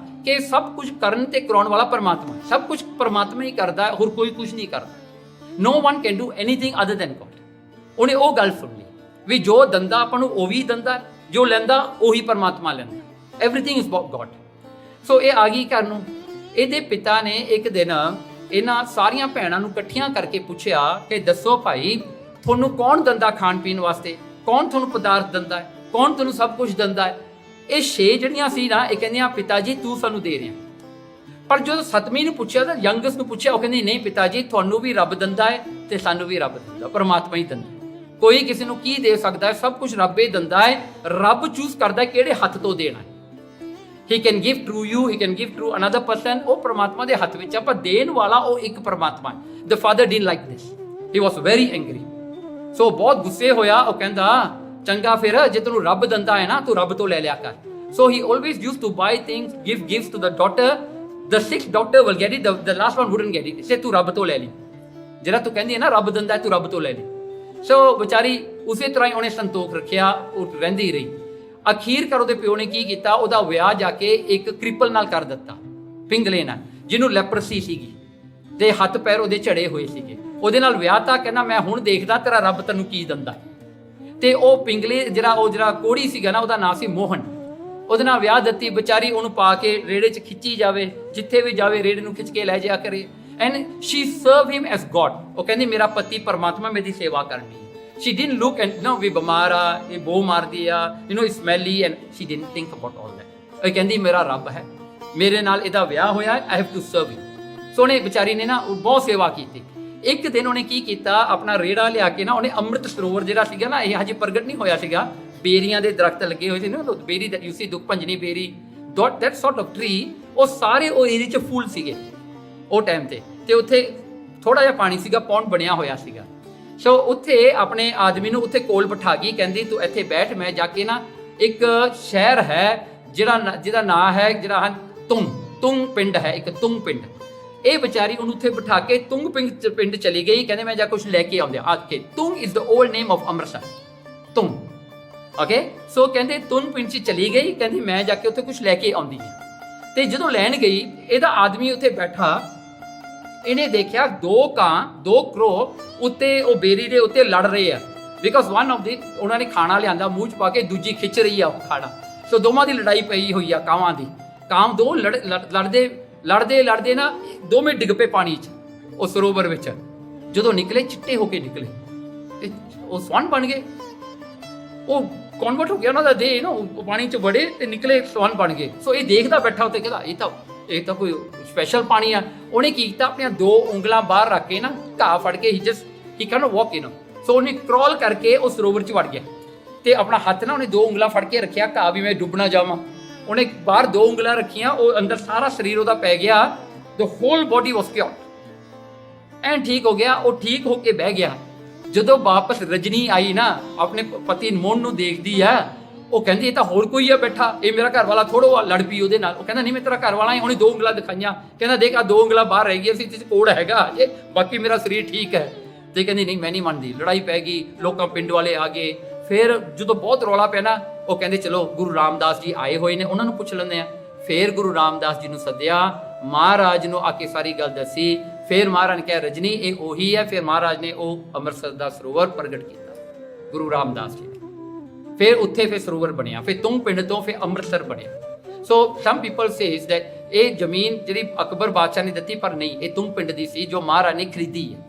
ਕਿ ਸਭ ਕੁਝ ਕਰਨ ਤੇ ਕਰਾਉਣ ਵਾਲਾ ਪਰਮਾਤਮਾ, ਸਭ ਕੁਝ ਪਰਮਾਤਮਾ ਹੀ ਕਰਦਾ, ਹੋਰ ਕੋਈ ਕੁਝ ਨਹੀਂ ਕਰਦਾ। No one can do anything other than God। ਉਹਨੇ ਉਹ ਗੱਲ ਸੁਣ ਲਈ ਵੀ ਜੋ ਦਿੰਦਾ ਆਪਾਂ ਨੂੰ ਉਹ ਵੀ ਦਿੰਦਾ, ਜੋ ਲੈਂਦਾ ਉਹੀ ਪਰਮਾਤਮਾ ਲੈਂਦਾ, ਐਵਰੀਥਿੰਗ ਇਜ਼ ਅਬਾਊਟ ਗॉड। ਸੋ ਇਹ ਆ ਗਈ ਘਰ ਨੂੰ। ਇਹਦੇ ਪਿਤਾ ਨੇ ਇੱਕ ਦਿਨ ਇਹਨਾਂ ਸਾਰੀਆਂ ਭੈਣਾਂ ਨੂੰ ਇਕੱਠੀਆਂ ਕਰਕੇ ਪੁੱਛਿਆ ਕਿ ਦੱਸੋ ਭਾਈ, ਤੁਹਾਨੂੰ ਕੌਣ ਦਿੰਦਾ ਖਾਣ ਪੀਣ ਵਾਸਤੇ, ਕੌਣ ਤੁਹਾਨੂੰ ਪਦਾਰਥ ਦਿੰਦਾ ਹੈ, ਕੌਣ ਤੁਹਾਨੂੰ ਸਭ ਕੁਝ ਦਿੰਦਾ ਹੈ? ਇਹ 6 ਜਿਹੜੀਆਂ ਸੀ ਨਾ, ਇਹ ਕਹਿੰਦੀਆਂ ਪਿਤਾ ਜੀ ਤੂੰ ਸਾਨੂੰ ਦੇ ਰਿਹਾ। ਪਰ ਜਦੋਂ 7ਵੀਂ ਨੂੰ ਪੁੱਛਿਆ ਤਾਂ ਯੰਗਸਟ ਨੂੰ ਪੁੱਛਿਆ, ਉਹ ਕਹਿੰਦੀ ਨਹੀਂ ਪਿਤਾ ਜੀ, ਤੁਹਾਨੂੰ ਵੀ ਰੱਬ ਦਿੰਦਾ ਹੈ ਤੇ ਸਾਨੂੰ ਵੀ ਰੱਬ ਦਿੰਦਾ, ਪਰਮਾਤਮਾ ਹੀ ਦਿੰਦਾ। ਕੋਈ ਕਿਸੇ ਨੂੰ ਕੀ ਦੇ ਸਕਦਾ ਹੈ? ਸਭ ਕੁਝ ਰੱਬ ਹੀ ਦਿੰਦਾ ਹੈ। ਰੱਬ ਚੂਜ਼ ਕਰਦਾ ਕਿਹੜੇ ਹੱਥ ਤੋਂ ਦੇਣਾ ਹੈ। He can give to you, he can give to another person. ਉਹ ਪਰਮਾਤਮਾ ਦੇ ਹੱਥ ਵਿੱਚ ਆ, ਪਰ ਦੇਣ ਵਾਲਾ ਉਹ ਇੱਕ ਪਰਮਾਤਮਾ ਹੈ। The father didn't like this, he was very angry. So ਬਹੁਤ ਗੁੱਸੇ ਹੋਇਆ। ਉਹ ਕਹਿੰਦਾ ਚੰਗਾ ਫਿਰ ਜੇ ਤੈਨੂੰ ਰੱਬ ਦਿੰਦਾ ਹੈ ਨਾ, ਤੂੰ ਰੱਬ ਤੋਂ ਲੈ ਲਿਆ ਕਰ। So he always used to buy things, give gifts to the daughter. The 6th daughter will get it, the last one wouldn't get it। ਇਸੇ ਤੂੰ ਰੱਬ ਤੋਂ ਲੈ ਲਈ, ਜਿਹੜਾ ਤੂੰ ਕਹਿੰਦੀ ਹੈ ਨਾ ਰੱਬ ਦਿੰਦਾ, ਤੂੰ ਰੱਬ ਤੋਂ ਲੈ ਲਈ। ਸੋ ਵਿਚਾਰੀ ਉਸੇ ਤਰ੍ਹਾਂ ਹੀ ਉਹਨੇ ਸੰਤੋਖ ਰੱਖਿਆ, ਉਹ ਰਹਿੰਦੀ ਰਹੀ। ਅਖੀਰ ਕਰ ਉਹਦੇ ਪਿਓ ਨੇ ਕੀ ਕੀਤਾ, ਉਹਦਾ ਵਿਆਹ ਜਾ ਕੇ ਇੱਕ ਕ੍ਰਿਪਲ ਨਾਲ ਕਰ ਦਿੱਤਾ, ਪਿੰਗਲੇ ਨਾਲ, ਜਿਹਨੂੰ ਲੈਪਰਸੀ ਸੀਗੀ ਤੇ ਹੱਥ ਪੈਰ ਉਹਦੇ ਝੜੇ ਹੋਏ ਸੀਗੇ। ਉਹਦੇ ਨਾਲ ਵਿਆਹ ਤਾਂ ਕਹਿੰਦਾ ਮੈਂ ਹੁਣ ਦੇਖਦਾ ਤੇਰਾ ਰੱਬ ਤੈਨੂੰ ਕੀ ਦਿੰਦਾ। ਤੇ ਉਹ ਪਿੰਗਲੇ ਜਿਹੜਾ ਕੋੜੀ ਸੀਗਾ ਨਾ, ਉਹਦਾ ਨਾਂ ਸੀ ਮੋਹਨ। ਉਹਦੇ ਨਾਲ ਵਿਆਹ ਦਿੱਤੀ। ਵਿਚਾਰੀ ਉਹਨੂੰ ਪਾ ਕੇ ਰੇੜੇ 'ਚ ਖਿੱਚੀ ਜਾਵੇ, ਜਿੱਥੇ ਵੀ ਜਾਵੇ ਰੇੜੇ ਨੂੰ ਖਿੱਚ ਕੇ ਲੈ ਜਾਇਆ ਕਰੇ। And she serve him as god. ਉਹ ਕਹਿੰਦੀ ਮੇਰਾ ਪਤੀ ਪਰਮਾਤਮਾ ਮੇਰੀ ਸੇਵਾ ਕਰਨੀ ਹੈ। She didn't look and no ਵੀ ਬਿਮਾਰ ਆ, ਇਹ ਬੋ ਮਾਰਦੀ ਆ, smelly, and she didn't think about all that. ਉਹ ਕਹਿੰਦੀ ਮੇਰਾ ਰੱਬ ਹੈ, ਮੇਰੇ ਨਾਲ ਇਹਦਾ ਵਿਆਹ ਹੋਇਆ, ਆਈ ਹੈਵ ਟੂ ਸਰਵ ਹਿਮ। ਸੋ ਉਹਨੇ ਵਿਚਾਰੀ ਨੇ ਨਾ ਬਹੁਤ ਸੇਵਾ ਕੀਤੀ। ਇੱਕ ਦਿਨ ਉਹਨੇ ਕੀ ਕੀਤਾ, ਆਪਣਾ ਰੇੜਾ ਲਿਆ ਕੇ ਨਾ, ਉਹਨੇ ਅੰਮ੍ਰਿਤ ਸਰੋਵਰ ਜਿਹੜਾ ਸੀਗਾ ਨਾ, ਇਹ ਹਜੇ ਪ੍ਰਗਟ ਨਹੀਂ ਹੋਇਆ ਸੀਗਾ, ਬੇਰੀਆਂ ਦੇ ਦਰਖਤ ਲੱਗੇ ਹੋਏ ਸੀ ਨਾ, ਬੇਰੀ ਦੈਟ ਯੂ ਸੀ, ਦੁੱਖ ਭੰਜਨੀ ਬੇਰੀ, ਦੈਟ ਸੌਰਟ ਆਫ ਟਰੀ। ਉਹ ਸਾਰੇ ਉਹ ਏਰੀਏ 'ਚ ਫੁੱਲ ਸੀਗੇ ਉਹ ਟਾਈਮ ਤੇ ਉੱਥੇ ਥੋੜਾ ਜਿਹਾ ਪਾਣੀ ਸੀਗਾ, ਪੌਂਡ ਬਣਿਆ ਹੋਇਆ ਸੀਗਾ। ਸੋ ਉੱਥੇ ਆਪਣੇ ਆਦਮੀ ਨੂੰ ਉੱਥੇ ਕੋਲ ਬਿਠਾ ਗਈ, ਕਹਿੰਦੀ ਤੂੰ ਇੱਥੇ ਬੈਠ, ਮੈਂ ਜਾ ਕੇ ਨਾ ਇੱਕ ਸ਼ਹਿਰ ਹੈ ਜਿਹਦਾ ਨਾਂ ਹੈ ਜਿਹੜਾ ਤੁੰਗ ਪਿੰਡ ਹੈ, ਇੱਕ ਤੁੰਗ ਪਿੰਡ। ਇਹ ਵਿਚਾਰੀ ਉਹਨੂੰ ਉੱਥੇ ਬਿਠਾ ਕੇ ਤੁੰਗ ਪਿੰਡ ਚਲੀ ਗਈ। ਕਹਿੰਦੇ ਮੈਂ ਜਾ ਕੁਝ ਲੈ ਕੇ ਆਉਂਦੇ ਆ ਕੇ। Tung is the old name of Amritsar, Tung. Okay, so ਕਹਿੰਦੇ ਤੁੰਗ ਪਿੰਡ 'ਚ ਚਲੀ ਗਈ, ਕਹਿੰਦੀ ਮੈਂ ਜਾ ਕੇ ਉੱਥੇ ਕੁਝ ਲੈ ਕੇ ਆਉਂਦੀ ਹਾਂ। ਤੇ ਜਦੋਂ ਲੈਣ ਗਈ, ਇਹਦਾ ਆਦਮੀ ਉੱਥੇ ਬੈਠਾ, ਇਹਨੇ ਦੇਖਿਆ 2 ਕਰੋ ਉੱਤੇ ਉਹ ਬੇਰੀ ਦੇ ਉੱਤੇ ਲੜ ਰਹੇ ਆ, ਬਿਕਾਜ਼ ਵਨ ਆਫ ਦੀ ਉਹਨਾਂ ਨੇ ਖਾਣਾ ਲਿਆਂਦਾ ਮੂੰਹ 'ਚ ਪਾ ਕੇ, ਦੂਜੀ ਖਿੱਚ ਰਹੀ ਆ ਉਹ ਖਾਣਾ। ਸੋ ਦੋਵਾਂ ਦੀ ਲੜਾਈ ਪਈ ਹੋਈ ਆ, ਕਾਵਾਂ ਦੀ। ਕਾਮ ਦੋ ਲੜਦੇ ਨਾ ਦੋਵੇਂ ਡਿੱਗ ਪਏ ਪਾਣੀ 'ਚ, ਉਹ ਸਰੋਵਰ ਵਿੱਚ। ਜਦੋਂ ਨਿਕਲੇ ਚਿੱਟੇ ਹੋ ਕੇ ਨਿਕਲੇ, ਉਹ ਸਵਨ ਬਣ ਗਏ। ਉਹ ਕਨਵਰਟ ਹੋ ਗਿਆ ਉਹਨਾਂ ਦਾ ਦੇਹ ਨਾ, ਉਹ ਪਾਣੀ 'ਚ ਵੜੇ ਤੇ ਨਿਕਲੇ ਸਵਨ ਬਣ ਗਏ। ਸੋ ਇਹ ਦੇਖਦਾ ਬੈਠਾ ਉੱਤੇ, ਕਹਿੰਦਾ ਇਹ ਤਾਂ ਕੋਈ ਸਪੈਸ਼ਲ ਪਾਣੀ ਆ। ਉਹਨੇ ਕੀ ਕੀਤਾ, ਆਪਣੀਆਂ 2 ਉਂਗਲਾਂ ਬਾਹਰ ਰੱਖ ਕੇ ਨਾ ਘਾਹ ਫੜ ਕੇ ਹੀ ਕੈਨ ਵਾਕ ਇਨ। ਸੋ ਉਹਨੇ ਕ੍ਰੋਲ ਕਰਕੇ ਉਹ ਸਰੋਵਰ 'ਚ ਵੜ ਗਿਆ ਤੇ ਆਪਣਾ ਹੱਥ ਨਾ ਉਹਨੇ 2 ਉਂਗਲਾਂ ਫੜ ਕੇ ਰੱਖਿਆ, ਘਾਹ ਵੀ ਮੈਂ ਡੁੱਬ ਨਾ ਜਾਵਾਂ। ਉਹਨੇ ਬਾਹਰ 2 ਉਂਗਲਾਂ ਰੱਖੀਆਂ, ਉਹ ਅੰਦਰ ਸਾਰਾ ਸਰੀਰ ਉਹਦਾ ਪੈ ਗਿਆ। The whole body was cured and ਠੀਕ ਹੋ ਗਿਆ। ਉਹ ਠੀਕ ਹੋ ਕੇ ਬਹਿ ਗਿਆ। ਜਦੋਂ ਵਾਪਸ ਰਜਨੀ ਆਈ ਨਾ, ਆਪਣੇ ਪਤੀ ਮੋਹਨ ਨੂੰ ਦੇਖਦੀ ਆ, ਉਹ ਕਹਿੰਦੀ ਇਹ ਤਾਂ ਹੋਰ ਕੋਈ ਆ ਬੈਠਾ, ਇਹ ਮੇਰਾ ਘਰ ਵਾਲਾ ਥੋੜੋ। ਲੜ ਪਈ ਉਹਦੇ ਨਾਲ। ਉਹ ਕਹਿੰਦਾ ਨਹੀਂ ਮੈਂ ਤੇਰਾ ਘਰ ਵਾਲਾ ਹੀ। ਉਹਨੇ 2 ਉਂਗਲਾਂ ਦਿਖਾਈਆਂ, ਕਹਿੰਦਾ ਦੇਖ ਆ 2 ਉਂਗਲਾਂ ਬਾਹਰ ਰਹਿ ਗਈਆਂ ਸੀ, ਤੇ ਕੋੜ ਹੈਗਾ ਜੇ, ਬਾਕੀ ਮੇਰਾ ਸਰੀਰ ਠੀਕ ਹੈ। ਤੇ ਕਹਿੰਦੀ ਨਹੀਂ ਮੈਂ ਨਹੀਂ ਮੰਨਦੀ। ਲੜਾਈ ਪੈ ਗਈ, ਲੋਕਾਂ ਪਿੰਡ ਵਾਲੇ ਆ ਗਏ। ਫਿਰ ਜਦੋਂ ਬਹੁਤ ਰੌਲਾ ਪਿਆ ਨਾ, ਉਹ ਕਹਿੰਦੇ ਚਲੋ ਗੁਰੂ ਰਾਮਦਾਸ ਜੀ ਆਏ ਹੋਏ ਨੇ, ਉਹਨਾਂ ਨੂੰ ਪੁੱਛ ਲੈਂਦੇ ਆ। फिर गुरु रामदास जी ने सद्या, महाराज ने आके सारी गल दसी। फिर महाराज ने कहा रजनी ये ओही है। फिर महाराज ने वो अमृतसर का सरोवर प्रगट किया गुरु रामदास जी ने। फिर उत्थे फिर सरोवर बनया, फिर तुंग पिंड तो फिर अमृतसर बनया। सो सम पीपल सेज दैट ये जमीन जी अकबर बादशाह ने दी, पर नहीं, ये तुंग पिंड की सी जो महाराज ने खरीदी है।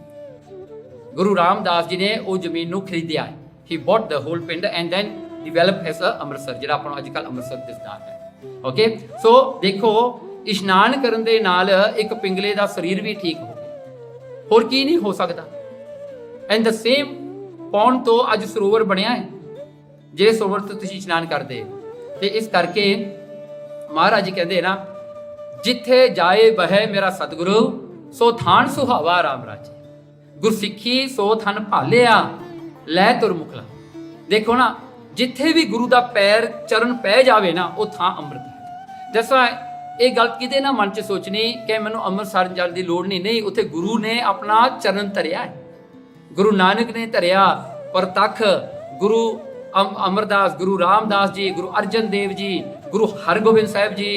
गुरु रामदास जी ने वो जमीन को खरीदिया है। He bought the whole pind and then develop as a Amritsar, जिहड़ा आपां नूं अजकल अमृतसर दिसदा है। ओके, सो देखो इशनान करन दे नाल एक पिंगले दा शरीर भी ठीक हो गया, होर की नहीं हो सकदा। एंड द सेम पौंड तो अज सरोवर बनया है, जे सरोवर तो तुसीं इशनान करदे। ते इस करके महाराज जी कहंदे ना, जिथे जाए बहे मेरा सतगुरु, सो थान सुहावा राम राजे। गुरसिੱਖੀ सो थन भालिया, लै तुर मुखला। देखो ना, जिथे भी गुरु दा पैर चरण पै जावे ना, वो थां अमृत है। दसा ये गल किते ना मन च सोचनी कि मैनू अमृतसर जाने की लोड़ नहीं, उत्थे गुरु ने अपना चरण धरिया है। गुरु नानक ने धरिया, परतख गुरु अमरदास, गुरु रामदास जी, गुरु अर्जन देव जी, गुरु हरगोबिंद साहब जी,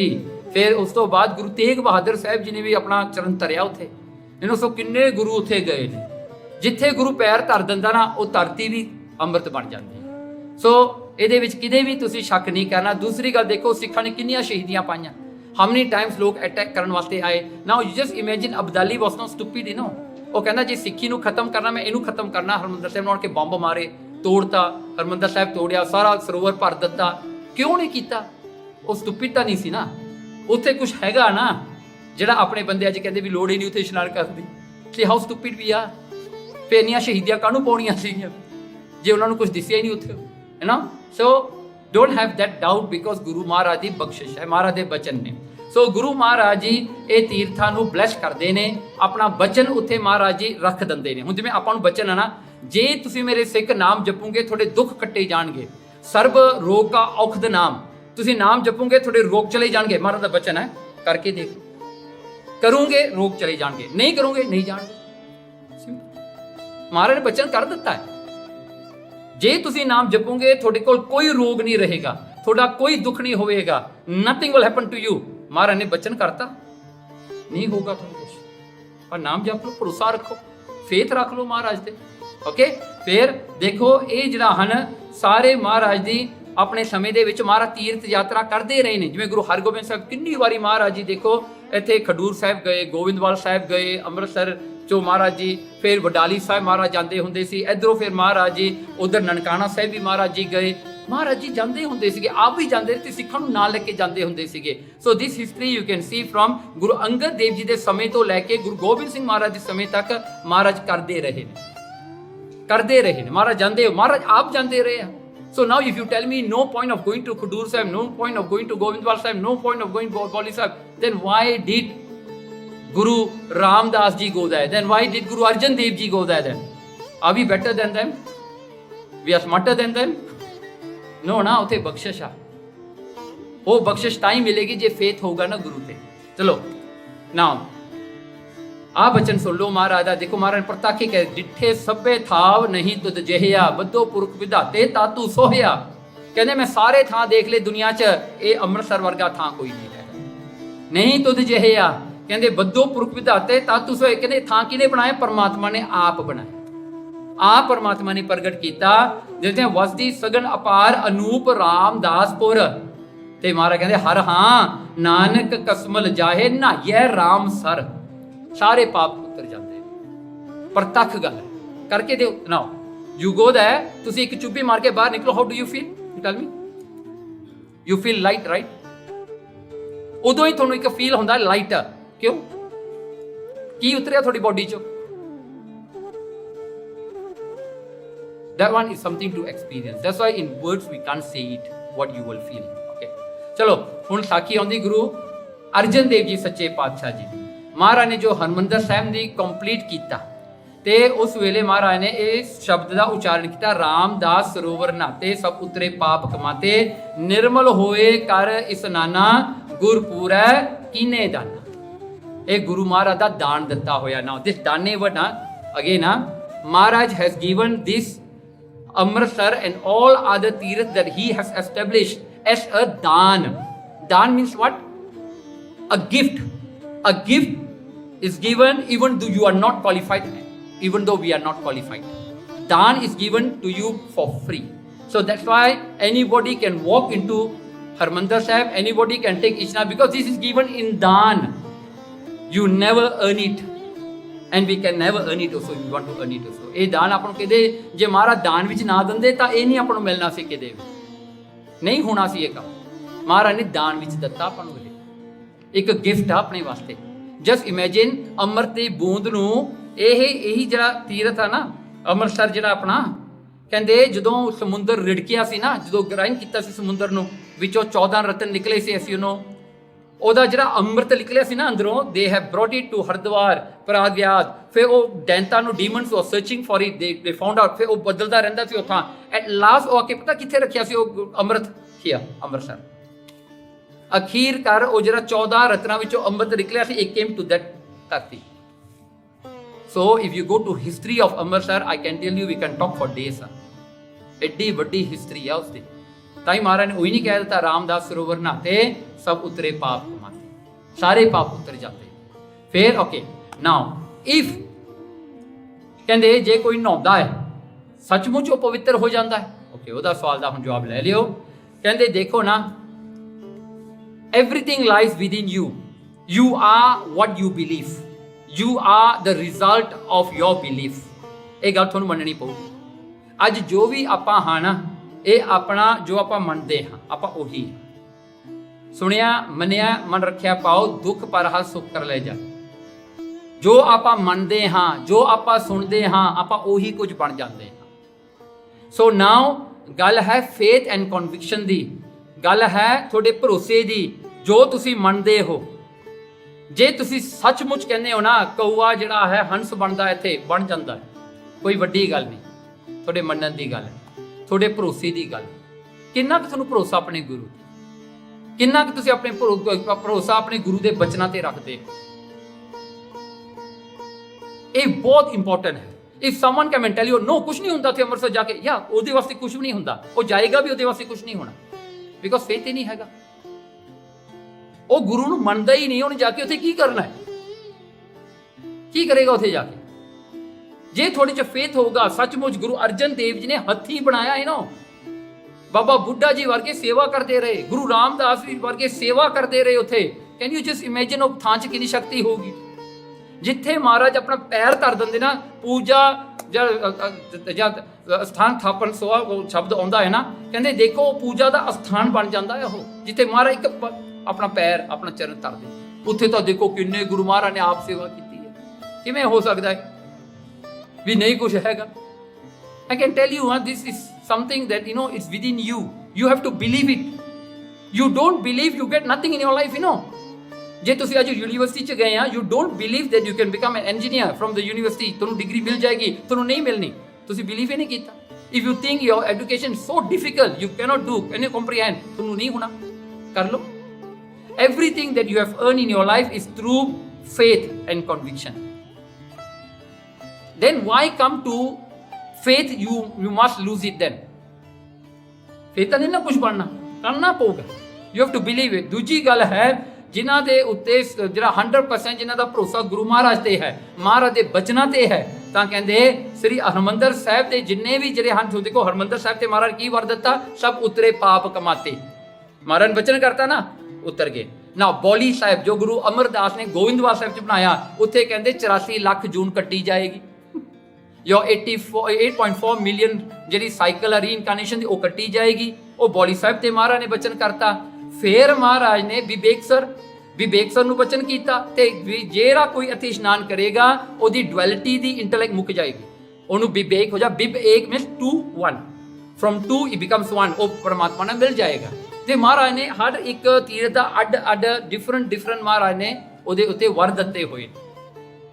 फिर उस तो बाद गुरु तेग बहादुर साहब जी ने भी अपना चरण धरिया उत्थे। इन्हों सो किन्ने गुरु उत्थे गए ने। जिथे गुरु पैर धर दिंदा ना, वो धरती भी अमृत बन जाती है। सो ये किते भी तुसीं शक नहीं करना। दूसरी गल देखो, सिखां ने कितनियां शहीदियां पाईयां। हाउ मेनी टाइम्स लोग अटैक करने वास्ते आए। Now you just imagine Abdali was not stupid, you know. वो कहना जी सिੱਖੀ ਨੂੰ खत्म करना, मैं इनू खत्म करना। हरमंदर साहब ने बंब मारे, तोड़ता, हरमंदर साहब तोड़िया, सारा सरोवर भर दिता। क्यों नहीं किया? वो स्टूपिड तो नहीं सी ना। उत्थे कुछ हैगा ना, जिहड़ा अपने बंदे अज कहते भी लोड़ ही नहीं उत्थे इशनान करदी। ते हाउ स्टूपिड वी आर। फिर इन्नियां शहीदियां काहनूं पाउणियां सीगियां जे उन्हां नूं कुछ दिसिया ही नहीं उत्थे, है ना। So don't have that doubt, because Guru Maharaj की बख्शिश है, महाराज के बचन ने। सो गुरु महाराज जी ये तीर्थां नूं ब्लैस करते हैं, अपना बचन उत्थे महाराज जी रख दिंदे ने। हुण जिवें आपां नूं बचन है ना, जे तुसीं मेरे सिख नाम जपोगे थोड़े दुख कट्टे जाणगे, सर्ब रोग का औखद नाम, तुसीं नाम जपोगे थोड़े रोग चले जाणगे। महाराज का बचन है, करके देख। करोगे रोग चले जाणगे, नहीं करोगे नहीं जाणगे। महाराज ने बचन कर दिता है, जे तुसीं नाम जपोगे थोड़े कोल कोई रोग नहीं रहेगा, थोड़ा कोई दुख नहीं होएगा, nothing will happen to you. महाराज ने बचन करता, नहीं होगा तुम कुछ, पर नाम जप लो, भरोसा रखो, फेथ रख लो महाराज ते। ओके, फिर देखो ये जिहड़ा हन सारे महाराज दी अपने समय दे विच महाराज तीर्थ यात्रा करते रहे हैं। जिवें गुरु हरगोबिंद साहब कितनी बारी महाराज जी देखो इत्थे खडूर साहब गए, गोविंदवाल साहब गए, अमृतसर चो महाराज जी, फिर वडाली साहब महाराज जाते होंदे सी, इधरों फिर महाराज जी उधर ननकाना साहब भी महाराज जी गए। महाराज जी जाते होंदे सीगे, आप भी जाते ते सिखां नूं नाल लेके जाते होंदे सीगे। So this history you can see from Guru Angad Dev ji के समय तो लैके गुरु गोबिंद सिंह महाराज के समय तक महाराज करते रहे ने, महाराज जाते, महाराज आप जाते रहे हैं। So now if you tell me no point of going to Khadur Sahib, no point of going to Govindwal Sahib, no point of going to Boli Sahib, then why did Guru Ramdas ji go there? Then why did Guru Arjan Dev ji go there then? Are we better than them? We are smarter than them? No ना, उथे बख्शिश आ, वो बख्शिश ताई मिलेगी जे faith होगा ना गुरु ते। चलो नाउ आ बचन सुन लो महाराज। देखो महाराज प्रताखे कह डिठे सभे थाव नहीं तुद जहिया, बद्धो पुरख विधाते तातू सोहिया। कहने मैं सारे थां देख ले दुनिया च, ये अमृतसर वर्गा थां कोई नहीं है, नहीं तुद जहिया। कहते बद्धो पुरख विधाते तातू सोहिया। कहते थां किने बनाया? परमात्मा ने आप बनाया, आप परमात्मा ने प्रगट किया। जिथे वसदी सगन अपार अनूप रामदासपुर। ते महाराज कहते हर हाँ नानक कसमल जाहे नहाइए राम सर, सारे पाप उतर जाते हैं। प्रतख गल है, करके दो नाउ। यू गो दैर, तुसी एक चुप्पी मार के बाहर निकलो, how do you feel? Tell me. You feel light, right? उदों ही तुहानूं एक फील होंदा लाइट। क्यों? की उतरिया थोड़ी बॉडी चो? That one is something to experience. That's why in words we can't say it what you will feel. Okay, चलो हुण साखी आउंदी गुरु अर्जन देव जी सच्चे पातशाह जी दी। महाराज ने जो हरमंदर साहब की कंप्लीट किया, ते उस वेले महाराज ने इस शब्द का उच्चारण किया, रामदास सरोवर नहाते सब उतरे पाप कमाते, निर्मल होए कर इसनाना गुरपूरै कीने दाना। एक गुरु महाराज का दान दिता होया। नाउ दिस दाने वर ना again Maharaj has given this Amritsar and all other तीर्थ that he has established as a दान. दान means what? A gift is given even though you are not qualified, even though we are not qualified. Daan is given to you for free. So that's why anybody can walk into Harmandir Sahib, anybody can take Ishna, because this is given in Daan. You never earn it, and we can never earn it also if we want to earn it also. ਇਹ ਦਾਨ ਆਪਾਂ ਨੂੰ ਕਿਤੇ ਜੇ ਮਹਾਰਾਜ ਦਾਨ ਵਿੱਚ ਨਾ ਦਿੰਦੇ ਤਾਂ ਇਹ ਨਹੀਂ ਆਪਾਂ ਨੂੰ ਮਿਲਣਾ ਸੀ, ਕਿਤੇ ਨਹੀਂ ਹੋਣਾ ਸੀ ਇਹ ਕੰਮ। ਮਹਾਰਾਜ ਨੇ ਦਾਨ ਵਿੱਚ ਦਿੱਤਾ ਆਪਾਂ ਨੂੰ, ਇਹ ਇੱਕ ਗਿਫਟ ਆ ਆਪਣੇ ਵਾਸਤੇ। ਜਸਟ ਇਮੇਜਿਨ ਅੰਮ੍ਰਿਤ ਦੀ ਬੂੰਦ ਨੂੰ ਇਹੀ ਜਿਹੜਾ ਤੀਰਥ ਆ ਨਾ ਅੰਮ੍ਰਿਤਸਰ, ਜਿਹੜਾ ਆਪਣਾ ਕਹਿੰਦੇ ਜਦੋਂ ਸਮੁੰਦਰ ਰਿੜਕਿਆ ਸੀ ਨਾ, ਜਦੋਂ ਗ੍ਰਾਈਂਡ ਕੀਤਾ ਸੀ ਸਮੁੰਦਰ ਨੂੰ, ਵਿੱਚੋਂ 14 ਰਤਨ ਨਿਕਲੇ ਸੀ, ਅਸੀਂ ਉਹਨੂੰ ਉਹਦਾ ਜਿਹੜਾ ਅੰਮ੍ਰਿਤ ਨਿਕਲਿਆ ਸੀ ਨਾ ਅੰਦਰੋਂ, they have brought it to Haridwar, Prayagraj. ਫਿਰ ਉਹ ਡੈਂਤਾ ਨੂੰ demons was searching for it, they found out. ਫਿਰ ਉਹ ਬਦਲਦਾ ਰਹਿੰਦਾ ਸੀ ਉੱਥਾਂ। ਐਟ ਲਾਸਟ ਉਹ ਆ ਕੇ ਪਤਾ ਕਿੱਥੇ ਰੱਖਿਆ ਸੀ ਉਹ ਅੰਮ੍ਰਿਤ? ਕੀਆ ਅੰਮ੍ਰਿਤਸਰ। ਅਖੀਰ ਕਰ ਉਹ ਜਿਹੜਾ 14 ਰਤਨਾਂ ਵਿੱਚੋਂ ਅੰਮ੍ਰਿਤ ਨਿਕਲਿਆ ਸੀ, it came to that dharti. So if you go to history of Amritsar, I can tell you, we can talk for days. ਐਡੀ ਵੱਡੀ ਹਿਸਟਰੀ ਆ ਉਸਦੀ। ਤਾਂ ਹੀ ਮਹਾਰਾਜ ਨੇ ਉਹੀ ਨਹੀਂ ਕਹਿ ਦਿੱਤਾ ਰਾਮਦਾਸ ਸਰੋਵਰ ਨਹਾਤੇ ਸਭ ਉਤਰੇ ਪਾਪ ਕਮਾਤੇ, ਸਾਰੇ ਪਾਪ ਉਤਰ ਜਾਂਦੇ। ਫਿਰ ਓਕੇ ਨਾਓ ਇਫ ਕਹਿੰਦੇ ਜੇ ਕੋਈ ਨਹਾਉਂਦਾ ਹੈ ਸੱਚਮੁੱਚ ਉਹ ਪਵਿੱਤਰ ਹੋ ਜਾਂਦਾ ਹੈ। ਓਕੇ, ਉਹਦਾ ਸਵਾਲ ਦਾ ਹੁਣ ਜਵਾਬ ਲੈ ਲਿਓ। ਕਹਿੰਦੇ ਦੇਖੋ ਨਾ, everything lies within you. You are what you believe. You are the result of your belief. ਇਹ ਗੱਲ ਤੁਹਾਨੂੰ ਮੰਨਣੀ ਪਊਗੀ। ਅੱਜ ਜੋ ਵੀ ਆਪਾਂ ਹਾਂ ਨਾ, ਇਹ ਆਪਣਾ ਜੋ ਆਪਾਂ ਮੰਨਦੇ ਹਾਂ, ਆਪਾਂ ਉਹੀ ਸੁਣਿਆ ਮੰਨਿਆ ਮਨ ਰੱਖਿਆ ਪਾਓ, ਦੁੱਖ ਪਰ ਹਰ ਸੁੱਖ ਕਰ ਲੈ ਜਾ। ਜੋ ਆਪਾਂ ਮੰਨਦੇ ਹਾਂ, ਜੋ ਆਪਾਂ ਸੁਣਦੇ ਹਾਂ, ਆਪਾਂ ਉਹੀ ਕੁਝ ਬਣ ਜਾਂਦੇ ਹਾਂ। ਸੋ ਨਾਓ ਗੱਲ ਹੈ ਫੇਥ ਐਂਡ ਕਨਵਿਕਸ਼ਨ ਦੀ, ਗੱਲ ਹੈ ਤੁਹਾਡੇ ਭਰੋਸੇ ਦੀ, ਜੋ ਤੁਸੀਂ ਮੰਨਦੇ ਹੋ। ਜੇ ਤੁਸੀਂ ਸੱਚਮੁੱਚ ਕਹਿੰਦੇ ਹੋ ਨਾ, ਕਊਆ ਜਿਹੜਾ ਹੈ ਹੰਸ ਬਣਦਾ, ਇੱਥੇ ਬਣ ਜਾਂਦਾ, ਕੋਈ ਵੱਡੀ ਗੱਲ ਨਹੀਂ। ਤੁਹਾਡੇ ਮੰਨਣ ਦੀ ਗੱਲ ਹੈ, ਤੁਹਾਡੇ ਭਰੋਸੇ ਦੀ ਗੱਲ। ਕਿੰਨਾ ਕੁ ਤੁਹਾਨੂੰ ਭਰੋਸਾ ਆਪਣੇ ਗੁਰੂ, ਕਿੰਨਾ ਕੁ ਤੁਸੀਂ ਆਪਣੇ ਭਰੋਸਾ ਆਪਣੇ ਗੁਰੂ ਦੇ ਬਚਨਾਂ ਤੇ ਰੱਖਦੇ ਹੋ, ਇਹ ਬਹੁਤ ਇੰਪੋਰਟੈਂਟ ਹੈ। If summon can tell you know ਕੁਝ ਨਹੀਂ ਹੁੰਦਾ ਉੱਥੇ ਅੰਮ੍ਰਿਤਸਰ ਜਾ ਕੇ, ਯਾ ਉਹਦੇ ਵਾਸਤੇ ਕੁਝ ਵੀ ਨਹੀਂ ਹੁੰਦਾ, ਉਹ ਜਾਏਗਾ ਵੀ ਉਹਦੇ ਵਾਸਤੇ ਕੁਝ ਨਹੀਂ ਹੋਣਾ, ਬਿਕੋਜ਼ ਫੇਥ ਹੀ ਨਹੀਂ ਹੈਗਾ। ਉਹ ਗੁਰੂ ਨੂੰ ਮੰਨਦਾ ਹੀ ਨਹੀਂ, ਉਹਨੇ ਜਾ ਕੇ ਉੱਥੇ ਕੀ ਕਰਨਾ ਹੈ, ਕੀ ਕਰੇਗਾ ਉੱਥੇ ਜਾ ਕੇ? ਜੇ ਤੁਹਾਡੇ ਚ ਫੇਥ ਹੋਊਗਾ ਸੱਚਮੁੱਚ, ਗੁਰੂ ਅਰਜਨ ਦੇਵ ਜੀ ਨੇ ਹੱਥੀਂ ਬਣਾਇਆ ਹੈ ਨਾ, ਬਾਬਾ ਬੁੱਢਾ ਜੀ ਵਰਗੇ ਸੇਵਾ ਕਰਦੇ ਰਹੇ, ਗੁਰੂ ਰਾਮਦਾਸ ਜੀ ਵਰਗੇ ਸੇਵਾ ਕਰਦੇ ਰਹੇ ਉੱਥੇ। ਕੈਨ ਯੂ ਜਸਟ ਇਮੇਜਿਨ ਉਹ ਥਾਂ 'ਚ ਕਿੰਨੀ ਸ਼ਕਤੀ ਹੋਊਗੀ। ਜਿੱਥੇ ਮਹਾਰਾਜ ਆਪਣਾ ਪੈਰ ਧਰ ਦਿੰਦੇ ਨਾ, ਪੂਜਾ ਜਦ ਸਥਾਨ ਥਾਪਨ ਸੋਆ ਉਹ ਸ਼ਬਦ ਆਉਂਦਾ ਹੈ ਨਾ, ਕਹਿੰਦੇ ਦੇਖੋ ਪੂਜਾ ਦਾ ਅਸਥਾਨ ਬਣ ਜਾਂਦਾ ਹੈ ਉਹ, ਜਿੱਥੇ ਮਹਾਰਾਜ ਇੱਕ ਆਪਣਾ ਪੈਰ ਆਪਣਾ ਚਰਨ ਧਰਦੇ। ਉੱਥੇ ਤਾਂ ਦੇਖੋ ਕਿੰਨੇ ਗੁਰੂ ਮਹਾਰਾਜ ਨੇ ਆਪ ਸੇਵਾ ਕੀਤੀ ਹੈ। ਕਿਵੇਂ ਹੋ ਸਕਦਾ ਹੈ ਵੀ ਨਹੀਂ ਕੁਝ ਹੈਗਾ? I can tell you, this is something that, it's within you. You have to believe it. You don't believe, you get nothing in your life, ਜੇ ਤੁਸੀਂ ਅੱਜ ਯੂਨੀਵਰਸਿਟੀ 'ਚ ਗਏ ਆ, you don't believe that you can become an engineer from the university, ਤੁਹਾਨੂੰ degree ਮਿਲ ਜਾਏਗੀ, ਤੁਹਾਨੂੰ ਨਹੀਂ ਮਿਲਣੀ, ਤੁਸੀਂ ਬਿਲੀਵ ਹੀ ਨਹੀਂ ਕੀਤਾ। If you think your education is so difficult, you cannot do, can you comprehend, ਤੁਹਾਨੂੰ ਨਹੀਂ ਹੋਣਾ। ਕਰ ਲਓ। Everything that you have earned in your life is through faith and conviction. Then why come to faith? You must lose it then. faith ਤਾਂ ਨਹੀਂ ਨਾ ਕੁਝ ਬਣਨਾ, ਕਰਨਾ ਪਊਗਾ। You have to believe it. ਦੂਜੀ ਗੱਲ ਹੈ, ਜਿਨ੍ਹਾਂ ਦੇ ਉੱਤੇ ਜਿਹੜਾ 100% ਜਿਨ੍ਹਾਂ ਦਾ ਭਰੋਸਾ ਗੁਰੂ ਮਹਾਰਾਜ ਤੇ ਹੈ, ਮਹਾਰਾਜ ਦੇ ਬਚਨਾਂ ਤੇ ਹੈ, ਤਾਂ ਕਹਿੰਦੇ ਸ੍ਰੀ ਹਰਿਮੰਦਰ ਸਾਹਿਬ ਦੇ ਜਿੰਨੇ ਵੀ ਜਿਹੜੇ ਹਨ, ਦੇਖੋ ਹਰਿਮੰਦਰ ਸਾਹਿਬ ਤੇ ਮਹਾਰਾਜ ਕੀ ਵਰ ਦਿੱਤਾ, ਸਭ ਉਤਰੇ ਪਾਪ ਕਮਾਤੇ। ਮਹਾਰਾਜ ਨੇ ਬਚਨ ਕਰਤਾ ਨਾ, ਉਤਰ ਗਏ ਨਾ। ਬੌਲੀ ਸਾਹਿਬ ਜੋ ਗੁਰੂ ਅਮਰਦਾਸ ਨੇ ਗੋਇੰਦਵਾਲ ਸਾਹਿਬ 'ਚ ਬਣਾਇਆ, ਉੱਥੇ ਕਹਿੰਦੇ 84 ਲੱਖ ਜੂਨ ਕੱਟੀ ਜਾਏਗੀ। ਜੋ 8.4 ਮਿਲੀਅਨ ਜਿਹੜੀ ਸਾਈਕਲ ਆ ਰੀਇਨਕਾਰਨੇਸ਼ਨ ਦੀ, ਉਹ ਕੱਟੀ ਜਾਏਗੀ। ਉਹ ਬੌਲੀ ਸਾਹਿਬ ਤੇ ਮਹਾਰਾਜ ਨੇ ਬਚਨ ਕਰਤਾ। ਫਿਰ ਮਹਾਰਾਜ ਨੇ ਵਿਵੇਕਸਰ ਨੂੰ ਬਚਨ ਕੀਤਾ, ਤੇ ਜਿਹੜਾ ਕੋਈ ਇੱਥੇ ਇਸ਼ਨਾਨ ਕਰੇਗਾ, ਉਹਦੀ ਡੁਐਲਿਟੀ ਦੀ ਇੰਟੈਲੈਕਟ ਮੁੱਕ ਜਾਏਗੀ, ਉਹਨੂੰ ਵਿਵੇਕ ਹੋ ਜਾ। ਬਿਬ ਏਕ ਮੀਨਸ 2 1, ਫਰਮ 2 ਇਟ ਬਿਕਮਸ 1, ਉਹ ਪਰਮਾਤਮਾ ਨਾਲ ਮਿਲ ਜਾਏਗਾ। ਤੇ ਮਹਾਰਾਜ ਨੇ ਹਰ ਇੱਕ ਤੀਰਥ ਦਾ ਅੱਡ ਡਿਫਰੈਂਟ ਮਹਾਰਾਜ ਨੇ ਉਹਦੇ ਉੱਤੇ ਵਰ ਦਿੱਤੇ ਹੋਏ।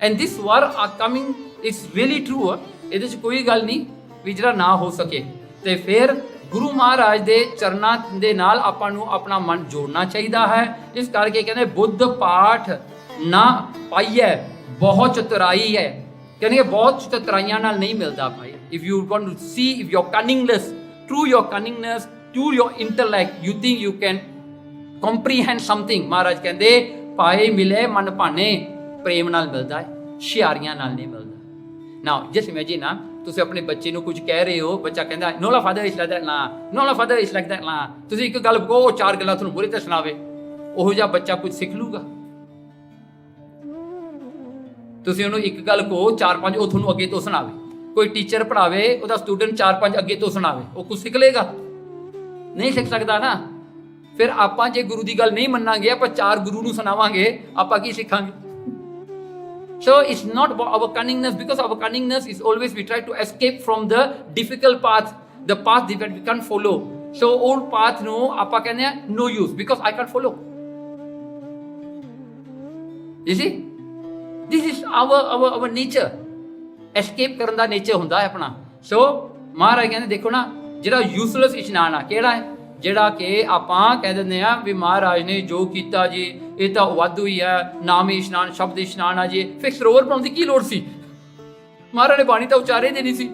ਐਂਡ ਦਿਸ ਵਰ are coming, it's really true. ਇਹਦੇ 'ਚ ਕੋਈ ਗੱਲ ਨਹੀਂ ਵੀ ਜਿਹੜਾ ਨਾ ਹੋ ਸਕੇ। ਤੇ ਫਿਰ ਗੁਰੂ ਮਹਾਰਾਜ ਦੇ ਚਰਨਾਂ ਦੇ ਨਾਲ ਆਪਾਂ ਨੂੰ ਆਪਣਾ ਮਨ ਜੋੜਨਾ ਚਾਹੀਦਾ ਹੈ। ਇਸ ਕਰਕੇ ਕਹਿੰਦੇ ਬੁੱਧ ਪਾਠ ਨਾ ਪਾਈਐ ਬਹੁਤ ਚਤੁਰਾਈ ਹੈ, ਕਹਿੰਦੇ ਬਹੁਤ ਚਤੁਰਾਈਆਂ ਨਾਲ ਨਹੀਂ ਮਿਲਦਾ ਭਾਈ। If you want to see, if your cunningness, through your cunningness, through your intellect, you think you can comprehend something, ਮਹਾਰਾਜ ਕਹਿੰਦੇ ਪਾਏ ਮਿਲੇ ਮਨ ਭਾਣੇ, ਪ੍ਰੇਮ ਨਾਲ ਮਿਲਦਾ ਹੈ, ਹੁਸ਼ਿਆਰੀਆਂ ਨਾਲ ਨਹੀਂ ਮਿਲਦਾ। ਨਾਓ ਜਸਟ ਇਮੇਜਿਨ ਨਾ, ਤੁਸੀਂ ਆਪਣੇ ਬੱਚੇ ਨੂੰ ਕੁਝ ਕਹਿ ਰਹੇ ਹੋ, ਬੱਚਾ ਕਹਿੰਦਾ ਨੋ ਲਾ ਫਾਦਰ ਇਸ ਲਾਈਕ ਦੈਟ ਲਾ, ਨੋ ਲਾ ਫਾਦਰ ਇਸ ਲਾਈਕ ਦੈਟ ਲਾ, ਤੁਸੀਂ ਇੱਕ ਗੱਲ ਕਹੋ, 4 ਗੱਲਾਂ ਤੁਹਾਨੂੰ ਬੁਰੀ ਤਰ੍ਹਾਂ ਸੁਣਾਵੇ, ਉਹੋ ਜਿਹਾ ਬੱਚਾ ਕੁਝ ਸਿੱਖ ਲੂਗਾ? ਤੁਸੀਂ ਉਹਨੂੰ ਇੱਕ ਗੱਲ ਕਹੋ, 4-5 ਉਹ ਤੁਹਾਨੂੰ ਅੱਗੇ ਤੋਂ ਸੁਣਾਵੇ। ਕੋਈ ਟੀਚਰ ਪੜ੍ਹਾਵੇ, ਉਹਦਾ ਸਟੂਡੈਂਟ 4-5 ਅੱਗੇ ਤੋਂ ਸੁਣਾਵੇ, ਉਹ ਕੁਝ ਸਿੱਖ ਲੇਗਾ? ਨਹੀਂ ਸਿੱਖ ਸਕਦਾ ਨਾ। ਫਿਰ ਆਪਾਂ ਜੇ ਗੁਰੂ ਦੀ ਗੱਲ ਨਹੀਂ ਮੰਨਾਂਗੇ, ਆਪਾਂ 4 ਗੁਰੂ ਨੂੰ ਸੁਣਾਵਾਂਗੇ, ਆਪਾਂ ਕੀ ਸਿੱਖਾਂਗੇ? So it's not about our cunningness, because our cunningness is always we try to escape from the difficult path, the path that we can't follow. So old path ਨੂੰ ਆਪਾਂ ਕਹਿੰਦੇ ਆ no use, because I can't follow. You see, this is our nature. Escape ਕਰਨ ਦਾ nature ਹੁੰਦਾ ਹੈ ਆਪਣਾ। So ਮਹਾਰਾਜ ਕਹਿੰਦੇ ਦੇਖੋ ਨਾ, ਜਿਹੜਾ useless ਇਸ਼ਨਾਨ ਆ ਕਿਹੜਾ ਹੈ? ਜਿਹੜਾ ਕਿ ਆਪਾਂ ਕਹਿ ਦਿੰਦੇ ਆ ਵੀ ਮਹਾਰਾਜ ਨੇ ਜੋ ਕੀਤਾ ਜੀ ਇਹ ਤਾਂ ਵਾਧੂ ਹੀ ਹੈ, ਨਾਮ ਇਸ਼ਨਾਨ, ਸ਼ਬਦ ਇਸ਼ਨਾਨ ਆ ਜੀ, ਫਿਰ ਸਰੋਵਰ ਬਣਾਉਣ ਦੀ ਕੀ ਲੋੜ ਸੀ? ਮਹਾਰਾਜ ਨੇ ਬਾਣੀ ਤਾਂ ਉਚਾਰੇ ਦੇਣੀ ਸੀ,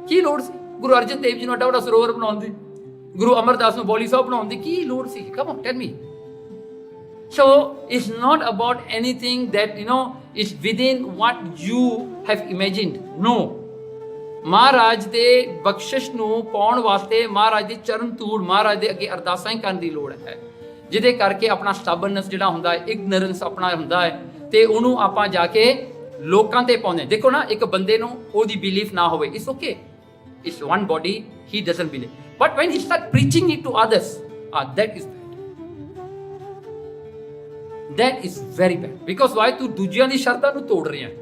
ਕੀ ਲੋੜ ਸੀ? ਗੁਰੂ ਅਰਜਨ ਦੇਵ ਜੀ ਨੂੰ ਵੱਡਾ ਸਰੋਵਰ ਬਣਾਉਣ ਦੀ, ਗੁਰੂ ਅਮਰਦਾਸ ਨੂੰ ਬੋਲੀ ਸਾਹਿਬ ਬਣਾਉਣ ਦੀ ਕੀ ਲੋੜ ਸੀ? Come on tell me. So it's not about anything that is within what you have imagined. No. ਮਹਾਰਾਜ ਦੇ ਬਖਸ਼ਿਸ਼ ਨੂੰ ਪਾਉਣ ਵਾਸਤੇ ਮਹਾਰਾਜ ਦੇ ਚਰਨ ਧੂੜ, ਮਹਾਰਾਜ ਦੇ ਅੱਗੇ ਅਰਦਾਸਾਂ ਹੀ ਕਰਨ ਦੀ ਲੋੜ ਹੈ, ਜਿਹਦੇ ਕਰਕੇ ਆਪਣਾ ਸਟਬਨੈਸ ਜਿਹੜਾ ਹੁੰਦਾ ਹੈ, ਇਗਨੋਰੈਂਸ ਆਪਣਾ ਹੁੰਦਾ ਹੈ, ਤੇ ਉਹਨੂੰ ਆਪਾਂ ਜਾ ਕੇ ਲੋਕਾਂ ਤੇ ਪਾਉਂਦੇ। ਦੇਖੋ ਨਾ, ਇੱਕ ਬੰਦੇ ਨੂੰ ਉਹਦੀ ਬਿਲੀਫ ਨਾ ਹੋਵੇ, it's okay, it's one body, he doesn't believe, but when he start preaching it to others, that is bad. That is very bad, because why? ਤੂੰ ਦੂਜਿਆਂ ਦੀ ਸ਼ਰਤਾਂ ਨੂੰ ਤੋੜ ਰਿਹਾ ਹੈ।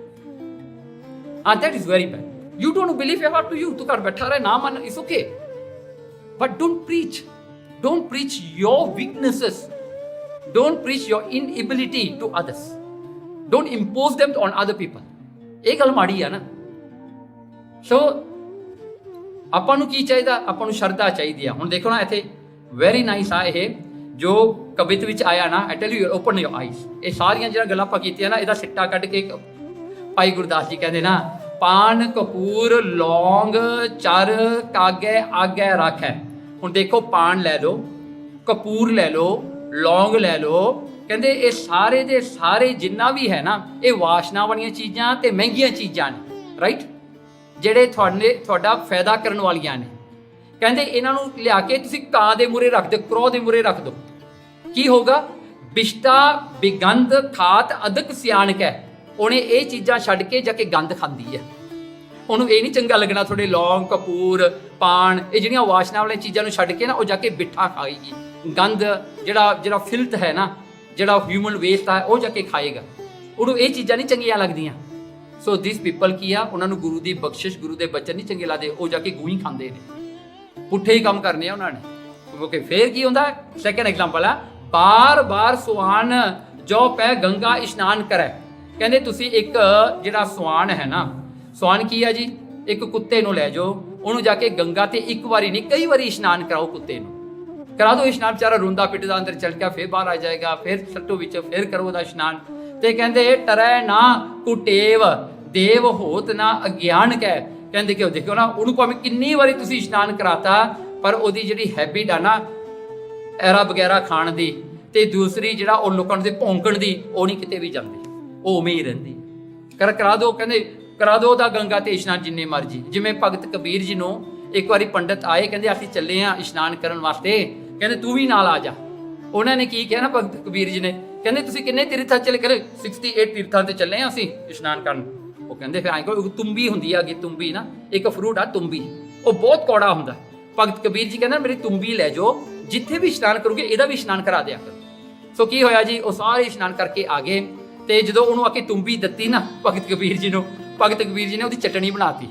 That is very bad. You don't believe you have to you. तू घर बैठा रहे, ना मान, it's okay. But don't preach. Don't preach your weaknesses. Don't preach your inability to others. Don't impose them on other people. ਇਹ ਗੱਲ ਮਾੜੀ ਆ ਨਾ। So ਆਪਾਂ ਨੂੰ ਕੀ ਚਾਹੀਦਾ? ਆਪਾਂ ਨੂੰ ਸ਼ਰਧਾ ਚਾਹੀਦੀ ਆ। ਹੁਣ ਦੇਖੋ ਨਾ, ਇੱਥੇ ਵੈਰੀ ਨਾਈਸ ਆ ਇਹ ਜੋ ਕਵਿਤ ਵਿੱਚ ਆਇਆ ਨਾ, I tell you, open your eyes. ਇਹ ਸਾਰੀਆਂ ਜਿਹੜਾ ਗੱਲਾਂ ਆਪਾਂ ਕੀਤੀਆਂ ਨਾ, ਇਹਦਾ ਸਿੱਟਾ ਕੱਢ ਕੇ ਭਾਈ ਗੁਰਦਾਸ ਜੀ ਕਹਿੰਦੇ ਨਾ, ਪਾਨ ਕਪੂਰ ਲੌਂਗ ਚਰ ਕਾਗੇ ਆਗੇ ਰੱਖੈ। ਹੁਣ ਦੇਖੋ, ਪਾਨ ਲੈ ਲਓ, ਕਪੂਰ ਲੈ ਲਓ, ਲੌਂਗ ਲੈ ਲਓ, ਕਹਿੰਦੇ ਇਹ ਸਾਰੇ ਦੇ ਸਾਰੇ ਜਿੰਨਾ ਵੀ ਹੈ ਨਾ, ਇਹ ਵਾਸ਼ਨਾ ਵਾਲੀਆਂ ਚੀਜ਼ਾਂ ਤੇ ਮਹਿੰਗੀਆਂ ਚੀਜ਼ਾਂ ਨੇ, ਰਾਈਟ, ਜਿਹੜੇ ਤੁਹਾਡਾ ਫਾਇਦਾ ਕਰਨ ਵਾਲੀਆਂ ਨੇ। ਕਹਿੰਦੇ ਇਹਨਾਂ ਨੂੰ ਲਿਆ ਕੇ ਤੁਸੀਂ ਕਾਂ ਦੇ ਮੂਹਰੇ ਰੱਖ ਦਿਓ, ਕਰੋਹ ਦੇ ਮੂਹਰੇ ਰੱਖ ਦਿਓ, ਕੀ ਹੋਗਾ? ਬਿਸ਼ਟਾ ਬਿਗੰਧ ਖਾਤ ਅਦਕ ਸਿਆਣਕ ਹੈ। ਉਹਨੇ ਇਹ ਚੀਜ਼ਾਂ ਛੱਡ ਕੇ ਜਾ ਕੇ ਗੰਦ ਖਾਂਦੀ ਹੈ। ਉਹਨੂੰ ਇਹ ਨਹੀਂ ਚੰਗਾ ਲੱਗਣਾ ਤੁਹਾਡੇ ਲੌਂਗ, ਕਪੂਰ, ਪਾਨ, ਇਹ ਜਿਹੜੀਆਂ ਵਾਸ਼ਨਾ ਵਾਲੀਆਂ ਚੀਜ਼ਾਂ ਨੂੰ ਛੱਡ ਕੇ ਨਾ, ਉਹ ਜਾ ਕੇ ਬਿੱਠਾ ਖਾਏਗੀ, ਗੰਦ ਜਿਹੜਾ ਫਿਲਥ ਹੈ ਨਾ, ਜਿਹੜਾ ਹਿਊਮਨ ਵੇਸਟ ਹੈ, ਉਹ ਜਾ ਕੇ ਖਾਏਗਾ। ਉਹਨੂੰ ਇਹ ਚੀਜ਼ਾਂ ਨਹੀਂ ਚੰਗੀਆਂ ਲੱਗਦੀਆਂ। ਸੋ ਦਿਸ ਪੀਪਲ ਕੀ ਆ, ਉਹਨਾਂ ਨੂੰ ਗੁਰੂ ਦੀ ਬਖਸ਼ਿਸ਼, ਗੁਰੂ ਦੇ ਬਚਨ ਨਹੀਂ ਚੰਗੇ ਲੱਗਦੇ, ਉਹ ਜਾ ਕੇ ਗੂੰ ਖਾਂਦੇ ਨੇ, ਪੁੱਠੇ ਹੀ ਕੰਮ ਕਰਨੇ ਆ ਉਹਨਾਂ ਨੇ। ਕਿਉਂਕਿ ਫੇਰ ਕੀ ਹੁੰਦਾ? ਸੈਕੰਡ ਐਗਜ਼ਾਮਪਲ ਆ, ਬਾਰ ਸੁਹਾਨ ਜੋ ਪੈ ਗੰਗਾ ਇਸ਼ਨਾਨ ਕਰੈ। ਕਹਿੰਦੇ ਤੁਸੀਂ ਇੱਕ ਜਿਹੜਾ ਸੁਹਾਨ ਹੈ ਨਾ, ਸੁਹਾਨ ਕੀ ਆ ਜੀ? ਇੱਕ ਕੁੱਤੇ ਨੂੰ ਲੈ ਜਾਓ, ਉਹਨੂੰ ਜਾ ਕੇ ਗੰਗਾ ਤੇ ਇੱਕ ਵਾਰੀ ਨਹੀਂ ਕਈ ਵਾਰੀ ਇਸ਼ਨਾਨ ਕਰਾਓ, ਕੁੱਤੇ ਨੂੰ ਕਰਾ ਦਿਓ ਇਸ਼ਨਾਨ, ਵਿਚਾਰਾ ਰੋਂਦਾ ਪਿੱਟਦਾ ਅੰਦਰ ਚਲ ਗਿਆ, ਫਿਰ ਬਾਹਰ ਆ ਜਾਏਗਾ, ਫਿਰ ਸੱਟੋ ਵਿੱਚ ਫਿਰ ਕਰੋ ਉਹਦਾ ਇਸ਼ਨਾਨ। ਤੇ ਕਹਿੰਦੇ ਟਰੈ ਨਾ ਕੁਟੇਵ ਦੇਵ ਹੋਤ ਨਾ ਅਗਿਆਨ ਕਹਿ। ਕਹਿੰਦੇ ਕਿ ਦੇਖੋ ਨਾ, ਉਹਨੂੰ ਭਾਵੇਂ ਕਿੰਨੀ ਵਾਰੀ ਤੁਸੀਂ ਇਸ਼ਨਾਨ ਕਰਾਤਾ, ਪਰ ਉਹਦੀ ਜਿਹੜੀ ਹੈਬਿਟ ਆ ਨਾ ਐਰਾ ਵਗੈਰਾ ਖਾਣ ਦੀ, ਤੇ ਦੂਸਰੀ ਜਿਹੜਾ ਉਹ ਲੋਕਾਂ ਦੇ ਭੌਂਕਣ ਦੀ, ਉਹ ਨਹੀਂ ਕਿਤੇ ਵੀ ਜਾਂਦੀ, ਉਹ ਉਵੇਂ ਹੀ ਰਹਿੰਦੀ। ਕਰਾ ਦਿਓ, ਕਹਿੰਦੇ ਕਰਾ ਦਿਓ ਉਹਦਾ ਗੰਗਾ ਤੇ ਇਸ਼ਨਾਨ ਜਿੰਨੇ ਮਰਜੀ। ਜਿਵੇਂ ਭਗਤ ਕਬੀਰ ਜੀ ਨੂੰ ਇੱਕ ਵਾਰੀ ਪੰਡਤ ਆਏ, ਕਹਿੰਦੇ ਅਸੀਂ ਚੱਲੇ ਹਾਂ ਇਸ਼ਨਾਨ ਕਰਨ ਵਾਸਤੇ, ਕਹਿੰਦੇ ਤੂੰ ਵੀ ਨਾਲ ਆ ਜਾ। ਉਹਨਾਂ ਨੇ ਕੀ ਕਿਹਾ ਨਾ, ਭਗਤ ਕਬੀਰ ਜੀ ਨੇ, ਕਹਿੰਦੇ ਤੁਸੀਂ ਕਿੰਨੇ ਤੀਰਥਾਂ ਚਲੇ? ਕਹਿੰਦੇ 68 ਤੀਰਥਾਂ ਤੇ ਚੱਲੇ ਹਾਂ ਅਸੀਂ ਇਸ਼ਨਾਨ ਕਰਨ। ਉਹ ਕਹਿੰਦੇ ਫਿਰ ਆਏਂ ਤੁੰਬੀ ਹੁੰਦੀ ਆ, ਅੱਗੇ ਤੁੰਬੀ ਨਾ ਇੱਕ ਫਰੂਟ ਆ ਤੁੰਬੀ, ਉਹ ਬਹੁਤ ਕੌੜਾ ਹੁੰਦਾ। ਭਗਤ ਕਬੀਰ ਜੀ ਕਹਿੰਦਾ ਮੇਰੀ ਤੁੰਬੀ ਲੈ ਜਾਓ, ਜਿੱਥੇ ਵੀ ਇਸ਼ਨਾਨ ਕਰੋਗੇ ਇਹਦਾ ਵੀ ਇਸ਼ਨਾਨ ਕਰਾ ਦਿਆ ਕਰੋ। ਸੋ ਕੀ ਹੋਇਆ ਜੀ, ਉਹ ਸਾਰੇ ਇਸ਼ਨਾਨ ਕਰਕੇ ਆ ਗਏ, ਤੇ ਜਦੋਂ ਉਹਨੂੰ ਆ ਕੇ ਤੁੰਬੀ ਦਿੱਤੀ ਨਾ ਭਗਤ ਕਬੀਰ ਜੀ ਨੂੰ, ਭਗਤ ਕਬੀਰ ਜੀ ਨੇ ਉਹਦੀ ਚਟਣੀ ਬਣਾਤੀ।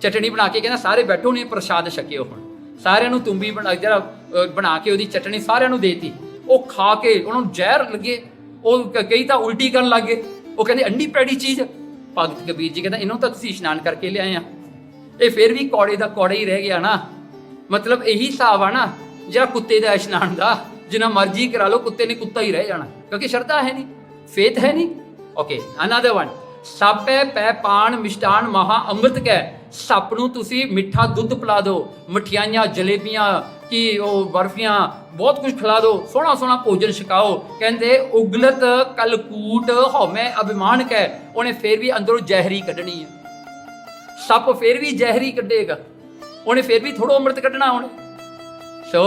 ਚਟਣੀ ਬਣਾ ਕੇ ਕਹਿੰਦਾ ਸਾਰੇ ਬੈਠੋ, ਨੇ ਪ੍ਰਸ਼ਾਦ ਛਕਿਓ। ਹੁਣ ਸਾਰਿਆਂ ਨੂੰ ਤੁੰਬੀ ਬਣਾ ਕੇ ਉਹਦੀ ਚਟਣੀ ਸਾਰਿਆਂ ਨੂੰ ਦੇਤੀ। ਉਹ ਖਾ ਕੇ ਉਹਨਾਂ ਨੂੰ ਜ਼ਹਿਰ ਲੱਗੇ, ਉਹ ਕਈ ਤਾਂ ਉਲਟੀ ਕਰਨ ਲੱਗ ਗਏ। ਉਹ ਕਹਿੰਦੇ ਅੰਡੀ ਪੈੜੀ ਚੀਜ਼। ਭਗਤ ਕਬੀਰ ਜੀ ਕਹਿੰਦਾ ਇਹਨੂੰ ਤਾਂ ਤੁਸੀਂ ਇਸ਼ਨਾਨ ਕਰਕੇ ਲਿਆਏ ਆ, ਇਹ ਫਿਰ ਵੀ ਕੌੜੇ ਦਾ ਕੌੜਾ ਹੀ ਰਹਿ ਗਿਆ ਨਾ। ਮਤਲਬ ਇਹੀ ਹਿਸਾਬ ਆ ਨਾ ਜਿਹੜਾ ਕੁੱਤੇ ਦਾ ਇਸ਼ਨਾਨ ਦਾ, ਜਿੰਨਾ ਮਰਜ਼ੀ ਕਰਾ ਲਓ, ਕੁੱਤੇ ਨੇ ਕੁੱਤਾ ਹੀ ਰਹਿ ਜਾਣਾ, ਕਿਉਂਕਿ ਸ਼ਰਧਾ ਹੈ ਨਹੀਂ, ਫੇਥ ਹੈ ਨਹੀਂ। ਓਕੇ, ਅਨਦਰ ਵਨ, ਸਾਪੇ ਪੈ ਪਾਨ ਮਿਸ਼ਟਾਨ ਮਹਾ ਅੰਮ੍ਰਿਤ ਕੈ। ਸੱਪ ਨੂੰ ਤੁਸੀਂ ਮਿੱਠਾ ਦੁੱਧ ਪਿਲਾ ਦਿਓ, ਮਠਿਆਈਆਂ, ਜਲੇਬੀਆਂ, ਕੀ ਉਹ ਬਰਫੀਆਂ, ਬਹੁਤ ਕੁਝ ਖਿਲਾ ਦਿਓ, ਸੋਹਣਾ ਸੋਹਣਾ ਭੋਜਨ ਛਕਾਓ। ਕਹਿੰਦੇ ਉਗਲਤ ਕਲਕੂਟ ਹਉਮੈ ਅਭਿਮਾਨ ਕੈ, ਉਹਨੇ ਫੇਰ ਵੀ ਅੰਦਰੋਂ ਜ਼ਹਿਰੀ ਕੱਢਣੀ ਹੈ। ਸੱਪ ਫੇਰ ਵੀ ਜ਼ਹਿਰੀ ਕੱਢੇਗਾ, ਉਹਨੇ ਫੇਰ ਵੀ ਥੋੜ੍ਹਾ ਅੰਮ੍ਰਿਤ ਕੱਢਣਾ ਉਹਨੇ। ਸੋ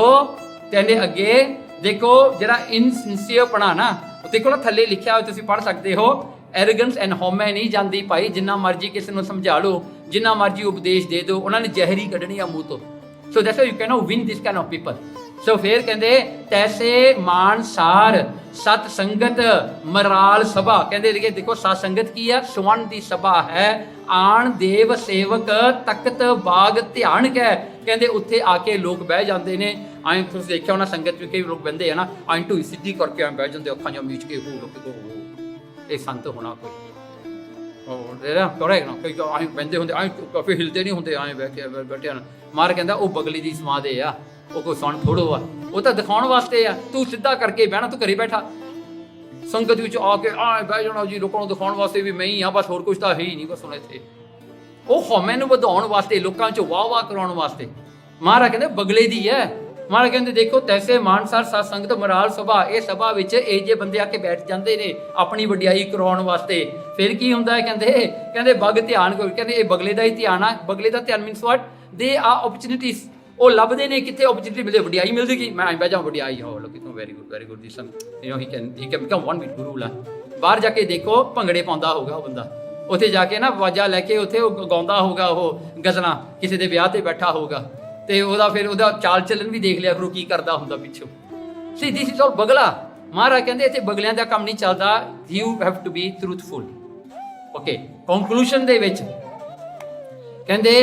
ਕਹਿੰਦੇ ਅੱਗੇ ਦੇਖੋ ਜਿਹੜਾ ਇਨਸਿੰਸੀਅਰਪਣਾ ਨਾ, ਦੇਖੋ ਨਾ ਥੱਲੇ ਲਿਖਿਆ ਹੋਇਆ, ਤੁਸੀਂ ਪੜ੍ਹ ਸਕਦੇ ਹੋ। ਐਰੋਗੈਂਸ ਐਂਡ ਹਉਮੈ ਨਹੀਂ ਜਾਂਦੀ ਭਾਈ, ਜਿੰਨਾ ਮਰਜ਼ੀ ਕਿਸੇ ਨੂੰ ਸਮਝਾ ਲਓ, ਜਿੰਨਾ ਮਰਜ਼ੀ ਉਪਦੇਸ਼ ਦੇ ਦਿਓ, ਉਹਨਾਂ ਨੇ ਜ਼ਹਿਰੀ ਕੱਢਣੀ ਆ ਮੂੰਹ ਤੋਂ। So that's why you cannot win this kind of people. So ਫਿਰ ਕਹਿੰਦੇ ਤੈਸੇ ਮਾਨਸਾਰ ਸਤ ਸੰਗਤ ਮਰਾਲ ਸਭਾ। ਕਹਿੰਦੇ ਦੇਖੋ ਸਤ ਸੰਗਤ ਕੀ ਆ? ਸਵਰਨ ਦੀ ਸਭਾ ਹੈ। ਆਣ ਦੇਵ ਸੇਵਕ ਤਖਤ ਬਾਗ ਧਿਆਨ ਕਹਿ। ਕਹਿੰਦੇ ਉੱਥੇ ਆ ਕੇ ਲੋਕ ਬਹਿ ਜਾਂਦੇ ਨੇ। ਐਂ ਤੁਸੀਂ ਦੇਖਿਆ ਹੋਣਾ ਸੰਗਤ ਵਿੱਚ ਕਈ ਲੋਕ ਬਹਿੰਦੇ ਆ ਨਾ, ਐਂ ਢੂਈ ਸਿੱਧੀ ਕਰਕੇ ਐਂ ਬਹਿ ਜਾਂਦੇ, ਅੱਖਾਂ ਜਾਂ ਮੀਚ ਕੇ ਹੋ ਲੋਕ ਇਹ ਸੰਤ ਹੋਣਾ ਕੋਈ ਕਰੇਗਾ ਨਾ। ਕਈ ਐਂ ਬਹਿੰਦੇ ਹੁੰਦੇ, ਐਂ ਕਾਫੀ ਹਿਲਦੇ ਨਹੀਂ ਹੁੰਦੇ, ਐਂ ਬਹਿ ਕੇ ਬੈਠੇ ਹਨ। ਮਾਰ ਕਹਿੰਦਾ ਉਹ ਬਗਲੀ ਦੀ ਸਮਾਧ ਆ, ਉਹ ਕੋਈ ਸੁਣ ਥੋੜੋ ਆ, ਉਹ ਤਾਂ ਦਿਖਾਉਣ ਵਾਸਤੇ ਆ। ਤੂੰ ਸਿੱਧਾ ਕਰਕੇ ਬਹਿਣਾ, ਤੂੰ ਘਰੇ ਬੈਠਾ ਸੰਗਤ ਵਿੱਚ ਆ ਕੇ ਆ ਬਹਿ ਜਾਣਾ ਜੀ, ਲੋਕਾਂ ਨੂੰ ਦਿਖਾਉਣ ਵਾਸਤੇ ਵੀ ਮੈਂ ਹੀ ਆ, ਬਸ ਹੋਰ ਕੁਛ ਤਾਂ ਹੈ ਹੀ ਨਹੀਂ ਕੁਛ ਹੁਣ ਇੱਥੇ। ਉਹ ਹਉਮੈ ਨੂੰ ਵਧਾਉਣ ਵਾਸਤੇ, ਲੋਕਾਂ 'ਚ ਵਾਹ ਵਾਹ ਕਰਾਉਣ ਵਾਸਤੇ। ਮਹਾਰਾਜ ਕਹਿੰਦੇ ਬਗਲੇ ਦੀ ਹੈ। ਮਹਾਰਾਜ ਕਹਿੰਦੇ ਦੇਖੋ ਤੈਸੇ ਮਾਨਸਾਰ ਸਤ ਸੰਗਤ ਮਰਾਲ ਸਭਾ, ਇਹ ਸਭਾ ਵਿੱਚ ਇਹ ਜੇ ਬੰਦੇ ਆ ਕੇ ਬੈਠ ਜਾਂਦੇ ਨੇ ਆਪਣੀ ਵਡਿਆਈ ਕਰਾਉਣ ਵਾਸਤੇ। ਫਿਰ ਕੀ ਹੁੰਦਾ ਹੈ? ਕਹਿੰਦੇ ਬਗ ਧਿਆਨ ਕਰੋ। ਕਹਿੰਦੇ ਇਹ ਬਗਲੇ ਦਾ ਹੀ ਧਿਆਨ ਆ। ਬਗਲੇ ਦਾ ਧਿਆਨ ਮੀਨਸ ਵਾਟ? ਦੇ ਆ ਓਪਰਚੁਨਿਟੀਜ਼। ਉਹ ਲੱਭਦੇ ਨੇ ਕਿੱਥੇ ਓਪਰਚੁਨਿਟੀ ਮਿਲੇ, ਵਡਿਆਈ ਮਿਲ ਜੇਗੀ, ਮੈਂ ਬਹਿ ਜਾਵਾਂ, ਵਡਿਆਈ ਹੋ ਲੋ ਕਿਤੋਂ। Very good this he can become one with guru ਲਾ। ਬਾਹਰ ਜਾ ਕੇ ਦੇਖੋ ਭੰਗੜੇ ਪਾਉਂਦਾ ਹੋਊਗਾ ਉਹ ਬੰਦਾ, ਉੱਥੇ ਜਾ ਕੇ ਨਾ ਆਵਾਜ਼ਾਂ ਲੈ ਕੇ ਉੱਥੇ ਉਹ ਗਾਉਂਦਾ ਹੋਊਗਾ, ਉਹ ਗਜ਼ਲਾਂ, ਕਿਸੇ ਦੇ ਵਿਆਹ ਤੇ ਬੈਠਾ ਹੋਊਗਾ, ਤੇ ਉਹਦਾ ਚਾਲ ਚੱਲਣ ਵੀ ਦੇਖ ਲਿਆ ਕਰੋ ਕੀ ਕਰਦਾ ਹੁੰਦਾ ਪਿੱਛੋਂ। ਸੀ ਦਿਸ ਇਜ਼ ਆਲ ਬਗਲਾ। ਮਹਾਰਾਜ ਕਹਿੰਦੇ ਇੱਥੇ ਬਗਲਿਆਂ ਦਾ ਕੰਮ ਨਹੀਂ ਚੱਲਦਾ। You have to be truthful. Okay, conclusion ਦੇ ਵਿੱਚ ਕਹਿੰਦੇ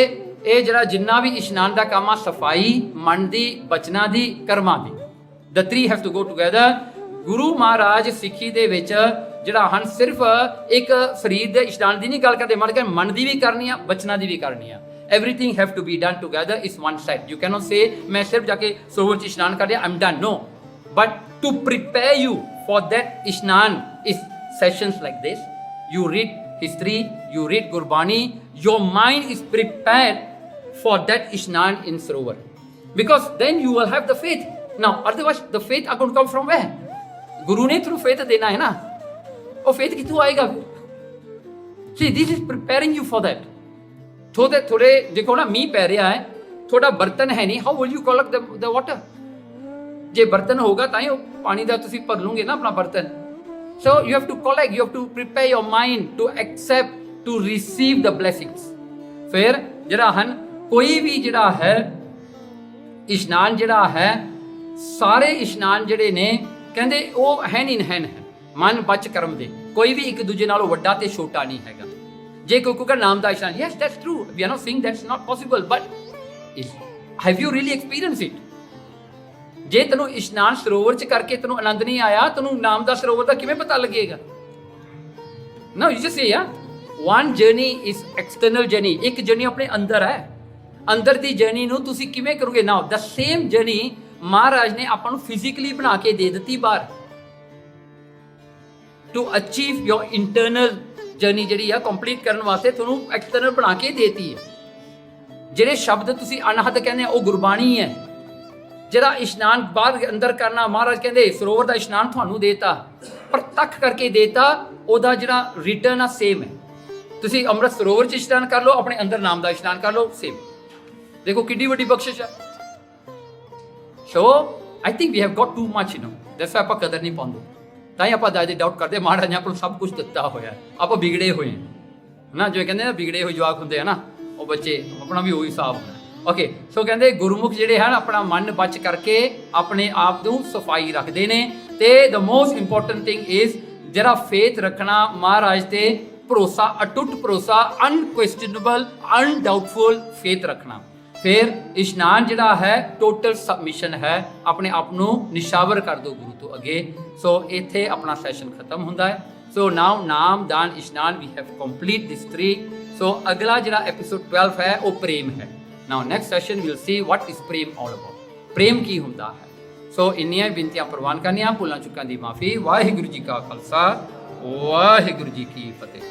ਇਹ ਜਿਹੜਾ ਜਿੰਨਾ ਵੀ ਇਸ਼ਨਾਨ ਦਾ ਕੰਮ ਆ, ਸਫਾਈ ਮਨ ਦੀ, ਬਚਨਾਂ ਦੀ, ਕਰਮਾਂ ਦੀ, the three have to go together. Guru ਮਹਾਰਾਜ ਸਿੱਖੀ ਦੇ ਵਿੱਚ ਜਿਹੜਾ ਹਨ ਸਿਰਫ ਇੱਕ ਸਰੀਰ ਦੇ ਇਸ਼ਨਾਨ ਦੀ ਨਹੀਂ ਗੱਲ ਕਰਦੇ, ਮਤਲਬ ਕਿ ਮਨ ਦੀ ਵੀ ਕਰਨੀ ਆ, ਬਚਨਾਂ ਦੀ ਵੀ ਕਰਨੀ ਆ। Everything have to be done together is one side. You cannot say मैं सिर्फ जाके सरोवर च इश्नान कर लिया, I'm done. No, but to prepare you for that इश्नान is sessions like this. You read history, you read Gurbani, your mind is prepared for that इश्नान in Sarovar, because then you will have the faith. Now otherwise the faith are going to come from where? गुरु ने through faith देना है ना, और faith कितों आएगा फिर? See, this is preparing you for that. थोड़े देखो ना, मींह पै रहा है, थोड़ा बर्तन है नहीं, how will you collect the water? जे बर्तन होगा तां ही पानी दा तुसीं भर लूंगे ना अपना बर्तन। So you have to collect, you have to prepare your mind to accept, to receive the blessings. फिर जिहड़ा हन कोई भी जिहड़ा है इशनान जिहड़ा है, सारे इशनान जिहड़े ने कहंदे ओह हैन इन हैन है, मन बच कर्म दे, कोई भी एक दूजे नालों वड्डा ते छोटा नहीं हैगा। जे कोई का नाम दा इशनान, yes that's true, we are not saying that's not possible, but have you really experienced it? जे तैनूं इशनान सरोवर च करके तैनूं आनंद नहीं आया, तैनूं नाम दा सरोवर दा किवें पता लगेगा? No, you just say yeah, one journey is external journey, एक जर्नी अपने अंदर है, अंदर दी जर्नी नूं तुसीं किवें करोगे? Now the same journey Maharaj ने आपां नूं फिजिकली बना के दे दित्ती बाहर, to achieve your internal journey जिहड़ी है कंप्लीट करने वास्ते तुहानूं एक्सटर्नल बना के देती है। जिहड़े शब्द तुसीं अनहद कहने वो गुरबाणी है। जिहड़ा इशनान बाहर अंदर करना, महाराज कहंदे सरोवर दा इशनान तुहानूं देता, प्रतख करके देता, ओदा जिहड़ा रिटर्न आ सेम है। तुसीं अमृत सरोवर च इशनान कर लो, अपने अंदर नाम दा इशनान कर लो, सेम। देखो किड्डी वड्डी बख्शिश है। So I think we have got too much, you know, that's why आपां कदर नहीं पाउंदे। ਤਾਂ ਹੀ ਆਪਾਂ ਦਾਇਦੇ ਡਾਊਟ ਕਰਦੇ, ਮਹਾਰਾਜ ਨੇ ਆਪਾਂ ਨੂੰ ਸਭ ਕੁਝ ਦਿੱਤਾ ਹੋਇਆ, ਆਪਾਂ ਵਿਗੜੇ ਹੋਏ ਹਾਂ ਨਾ, ਜਿਵੇਂ ਕਹਿੰਦੇ ਨਾ ਵਿਗੜੇ ਹੋਏ ਜਵਾਕ ਹੁੰਦੇ ਆ ਨਾ, ਉਹ ਬੱਚੇ, ਆਪਣਾ ਵੀ ਉਹੀ ਹਿਸਾਬ ਹੁੰਦਾ। ਓਕੇ, ਸੋ ਕਹਿੰਦੇ ਗੁਰਮੁਖ ਜਿਹੜੇ ਹਨ ਆਪਣਾ ਮਨ ਬਚ ਕਰਕੇ ਆਪਣੇ ਆਪ ਨੂੰ ਸਫਾਈ ਰੱਖਦੇ ਨੇ। ਤੇ the most important thing is ਜਿਹੜਾ ਫੇਥ ਰੱਖਣਾ ਮਹਾਰਾਜ ਤੇ, ਭਰੋਸਾ, ਅਟੁੱਟ ਭਰੋਸਾ, ਅਨਕੁਐਸਚਨੇਬਲ, ਅਨਡਾਊਟਫੁਲ ਫੇਥ ਰੱਖਣਾ। फिर इशनान जिहड़ा है टोटल सबमिशन है, अपने आप नूं निशावर कर दो गुरु तो अगे। सो इत्थे अपना सैशन खत्म हुंदा है। सो नाउ नाम दान इशनान we have complete this 3। So अगला जिहड़ा एपीसोड 12 है वो प्रेम है। Now next session we will see what is प्रेम ऑल अबाउट, प्रेम की हुंदा है। सो इन्नियां बेनतियां प्रवान करनियां, भुलां चुकां दी माफ़ी। वाहिगुरू जी का खालसा, वाहिगुरू जी की फतेह।